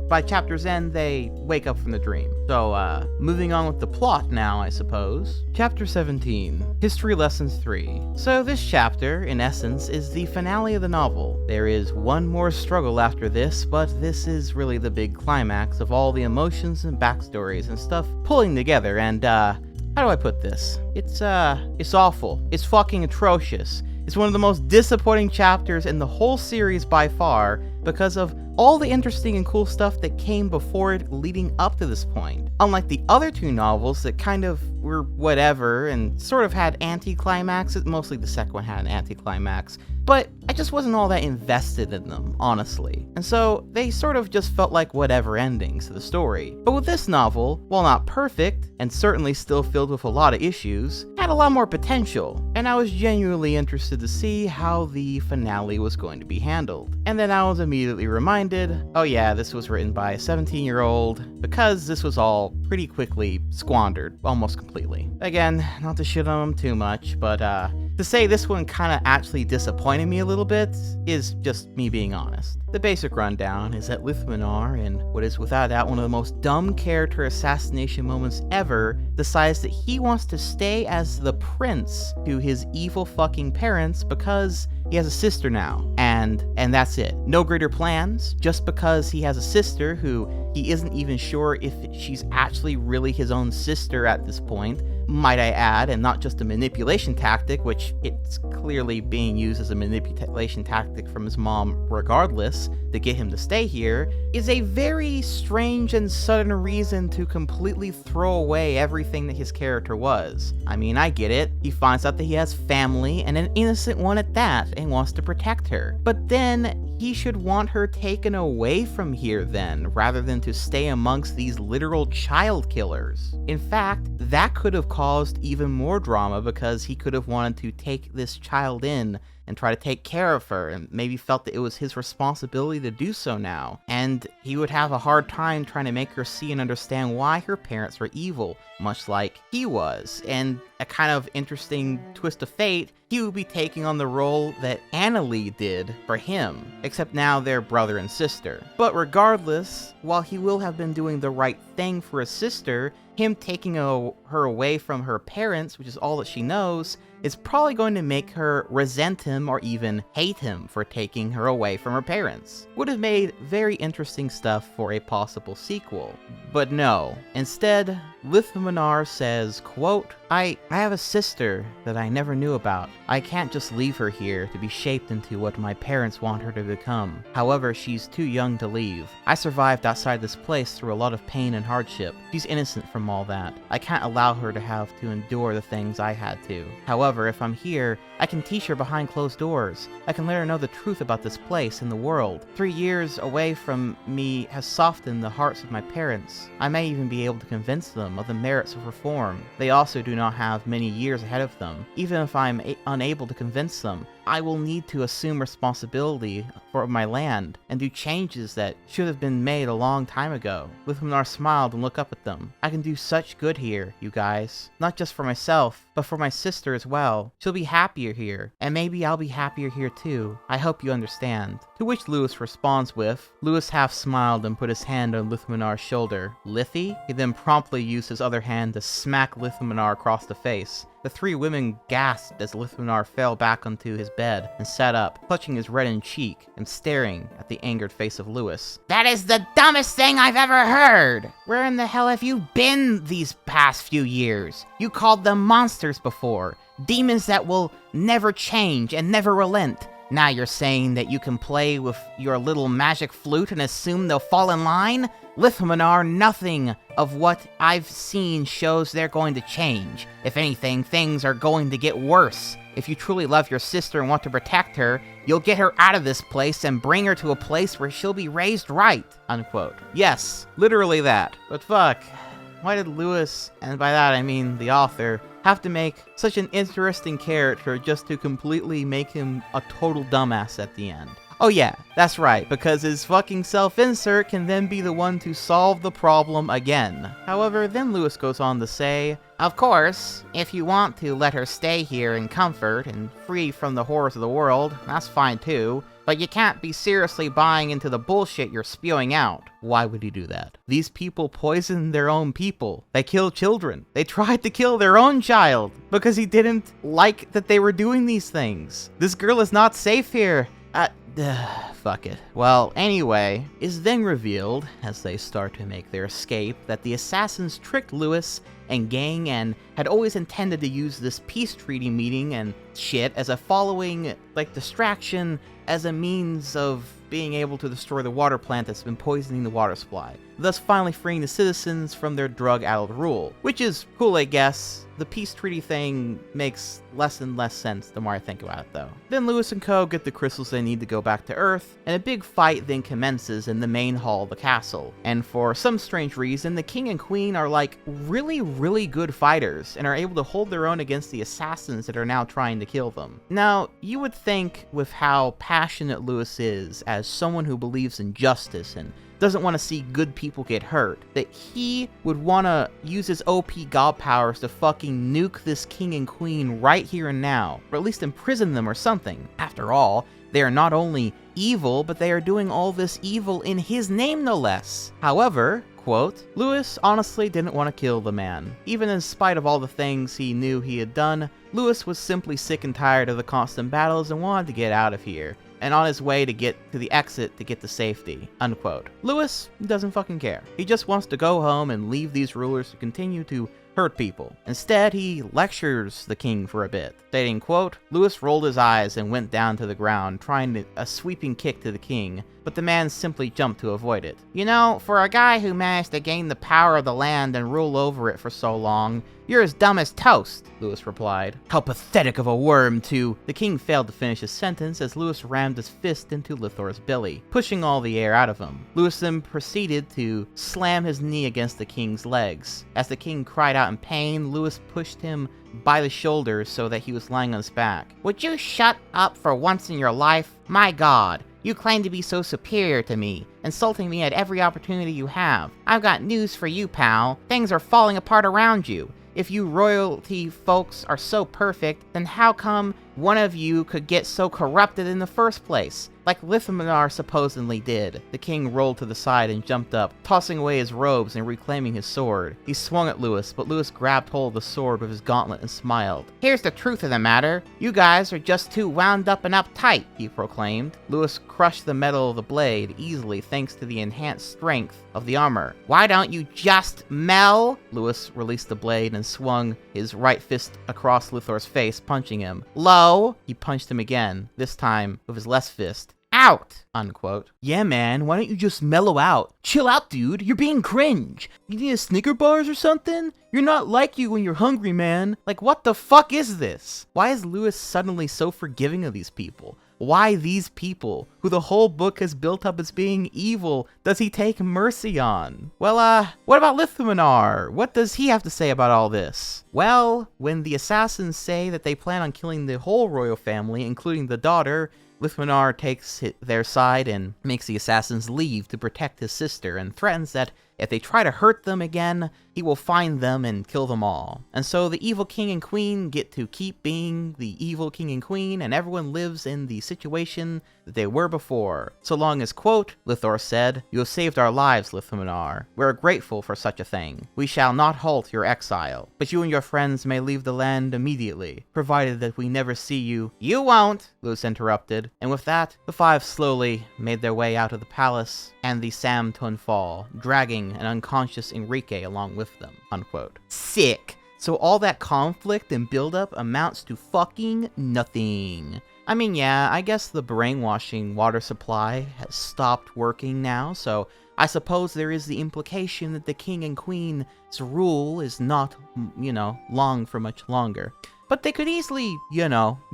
by chapter's end, they wake up from the dream. So, moving on with the plot now, I suppose. Chapter 17, History Lessons 3. So this chapter, in essence, is the finale of the novel. There is one more struggle after this, but this is really the big climax of all the emotions and backstories and stuff pulling together, and how do I put this? It's awful. It's fucking atrocious. It's one of the most disappointing chapters in the whole series by far because of all the interesting and cool stuff that came before it leading up to this point. Unlike the other two novels that kind of were whatever and sort of had anticlimaxes, mostly the second one had an anticlimax, but I just wasn't all that invested in them, honestly. And so they sort of just felt like whatever endings to the story. But with this novel, while not perfect, and certainly still filled with a lot of issues, had a lot more potential, and I was genuinely interested to see how the finale was going to be handled. And then I was immediately reminded, oh yeah, this was written by a 17-year-old, because this was all pretty quickly squandered, almost completely. Again, not to shit on them too much, but to say this one kinda actually disappointed me a little bit is just me being honest. The basic rundown is that Lithmanar, in what is without doubt one of the most dumb character assassination moments ever, decides that he wants to stay as the prince to his evil fucking parents because he has a sister now, and that's it. No greater plans, just because he has a sister who he isn't even sure if she's actually really his own sister at this point, might I add, and not just a manipulation tactic, which it's clearly being used as a manipulation tactic from his mom regardless, to get him to stay here, is a very strange and sudden reason to completely throw away everything that his character was. I mean, I get it. He finds out that he has family, and an innocent one at that, and wants to protect her. But then, he should want her taken away from here then, rather than to stay amongst these literal child killers. In fact, that could have caused even more drama because he could have wanted to take this child in and try to take care of her, and maybe felt that it was his responsibility to do so now. And he would have a hard time trying to make her see and understand why her parents were evil, much like he was. And a kind of interesting twist of fate, he would be taking on the role that Annalie did for him, except now they're brother and sister. But regardless, while he will have been doing the right thing for his sister, him taking her away from her parents, which is all that she knows, is probably going to make her resent him or even hate him for taking her away from her parents. Would have made very interesting stuff for a possible sequel. But no. Instead, Lithmanar says, quote, I have a sister that I never knew about. I can't just leave her here to be shaped into what my parents want her to become. However, she's too young to leave. I survived outside this place through a lot of pain and hardship. She's innocent from all that. I can't allow her to have to endure the things I had to. However, if I'm here, I can teach her behind closed doors. I can let her know the truth about this place and the world. 3 years away from me has softened the hearts of my parents. I may even be able to convince them of the merits of reform. They also do not have many years ahead of them. Even if I'm unable to convince them, I will need to assume responsibility for my land and do changes that should have been made a long time ago. Lithmanar smiled and looked up at them. I can do such good here, you guys. Not just for myself, but for my sister as well. She'll be happier here, and maybe I'll be happier here too. I hope you understand. To which Lewis responds with, Lewis half smiled and put his hand on Lithmanar's shoulder. Lithy? He then promptly used his other hand to smack Lithmanar across the face. The three women gasped as Lithmanar fell back onto his bed and sat up, clutching his reddened cheek and staring at the angered face of Lewis. That is the dumbest thing I've ever heard! Where in the hell have you been these past few years? You called them monsters before. Demons that will never change and never relent. Now you're saying that you can play with your little magic flute and assume they'll fall in line? Lithmanar, nothing of what I've seen shows they're going to change. If anything, things are going to get worse. If you truly love your sister and want to protect her, you'll get her out of this place and bring her to a place where she'll be raised right, unquote. Yes, literally that. But fuck, why did Lewis, and by that I mean the author, have to make such an interesting character just to completely make him a total dumbass at the end? Oh yeah, that's right, because his fucking self-insert can then be the one to solve the problem again. However, then Lewis goes on to say, Of course, if you want to let her stay here in comfort and free from the horrors of the world, that's fine too, but you can't be seriously buying into the bullshit you're spewing out. Why would he do that? These people poisoned their own people. They killed children. They tried to kill their own child because he didn't like that they were doing these things. This girl is not safe here. Fuck it. Well, anyway, it's then revealed, as they start to make their escape, that the assassins tricked Lewis and gang and had always intended to use this peace treaty meeting and shit as a following, distraction, as a means of being able to destroy the water plant that's been poisoning the water supply, thus finally freeing the citizens from their drug-addled rule. Which is cool, I guess. The peace treaty thing makes less and less sense the more I think about it, though. Then Lewis and co. get the crystals they need to go back to Earth, and a big fight then commences in the main hall of the castle. And for some strange reason, the king and queen are really, really good fighters, and are able to hold their own against the assassins that are now trying to kill them. Now, you would think with how passionate Lewis is, as someone who believes in justice and doesn't want to see good people get hurt, that he would want to use his OP god powers to fucking nuke this king and queen right here and now, or at least imprison them or something. After all, they are not only evil, but they are doing all this evil in his name no less. However, quote, Lewis honestly didn't want to kill the man. Even in spite of all the things he knew he had done, Lewis was simply sick and tired of the constant battles and wanted to get out of here, and on his way to get to the exit to get to safety, unquote. Lewis doesn't fucking care. He just wants to go home and leave these rulers to continue to hurt people. Instead, he lectures the king for a bit, stating, quote, Lewis rolled his eyes and went down to the ground, trying a sweeping kick to the king, but the man simply jumped to avoid it. You know, for a guy who managed to gain the power of the land and rule over it for so long, you're as dumb as toast, Lewis replied. How pathetic of a worm, too. The king failed to finish his sentence as Lewis rammed his fist into Lithor's belly, pushing all the air out of him. Lewis then proceeded to slam his knee against the king's legs. As the king cried out in pain, Lewis pushed him by the shoulders so that he was lying on his back. Would you shut up for once in your life? My God. You claim to be so superior to me, insulting me at every opportunity you have. I've got news for you, pal. Things are falling apart around you. If you royalty folks are so perfect, then how come one of you could get so corrupted in the first place? Like Linkara supposedly did. The king rolled to the side and jumped up, tossing away his robes and reclaiming his sword. He swung at Lewis, but Lewis grabbed hold of the sword with his gauntlet and smiled. Here's the truth of the matter. You guys are just too wound up and uptight, he proclaimed. Lewis crushed the metal of the blade easily thanks to the enhanced strength of the armor. Why don't you just mel? Lewis released the blade and swung his right fist across Lithor's face, punching him. Low. He punched him again, this time with his left fist. Out, unquote. Yeah, man, why don't you just mellow out? Chill out, dude, you're being cringe. You need a Snicker bars or something? You're not like you when you're hungry, man. Like, what the fuck is this? Why is Lewis suddenly so forgiving of these people? Why these people, who the whole book has built up as being evil, does he take mercy on? Well, what about Linkara? What does he have to say about all this? Well, when the assassins say that they plan on killing the whole royal family, including the daughter, Linkara takes their side and makes the assassins leave to protect his sister, and threatens that if they try to hurt them again, he will find them and kill them all. And so the evil king and queen get to keep being the evil king and queen, and everyone lives in the situation that they were before. So long as, quote, Lithor said, you have saved our lives, Linkara. We are grateful for such a thing. We shall not halt your exile, but you and your friends may leave the land immediately, provided that we never see you. You won't, Lewis interrupted. And with that, the five slowly made their way out of the palace and the Samtun Fall, dragging an unconscious Enrique along with them, unquote. Sick. So all that conflict and buildup amounts to fucking nothing. I mean, yeah, I guess the brainwashing water supply has stopped working now, so I suppose there is the implication that the king and queen's rule is not, long for much longer. But they could easily,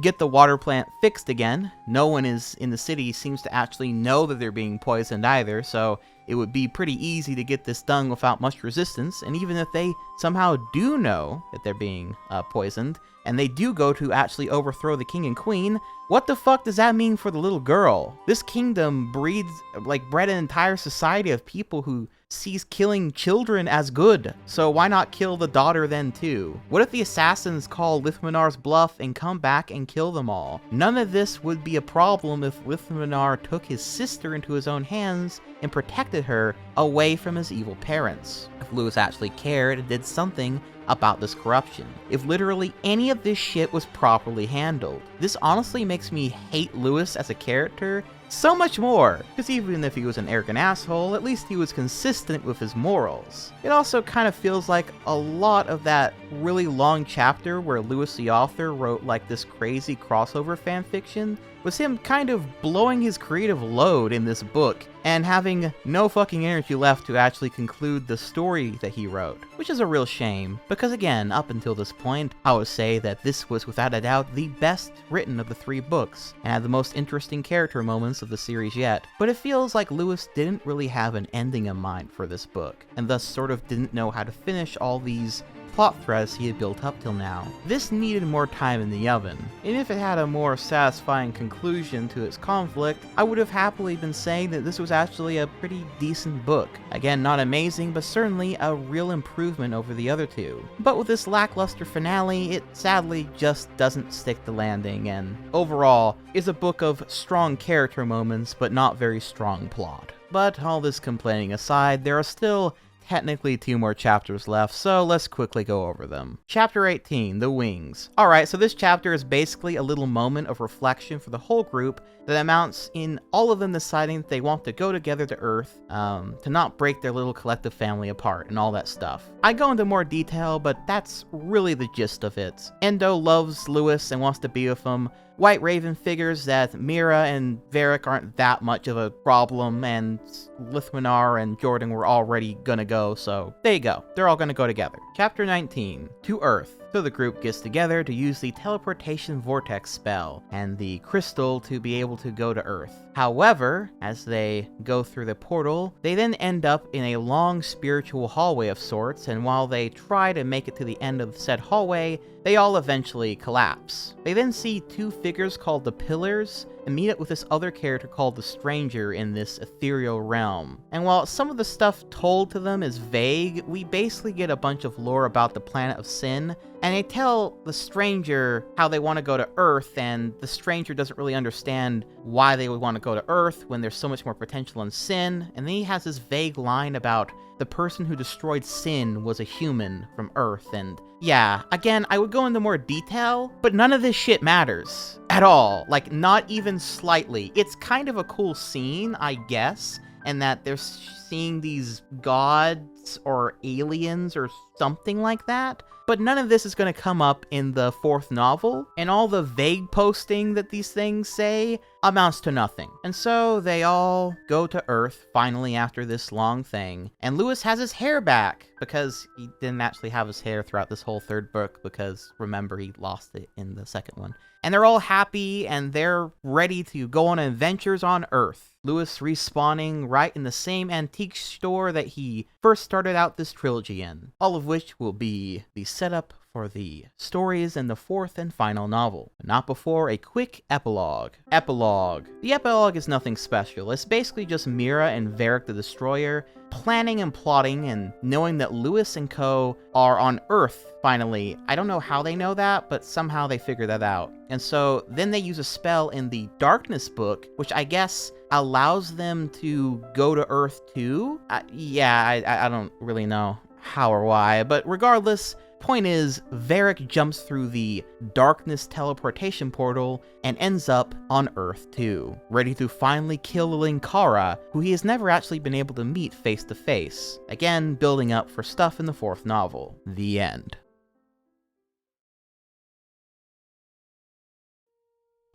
get the water plant fixed again. No one is in the city seems to actually know that they're being poisoned either, so it would be pretty easy to get this done without much resistance. And even if they somehow do know that they're being poisoned, and they do go to actually overthrow the king and queen, what the fuck does that mean for the little girl? This kingdom bred an entire society of people who sees killing children as good. So why not kill the daughter then too? What if the assassins call Lithminar's bluff and come back and kill them all? None of this would be a problem if Lithminar took his sister into his own hands and protected her away from his evil parents. If Lewis actually cared and did something about this corruption. If literally any of this shit was properly handled. This honestly makes me hate Lewis as a character so much more, because even if he was an arrogant asshole, at least he was consistent with his morals. It also kind of feels like a lot of that really long chapter where Lewis the author wrote this crazy crossover fanfiction was him kind of blowing his creative load in this book and having no fucking energy left to actually conclude the story that he wrote, which is a real shame, because again, up until this point, I would say that this was without a doubt the best written of the 3 books, and had the most interesting character moments of the series yet, but it feels like Lewis didn't really have an ending in mind for this book, and thus sort of didn't know how to finish all these plot threads he had built up till now. This needed more time in the oven, and if it had a more satisfying conclusion to its conflict, I would have happily been saying that this was actually a pretty decent book. Again, not amazing, but certainly a real improvement over the other 2. But with this lackluster finale, it sadly just doesn't stick the landing, and overall, is a book of strong character moments, but not very strong plot. But all this complaining aside, there are still technically 2 more chapters left, so let's quickly go over them. Chapter 18, The Wings. Alright, so this chapter is basically a little moment of reflection for the whole group that amounts in all of them deciding that they want to go together to Earth, to not break their little collective family apart and all that stuff. I go into more detail, but that's really the gist of it. Endo loves Lewis and wants to be with him. White Raven figures that Mira and Varric aren't that much of a problem, and Lithminar and Jordan were already gonna go, so there you go. They're all gonna go together. Chapter 19, To Earth. So the group gets together to use the teleportation vortex spell and the crystal to be able to go to Earth. However, as they go through the portal, they then end up in a long spiritual hallway of sorts, and while they try to make it to the end of said hallway, they all eventually collapse. They then see 2 figures called the Pillars and meet up with this other character called the Stranger in this ethereal realm. And while some of the stuff told to them is vague, we basically get a bunch of lore about the planet of sin, and they tell the Stranger how they want to go to Earth, and the Stranger doesn't really understand why they would want to go to Earth when there's so much more potential in sin, and then he has this vague line about the person who destroyed sin was a human from Earth, and yeah, again, I would go into more detail, but none of this shit matters at all, not even slightly. It's kind of a cool scene, I guess, and that they're seeing these gods or aliens or something like that, but none of this is going to come up in the 4th novel, and all the vague posting that these things say amounts to nothing. And so they all go to Earth finally after this long thing, and Lewis has his hair back, because he didn't actually have his hair throughout this whole 3rd book, because remember, he lost it in the 2nd one. And they're all happy, and they're ready to go on adventures on Earth. Lewis respawning right in the same antique store that he first started out this trilogy in, all of which will be the setup for the stories in the 4th and final novel, but not before a quick epilogue. Epilogue. The epilogue is nothing special. It's basically just Mira and Varric the Destroyer planning and plotting and knowing that Lewis and co are on Earth finally. I don't know how they know that, but somehow they figure that out. And so then they use a spell in the Darkness book, which I guess allows them to go to Earth too? I don't really know how or why, but regardless, point is, Varric jumps through the Darkness teleportation portal and ends up on Earth too, ready to finally kill Linkara, who he has never actually been able to meet face to face. Again, building up for stuff in the 4th novel. The end.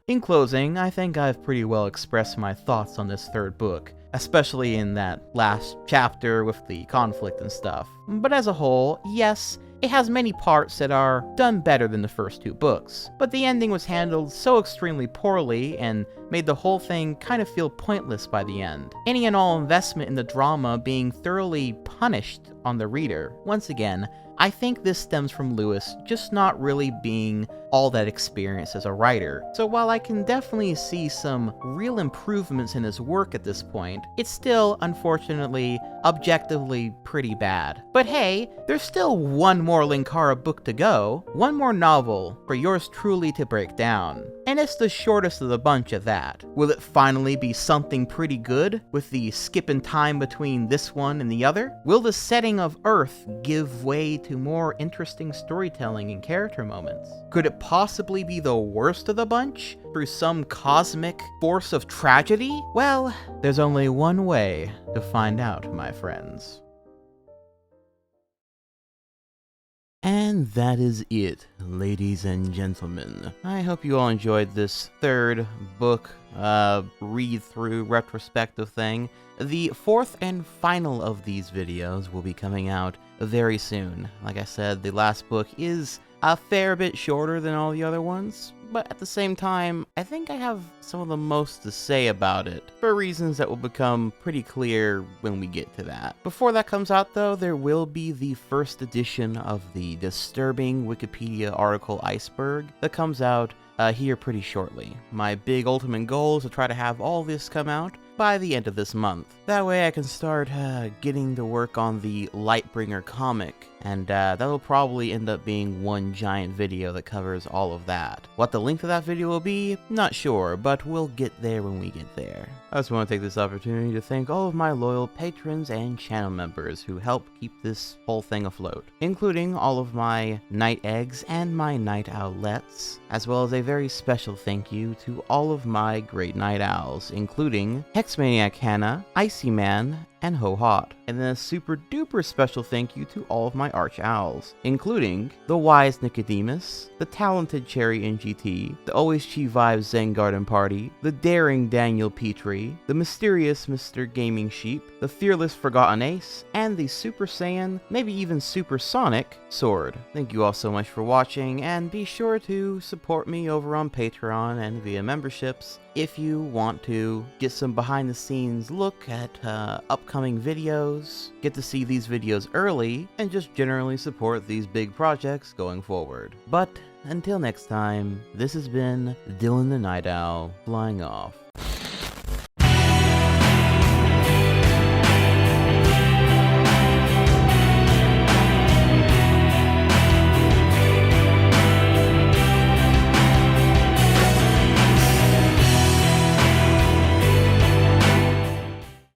In closing, I think I've pretty well expressed my thoughts on this 3rd book, especially in that last chapter with the conflict and stuff. But as a whole, yes, It has many parts that are done better than the first 2 books, but the ending was handled so extremely poorly and made the whole thing kind of feel pointless by the end. Any and all investment in the drama being thoroughly punished on the reader. Once again, I think this stems from Lewis just not really being all that experienced as a writer. So while I can definitely see some real improvements in his work at this point, it's still, unfortunately, objectively pretty bad. But hey, there's still one more Linkara book to go, one more novel for yours truly to break down. And it's the shortest of the bunch at that. Will it finally be something pretty good, with the skip in time between this one and the other? Will the setting of Earth give way to more interesting storytelling and character moments? Could it possibly be the worst of the bunch, through some cosmic force of tragedy? Well, there's only one way to find out, my friends. And that is it, ladies and gentlemen. I hope you all enjoyed this third book read-through retrospective thing. The fourth and final of these videos will be coming out very soon. Like I said, the last book is a fair bit shorter than all the other ones, but at the same time, I think I have some of the most to say about it, for reasons that will become pretty clear when we get to that. Before that comes out though, there will be the first edition of the disturbing Wikipedia article Iceberg that comes out here pretty shortly. My big ultimate goal is to try to have all this come out by the end of this month. That way I can start getting to work on the Lightbringer comic, and that'll probably end up being one giant video that covers all of that. What the length of that video will be, not sure, but we'll get there when we get there. I just want to take this opportunity to thank all of my loyal patrons and channel members who help keep this whole thing afloat, including all of my night eggs and my night owlets, as well as a very special thank you to all of my great night owls, including Hexmaniac Hannah, Icy Man, and Ho Hot. And then a super duper special thank you to all of my arch owls, including the wise Nicodemus, the talented Cherry NGT, the always chi vibes Zen Garden Party, the daring Daniel Petrie, the mysterious Mr. Gaming Sheep, the fearless Forgotten Ace, and the Super Saiyan, maybe even Supersonic, Sword. Thank you all so much for watching, and be sure to support me over on Patreon and via memberships if you want to get some behind the scenes look at upcoming videos, get to see these videos early, and just generally support these big projects going forward. But until next time, this has been Dylan the Night Owl, flying off.